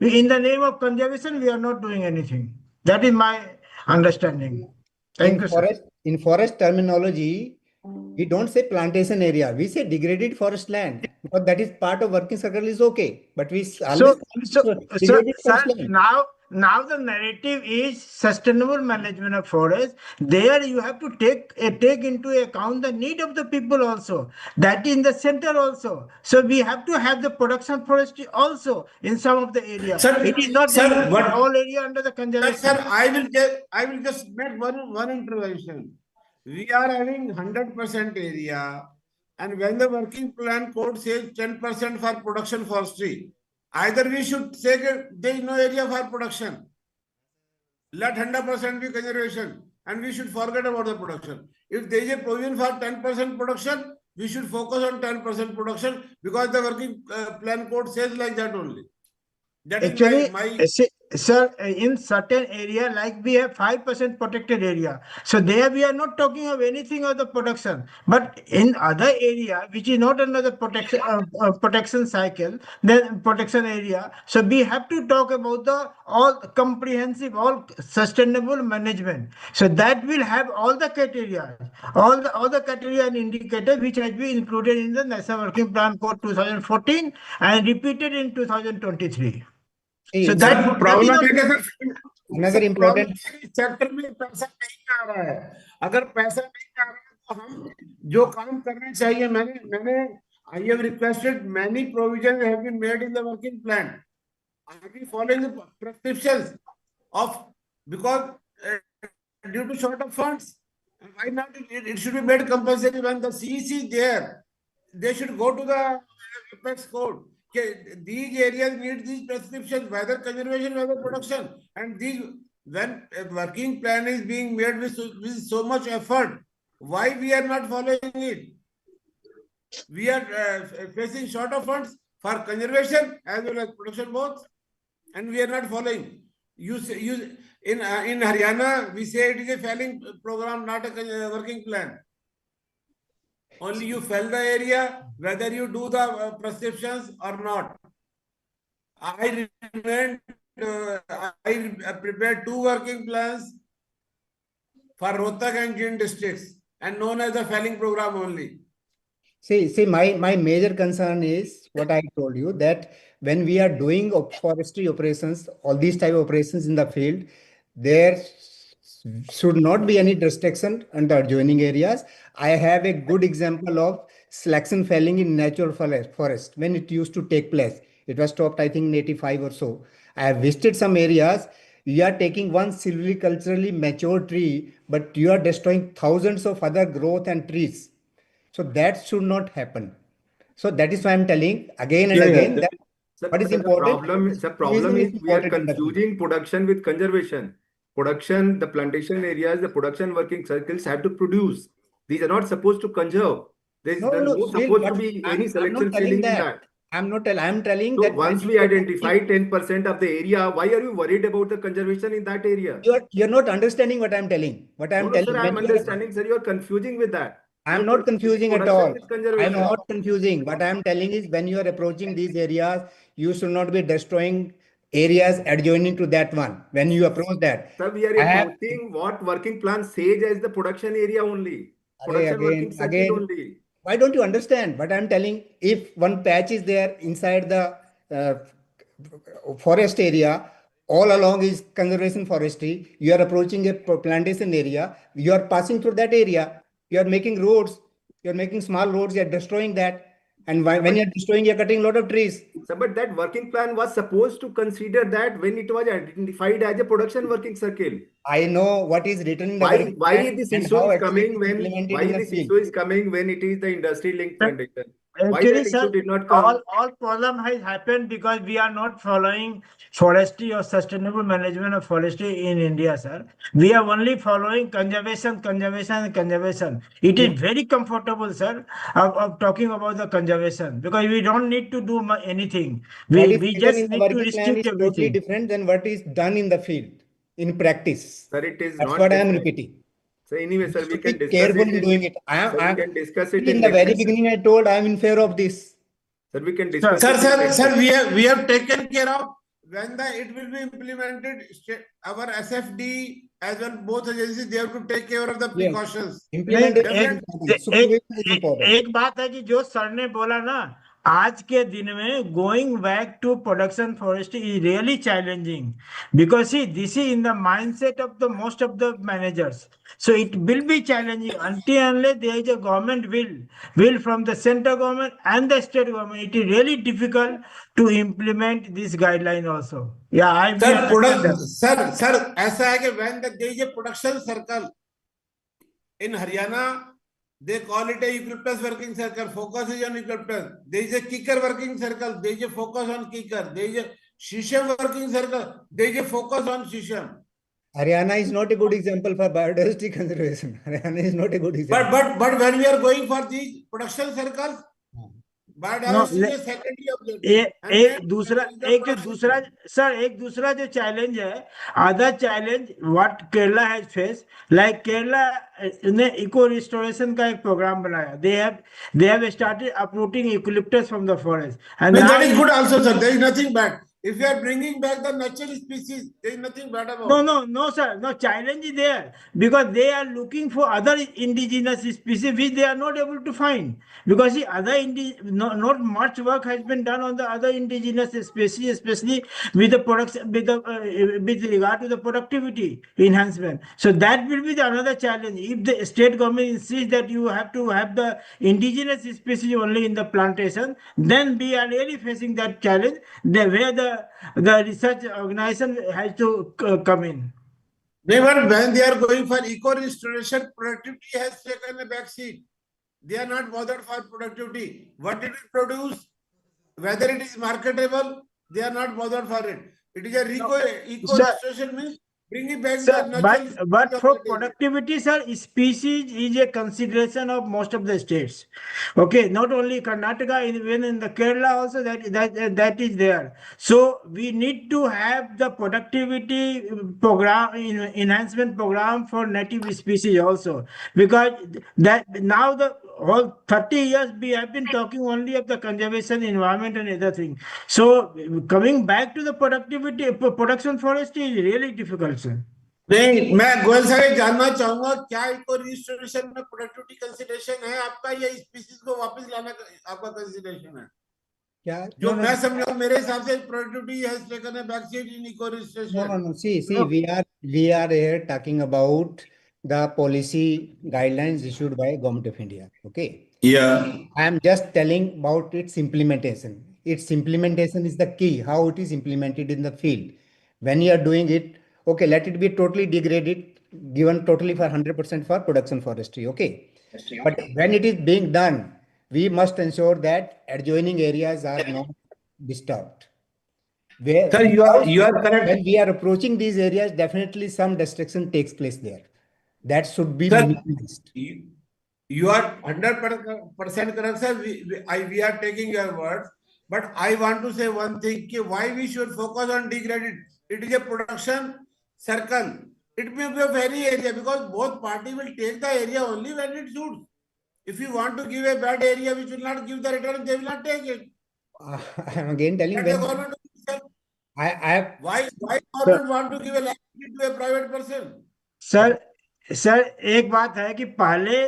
In the name of conservation, we are not doing anything. That is my understanding. Thank you, sir. In forest terminology, we don't say plantation area. We say degraded forest land, because that is part of working circle is okay. But we always degraded forest land. Now the narrative is sustainable management of forest. There you have to take into account the need of the people also. That is in the center also. So we have to have the production forestry also in some of the areas. It is not all area under the conservation. Sir, I will just make one intervention. We are having 100% area, and when the working plan code says 10% for production forestry, either we should say that there is no area for production. Let 100% be conservation, and we should forget about the production. If there is a provision for 10% production, we should focus on 10% production, because the working plan code says like that only. That Actually, is sir, in certain area, like we have 5% protected area. So there we are not talking of anything of the production. But in other area, which is not under the protection cycle, then protection area. So we have to talk about the all comprehensive, all sustainable management. So that will have all the criteria, all the criteria and indicators which has been included in the National Working Plan Code 2014 and repeated in 2023. So that Another important sector में पैसा नहीं आ रहा है. अगर पैसा नहीं आ रहा है तो हम जो काम करने चाहिए, I have requested many provisions have been made in the working plan. Are we following the prescriptions of, because due to short of funds, why not? It should be made compulsory. When the CEC is there, they should go to the apex code. Okay, these areas need these prescriptions, whether conservation, whether production, and these, when a working plan is being made with so much effort, why we are not following it? We are facing short of funds for conservation as well as production both, and we are not following. You say, in Haryana, we say it is a felling program, not a working plan. Only you fell the area, whether you do the prescriptions or not. I prepared 2 working plans for Rohtak and Jind districts, and known as the felling program only. See, my major concern is what I told you, that when we are doing forestry operations, all these type of operations in the field, there should not be any restriction on the adjoining areas. I have a good example of selection felling in natural forest when it used to take place. It was stopped, I think, in 85 or so. I have visited some areas. You are taking one silviculturally mature tree, but you are destroying thousands of other growth and trees. So that should not happen. So that is why I'm telling again and again that what is important. The problem is we are confusing production with conservation. Production, the plantation areas, the production working circles have to produce. These are not supposed to conserve. There is no supposed to be any selection feeling in that. I'm telling so that once we identify 10% of the area, why are you worried about the conservation in that area? You're not understanding what I'm telling. What I'm telling. Sir, I'm understanding, sir. You're confusing with that. I'm not confusing at all. I'm Conservation. not confusing. What I'm telling is when you are approaching these areas, you should not be destroying areas adjoining to that one. When you approach that. Sir, we are approaching what working plan says as the production area only. Production working circle only. Why don't you understand what I'm telling? If one patch is there inside the forest area, all along is conservation forestry, you are approaching a plantation area, you are passing through that area, you are making roads, you are making small roads, you are destroying that. And when you are destroying, you are cutting a lot of trees. So, but that working plan was supposed to consider that when it was identified as a production working circle. I know what is written in the working why plan this and issue how is actually coming it is when implemented why in the this field. issue is coming when it is the industry linked plantation. Why Actually, that issue sir, did not come? all problem has happened because we are not following forestry or sustainable management of forestry in India, sir. We are only following conservation. It is very comfortable, sir, of talking about the conservation because we don't need to do anything. We just need to restrict everything. Totally different than what is done in the field, in practice. Sir, it is That's not what I am different. repeating. So anyway, sir, we can Be discuss careful it in doing it. we can discuss it In the next very session. beginning, I told I am in favor of this. Sir, we can discuss Sir, we have taken care of when it will be implemented. Our SFD as well, both agencies, they have to take care of the precautions. एक बात है कि जो sir ने बोला ना, आज के दिन में going back to production forestry is really challenging because see, this is in the mindset of the most of the managers. So it will be challenging until unless there is a government will from the central government and the state government. It is really difficult to implement this guideline also. Yeah, Sir, ऐसा है कि when there is a production circle in Haryana, they call it a eucalyptus working circle. Focus is on eucalyptus. There is a kicker working circle. There is a focus on kicker. There is a shisham working circle. There is a focus on shisham. Haryana is not a good example for biodiversity conservation. Haryana is not a good example. But when we are going for these production circles, biodiversity is secondary objective. एक दूसरा जो challenge है, other challenge what Kerala has face, like Kerala ने eco restoration का एक programme बनाया. They have started uprooting eucalyptus from the forest, and that is good also, sir. There is nothing bad. if you are bringing back the natural species, there is nothing bad about. No, sir. No, challenge is there because they are looking for other indigenous species which they are not able to find. Because the other not much work has been done on the other indigenous species, especially with the production, with regard to the productivity enhancement. So that will be the another challenge. If the state government insists that you have to have the indigenous species only in the plantation, then we are really facing that challenge. Where the research organization has to come in. Never, when they are going for eco restoration, productivity has taken a back seat. They are not bothered for productivity. What did it produce? Whether it is marketable, they are not bothered for it. It is a eco restoration means bringing back the natural. But for productivity, sir, species is a consideration of most of the states. Okay, not only Karnataka, even in the Kerala also that is there. So we need to have the productivity program, enhancement program for native species also, because that now the whole 30 years we have been talking only of the conservation, environment and other things. So coming back to the productivity, production forestry is really difficult, sir. नहीं, मैं गोयल साहब जानना चाहूंगा क्या eco restoration में productivity consideration है आपका, या स्पीशीज को वापस लाना आपका कंसीडरेशन है? क्या जो मैं समझा मेरे हिसाब से productivity has taken a back seat in eco restoration. No. See, we are here talking about the policy guidelines issued by Government of India. Okay. Yeah. I am just telling about its implementation. Its implementation is the key. How it is implemented in the field. When you are doing it, okay, let it be totally degraded, given totally for 100% for production forestry. Okay. But when it is being done, we must ensure that adjoining areas are not disturbed. Sir, you are correct. When we are approaching these areas, definitely some destruction takes place there. That should be minimized. You are 100% correct, sir. We are taking your words, but I want to say one thing: why we should focus on degraded? It is a production circle. It may be a very area because both parties will take the area only when it suits. If you want to give a bad area which will not give the return, they will not take it. I am again telling the government. Why government want to give a land to a private person? Sir एक बात है कि पहले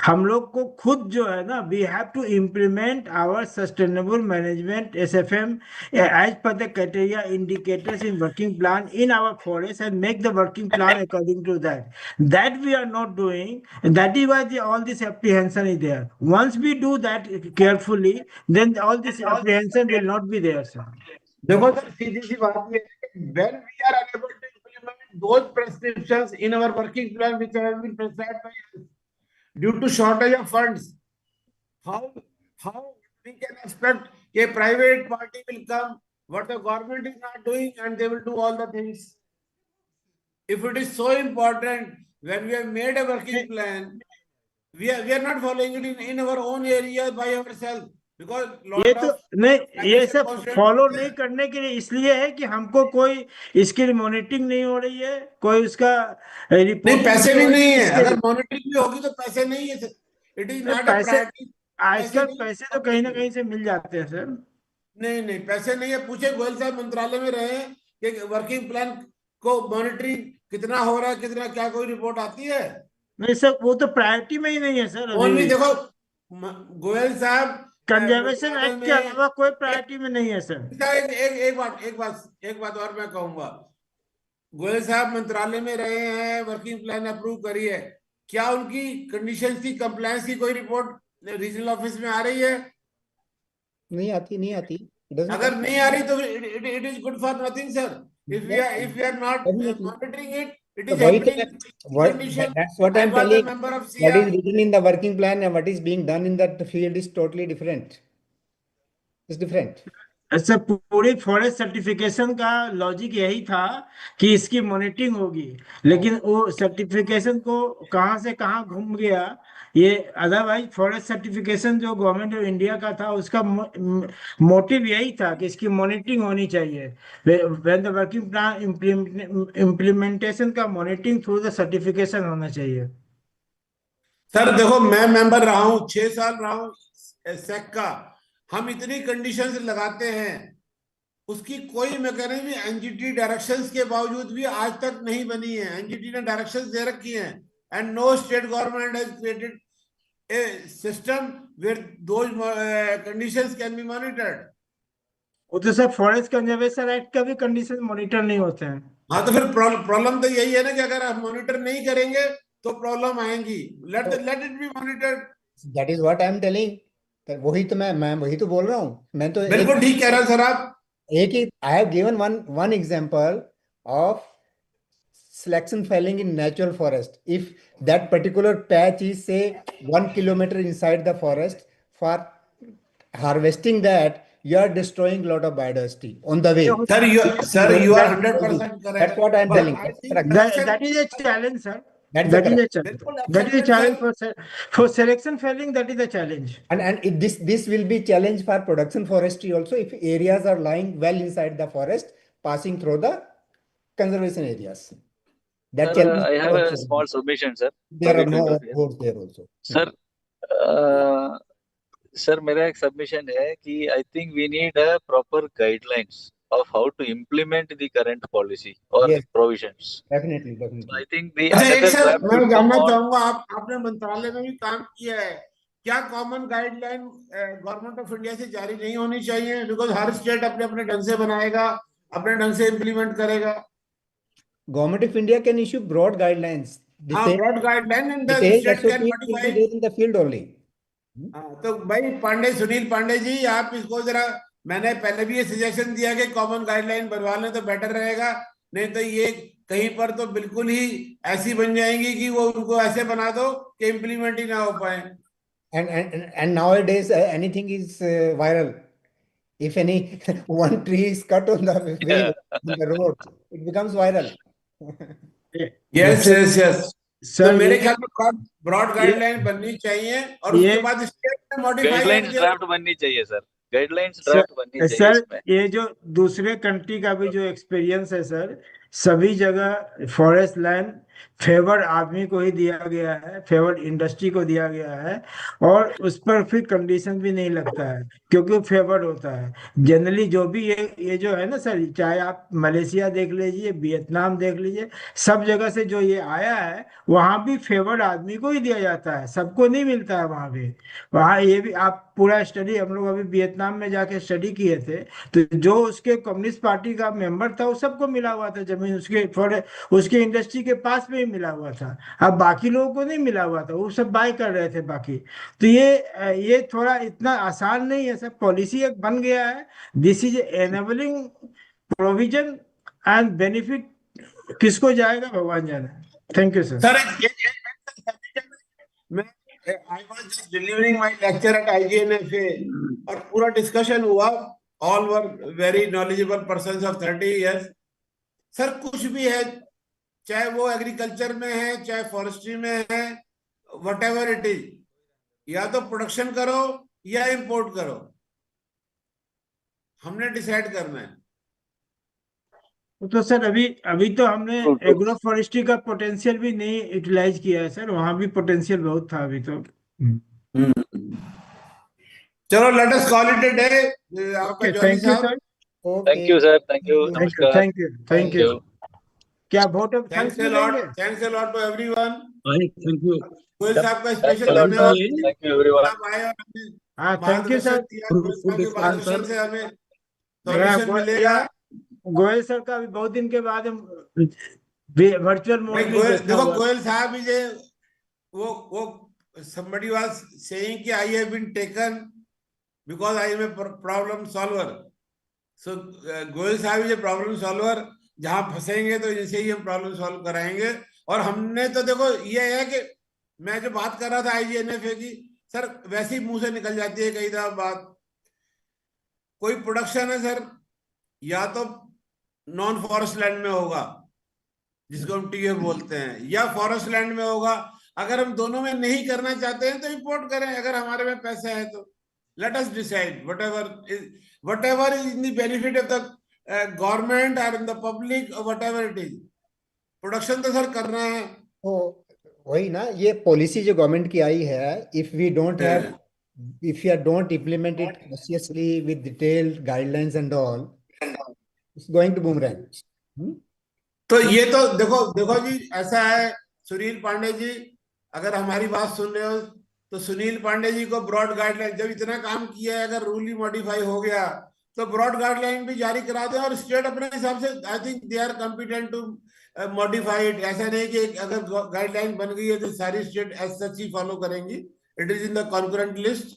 हम लोग को खुद जो है ना, we have to implement our sustainable management SFM as per the criteria indicators in working plan in our forest and make the working plan according to that we are not doing. That is why all this apprehension is there. Once we do that carefully, then all this apprehension will not be there, sir. देखो sir, सीधी सी बात है, when we are unable to implement those prescriptions in our working plan which have been prescribed by us due to shortage of funds, how we can expect a private party will come what the government is not doing and they will do all the things? If it is so important, when we have made a working plan, we are not following it in our own area by ourselves. ये तो नहीं, ये सब follow नहीं करने के लिए इसलिए है कि हमको कोई इसकी मॉनिटरिंग नहीं हो रही है, कोई उसका रिपोर्ट नहीं, पैसे भी नहीं है. अगर मॉनिटरिंग भी होगी तो पैसे नहीं है sir. It is not a priority. आजकल पैसे तो कहीं ना कहीं से मिल जाते हैं सर. नहीं, पैसे नहीं है. पूछे गोयल साहब मंत्रालय में रहे कि वर्किंग प्लान को मॉनिटरिंग कितना हो रहा है, कितना क्या कोई रिपोर्ट आती है? नहीं सर, वो तो प्रायोरिटी में ही नहीं है सर. ओनली देखो गोयल साहब, कंजर्वेशन एक्ट के अलावा कोई प्रायोरिटी में नहीं है सर. एक बात और मैं कहूंगा. गोयल साहब मंत्रालय में रहे हैं, वर्किंग प्लान अप्रूव करी है, क्या उनकी कंडीशंस की कंप्लायंस की कोई रिपोर्ट रीजनल ऑफिस में आ रही है? नहीं आती. अगर नहीं आ रही तो it is good for nothing sir. If we are not monitoring it, it is happening. That's what I'm telling. What is written in the working plan and what is being done in that field is totally different. It's different. अच्छा, पूरी forest certification का logic यही था कि इसकी monitoring होगी, लेकिन वो सर्टिफिकेशन को कहां से कहां घूम गया ये. अदरवाइज फॉरेस्ट सर्टिफिकेशन जो गवर्नमेंट ऑफ इंडिया का था उसका मोटिव यही था कि इसकी मॉनिटरिंग होनी चाहिए. When the working plan implementation का मॉनिटरिंग थ्रू द सर्टिफिकेशन होना चाहिए. सर देखो, मैं मेंबर रहा हूँ, 6 साल रहा हूँ सेक का. हम इतनी कंडीशंस लगाते हैं उसकी कोई मैकेनिज्म एनजीटी डायरेक्शंस के बावजूद भी आज तक नहीं बनी है। एनजीटी ने डायरेक्शंस दे रखी हैं and no state government has created a system where those conditions can be monitored. वो तो सर फॉरेस्ट कंजर्वेशन एक्ट का भी कंडीशन मॉनिटर नहीं होते हैं। हाँ, तो फिर प्रॉब्लम तो यही है ना कि अगर आप मॉनिटर नहीं करेंगे तो प्रॉब्लम आएंगी। Let it be monitored. That is what I am telling. वही तो मैं वही तो बोल रहा हूँ। मैं तो बिल्कुल ठीक कह रहे हैं सर आप। एक ही I have given one example of selection felling in natural forest. If that particular patch is say 1 kilometer inside the forest, for harvesting that you are destroying a lot of biodiversity on the way. Sir, you are 100% correct. That's what I am telling. That is a challenge, sir. That is a challenge. That is a challenge for selection failing. That is a challenge. And this will be challenge for production forestry also, if areas are lying well inside the forest, passing through the conservation areas. That Sir, challenge I have also. a small submission, sir. There Sorry are to no interfere. roads there also. Sir मेरा एक submission है कि I think we need a proper guidelines of how to implement the current policy और Yes. Provisions. Definitely. I think the अच्छा, एक another sir draft मैं should come जानना on. चाहूंगा, आपने मंत्रालय में भी काम किया है, क्या common guideline government of India से जारी नहीं होनी चाहिए? बिकॉज हर स्टेट अपने अपने ढंग से बनाएगा, अपने ढंग से इम्प्लीमेंट करेगा। Government of India can issue broad guidelines. broad guideline and the Detailed state SOP can will be modify. there in the field only. तो भाई सुनील पांडे जी, आप इसको जरा, मैंने पहले भी ये सजेशन दिया कि कॉमन गाइडलाइन बनवा लें तो बेटर रहेगा, नहीं तो ये कहीं पर तो बिल्कुल ही ऐसी बन जाएंगी कि वो उनको ऐसे बना दो कि इम्प्लीमेंट ही ना हो पाए। And nowadays anything is viral. If any one tree is cut on the way, on the road, it becomes viral. Yes. Sir, तो मेरे ख्याल में ब्रॉड गाइडलाइन बननी चाहिए और उसके बाद स्टेट में मॉडिफाई गाइडलाइंस ड्राफ्ट बननी चाहिए सर। गाइडलाइंस ड्राफ्ट बननी चाहिए सर इसमें। ये जो दूसरे कंट्री का भी जो एक्सपीरियंस है सर, सभी जगह फॉरेस्ट लैंड फेवर आदमी को ही दिया गया है, फेवर इंडस्ट्री को दिया गया है, और उस पर फिर कंडीशन भी नहीं लगता है क्योंकि फेवर होता है जनरली। जो भी ये जो है ना सर, चाहे आप मलेशिया देख लीजिए, वियतनाम देख लीजिए, सब जगह से जो ये आया है वहां भी फेवर आदमी को ही दिया जाता है, सबको नहीं मिलता है वहां भी। वहाँ ये भी आप पूरा स्टडी, हम लोग अभी वियतनाम में जाके स्टडी किए थे, तो जो उसके कम्युनिस्ट पार्टी का मेंबर था वो सबको मिला हुआ था जमीन, उसके इंडस्ट्री के पास में ही मिला हुआ था। अब बाकी लोगों को नहीं मिला हुआ था, वो सब बाय कर रहे थे बाकी। तो ये थोड़ा इतना आसान नहीं है सर, पॉलिसी एक बन गया है। This is enabling provision and benefit किसको जाएगा भगवान जाने। Thank you sir. I was just delivering my lecture at IGNFA और पूरा डिस्कशन हुआ, all were very knowledgeable persons of 30 years। Sir कुछ भी है, चाहे वो एग्रीकल्चर में है, चाहे फॉरेस्ट्री में है, whatever it is, या तो प्रोडक्शन करो या इंपोर्ट करो, हमने डिसाइड करना है। तो सर अभी तो हमने एग्रो फॉरेस्ट्री का पोटेंशियल भी नहीं यूटिलाइज किया है सर, वहां भी पोटेंशियल बहुत था अभी तो। चलो let us call it a day. आपका जॉली साहब, thank you sir, thank you, नमस्कार। Thank you. क्या vote of thanks a lot to everyone. Thank you Goyal साहब का स्पेशल धन्यवाद। Thank you everyone. हाँ थैंक यू सर। मार्गदर्शन से हमें सॉल्यूशन मिलेगा। गोयल सर का भी बहुत दिन के बाद वर्चुअल मोड में देखो गोयल साहब ही वो somebody was saying कि I have been taken because I am a problem solver। So Goyal साहब इज ए प्रॉब्लम सॉल्वर, जहां फंसेंगे तो इनसे ही हम प्रॉब्लम सॉल्व कराएंगे। और हमने तो देखो ये है कि मैं जो बात कर रहा था IGNFA की, सर वैसे ही मुंह से निकल जाती है कई दफा बात। कोई प्रोडक्शन है सर, या तो नॉन फॉरेस्ट लैंड में होगा जिसको हम टीएफ बोलते हैं, या फॉरेस्ट लैंड में होगा। अगर हम दोनों में नहीं करना चाहते हैं तो इंपोर्ट करें, अगर हमारे में पैसा है तो। Let us decide whatever is in the benefit of the government or in the public or whatever it is। Production तो सर करना है। तो वही ना, ये पॉलिसी जो गवर्नमेंट की आई है, if you don't implement it consciously with detailed guidelines and all, It's going to boomerang. तो ये तो देखो देखो जी, ऐसा है सुनील पांडे जी, अगर हमारी बात सुन रहे हो तो सुनील पांडे जी को ब्रॉड गाइडलाइन, जब इतना काम किया है, अगर रूल ही मॉडिफाई हो गया तो ब्रॉड गाइडलाइन भी जारी करा दें, और स्टेट अपने हिसाब से, I think they are competent to modify it. ऐसा नहीं कि अगर गाइडलाइन बन गई है तो सारी स्टेट एज सच ही फॉलो करेंगी। It is in the concurrent list,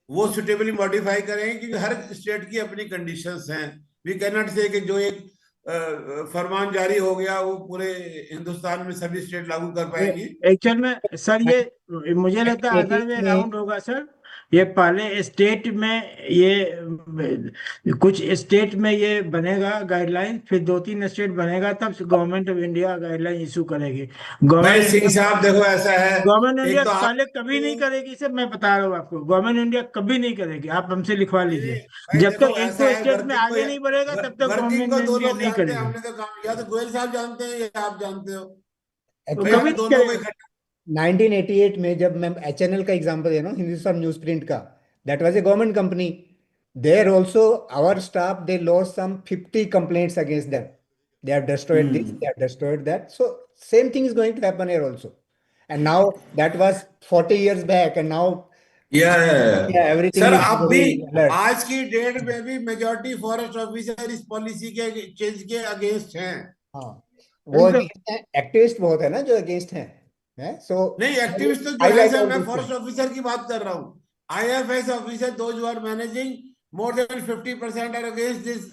वो सुटेबली मॉडिफाई करेंगे, क्योंकि हर स्टेट की अपनी कंडीशंस हैं। वी कैन नॉट से कि जो एक फरमान जारी हो गया वो पूरे हिंदुस्तान में सभी स्टेट लागू कर पाएंगी। एक्चुअल में सर ये मुझे लगता है अदर वे राउंड होगा सर। ये पहले स्टेट में, ये कुछ स्टेट में ये बनेगा गाइडलाइन, फिर 2-3 स्टेट बनेगा, तब government of India guideline issue करेगी। भाई सिंह साहब देखो ऐसा है, गवर्नमेंट इंडिया एक तो आप पहले कभी नहीं करेगी सर, मैं बता रहा हूँ आपको, गवर्नमेंट इंडिया कभी नहीं करेगी। आप हमसे लिखवा लीजिए, भाई जब देखो तक एक ऐसा तो है, स्टेट में आगे नहीं बढ़ेगा तब तक वर्किंग को गवर्नमेंट दो इंडिया लोग नहीं जानते हैं, करेगी। हमने तो काम, या तो गोयल साहब जानते हैं या आप जानते हो। Actually, भाई आप दोनों को इकट्ठा 1988 में जब मैं HNL का एग्जांपल दे रहा हूँ, हिंदुस्तान न्यूज प्रिंट का, that was a government company. There also our staff, they lost some 50 complaints against them. They have destroyed this, they have destroyed that. So same thing is going to happen here also. And now that was 40 years back, and now everything sir is अब भी very alert. आज की date में भी majority forest officer इस policy के change के against हैं। हाँ, वो एक्टिविस्ट बहुत है ना जो अगेंस्ट हैं। सो नहीं, एक्टिविस्ट तो जो है सर, मैं फॉरेस्ट ऑफिसर की बात कर रहा हूँ। IFS officer, those who are managing, more than 50% are against this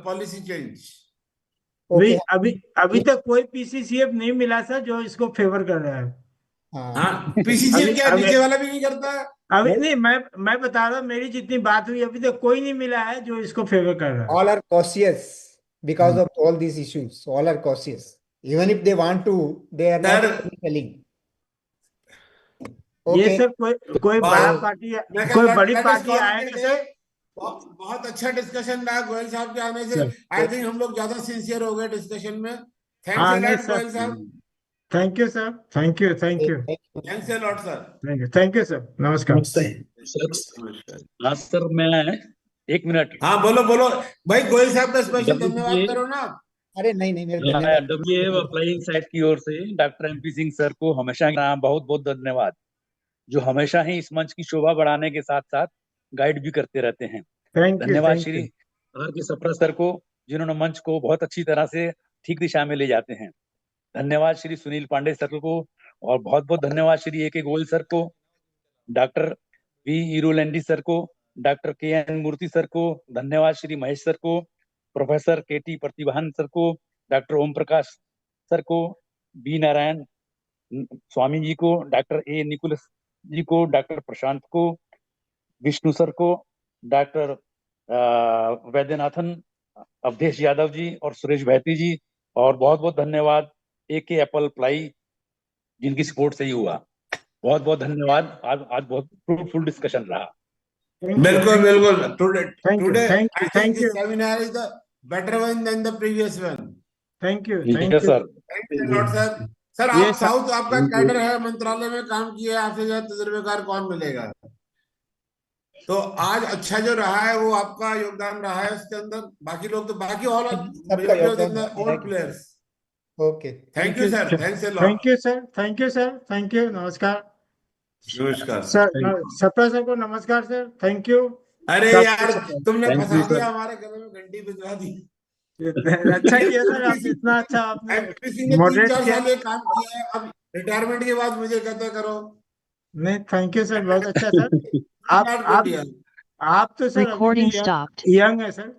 policy change. अभी तक कोई PCCF नहीं मिला सर जो इसको फेवर कर रहा है। हाँ, PCCF क्या नीचे वाला भी नहीं करता? अभी नहीं, मैं बता रहा हूँ, मेरी जितनी बात हुई अभी तक कोई नहीं मिला है जो इसको फेवर कर रहा है। All are cautious because of all these issues. All are cautious. Even if they want to, they are not telling. ये सर कोई बड़ा पार्टी, कोई बड़ी पार्टी आएगा सर। बहुत अच्छा डिस्कशन रहा गोयल साहब के आने से। आई थिंक हम लोग ज्यादा सिंसियर हो गए डिस्कशन में। थैंक्स अ लॉट गोयल साहब। Thank you sir, thank you thanks a lot sir. Thank you sir, नमस्कार। हाँ सर, मैं 1 मिनट। हाँ बोलो बोलो भाई, गोयल साहब का स्पेशल धन्यवाद करो ना। अरे नहीं मेरे धन्यवाद। प्लाइंसाइट की ओर से डॉक्टर MP सिंह सर को हमेशा बहुत बहुत धन्यवाद, जो हमेशा ही इस मंच की शोभा बढ़ाने के साथ साथ गाइड भी करते रहते हैं। धन्यवाद श्री सप्रा सर को, जिन्होंने मंच को बहुत अच्छी तरह से ठीक दिशा में ले जाते हैं। धन्यवाद श्री सुनील पांडे सर को, और बहुत बहुत धन्यवाद श्री AK गोयल सर को, डॉक्टर V इरोलैंडी सर को, डॉक्टर KN मूर्ति सर को, धन्यवाद श्री महेश सर को, प्रोफेसर KT प्रतिभान सर को, डॉक्टर ओम प्रकाश सर को, B नारायण स्वामी जी को, डॉक्टर A निकुलस जी को, डॉक्टर प्रशांत को, विष्णु सर को, डॉक्टर वैद्यनाथन, अवधेश यादव जी और सुरेश भैती जी, और बहुत बहुत धन्यवाद AK एप्पल प्लाई, जिनकी सपोर्ट से ही हुआ। बहुत बहुत धन्यवाद। आज बहुत फ्रूटफुल डिस्कशन रहा। बिल्कुल बिल्कुल। Today thank you, I think this seminar is the better one than the previous one. Thank you sir. Sir आप साउथ, आपका कैडर है, मंत्रालय में काम किया, आपसे ज्यादा तजुर्बेकार कौन मिलेगा? तो आज अच्छा जो रहा है वो आपका योगदान रहा है उसके अंदर। बाकी लोग तो बाकी all old players. Okay, thank you sir, thanks a lot. Thank you sir, thank you sir, thank you, नमस्कार। नमस्कार सर, सप्रा सर को नमस्कार सर, थैंक यू। अरे यार तुमने फंसा दिया, हमारे गले में घंटी भिजवा दी। अच्छा किया सर, आप इतना अच्छा आपने मॉडरेट किया। 3-4 साल ये काम किया है, अब रिटायरमेंट के बाद मुझे कहते करो। नहीं, थैंक यू सर, बहुत अच्छा सर। आप तो सर यंग है sir.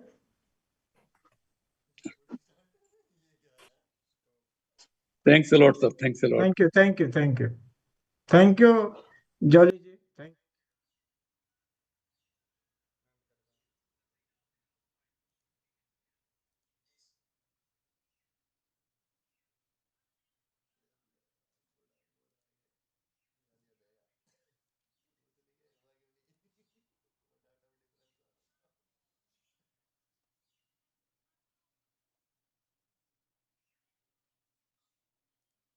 Thanks a lot sir, thanks a lot. Thank you, thank you, thank you, thank you jolly.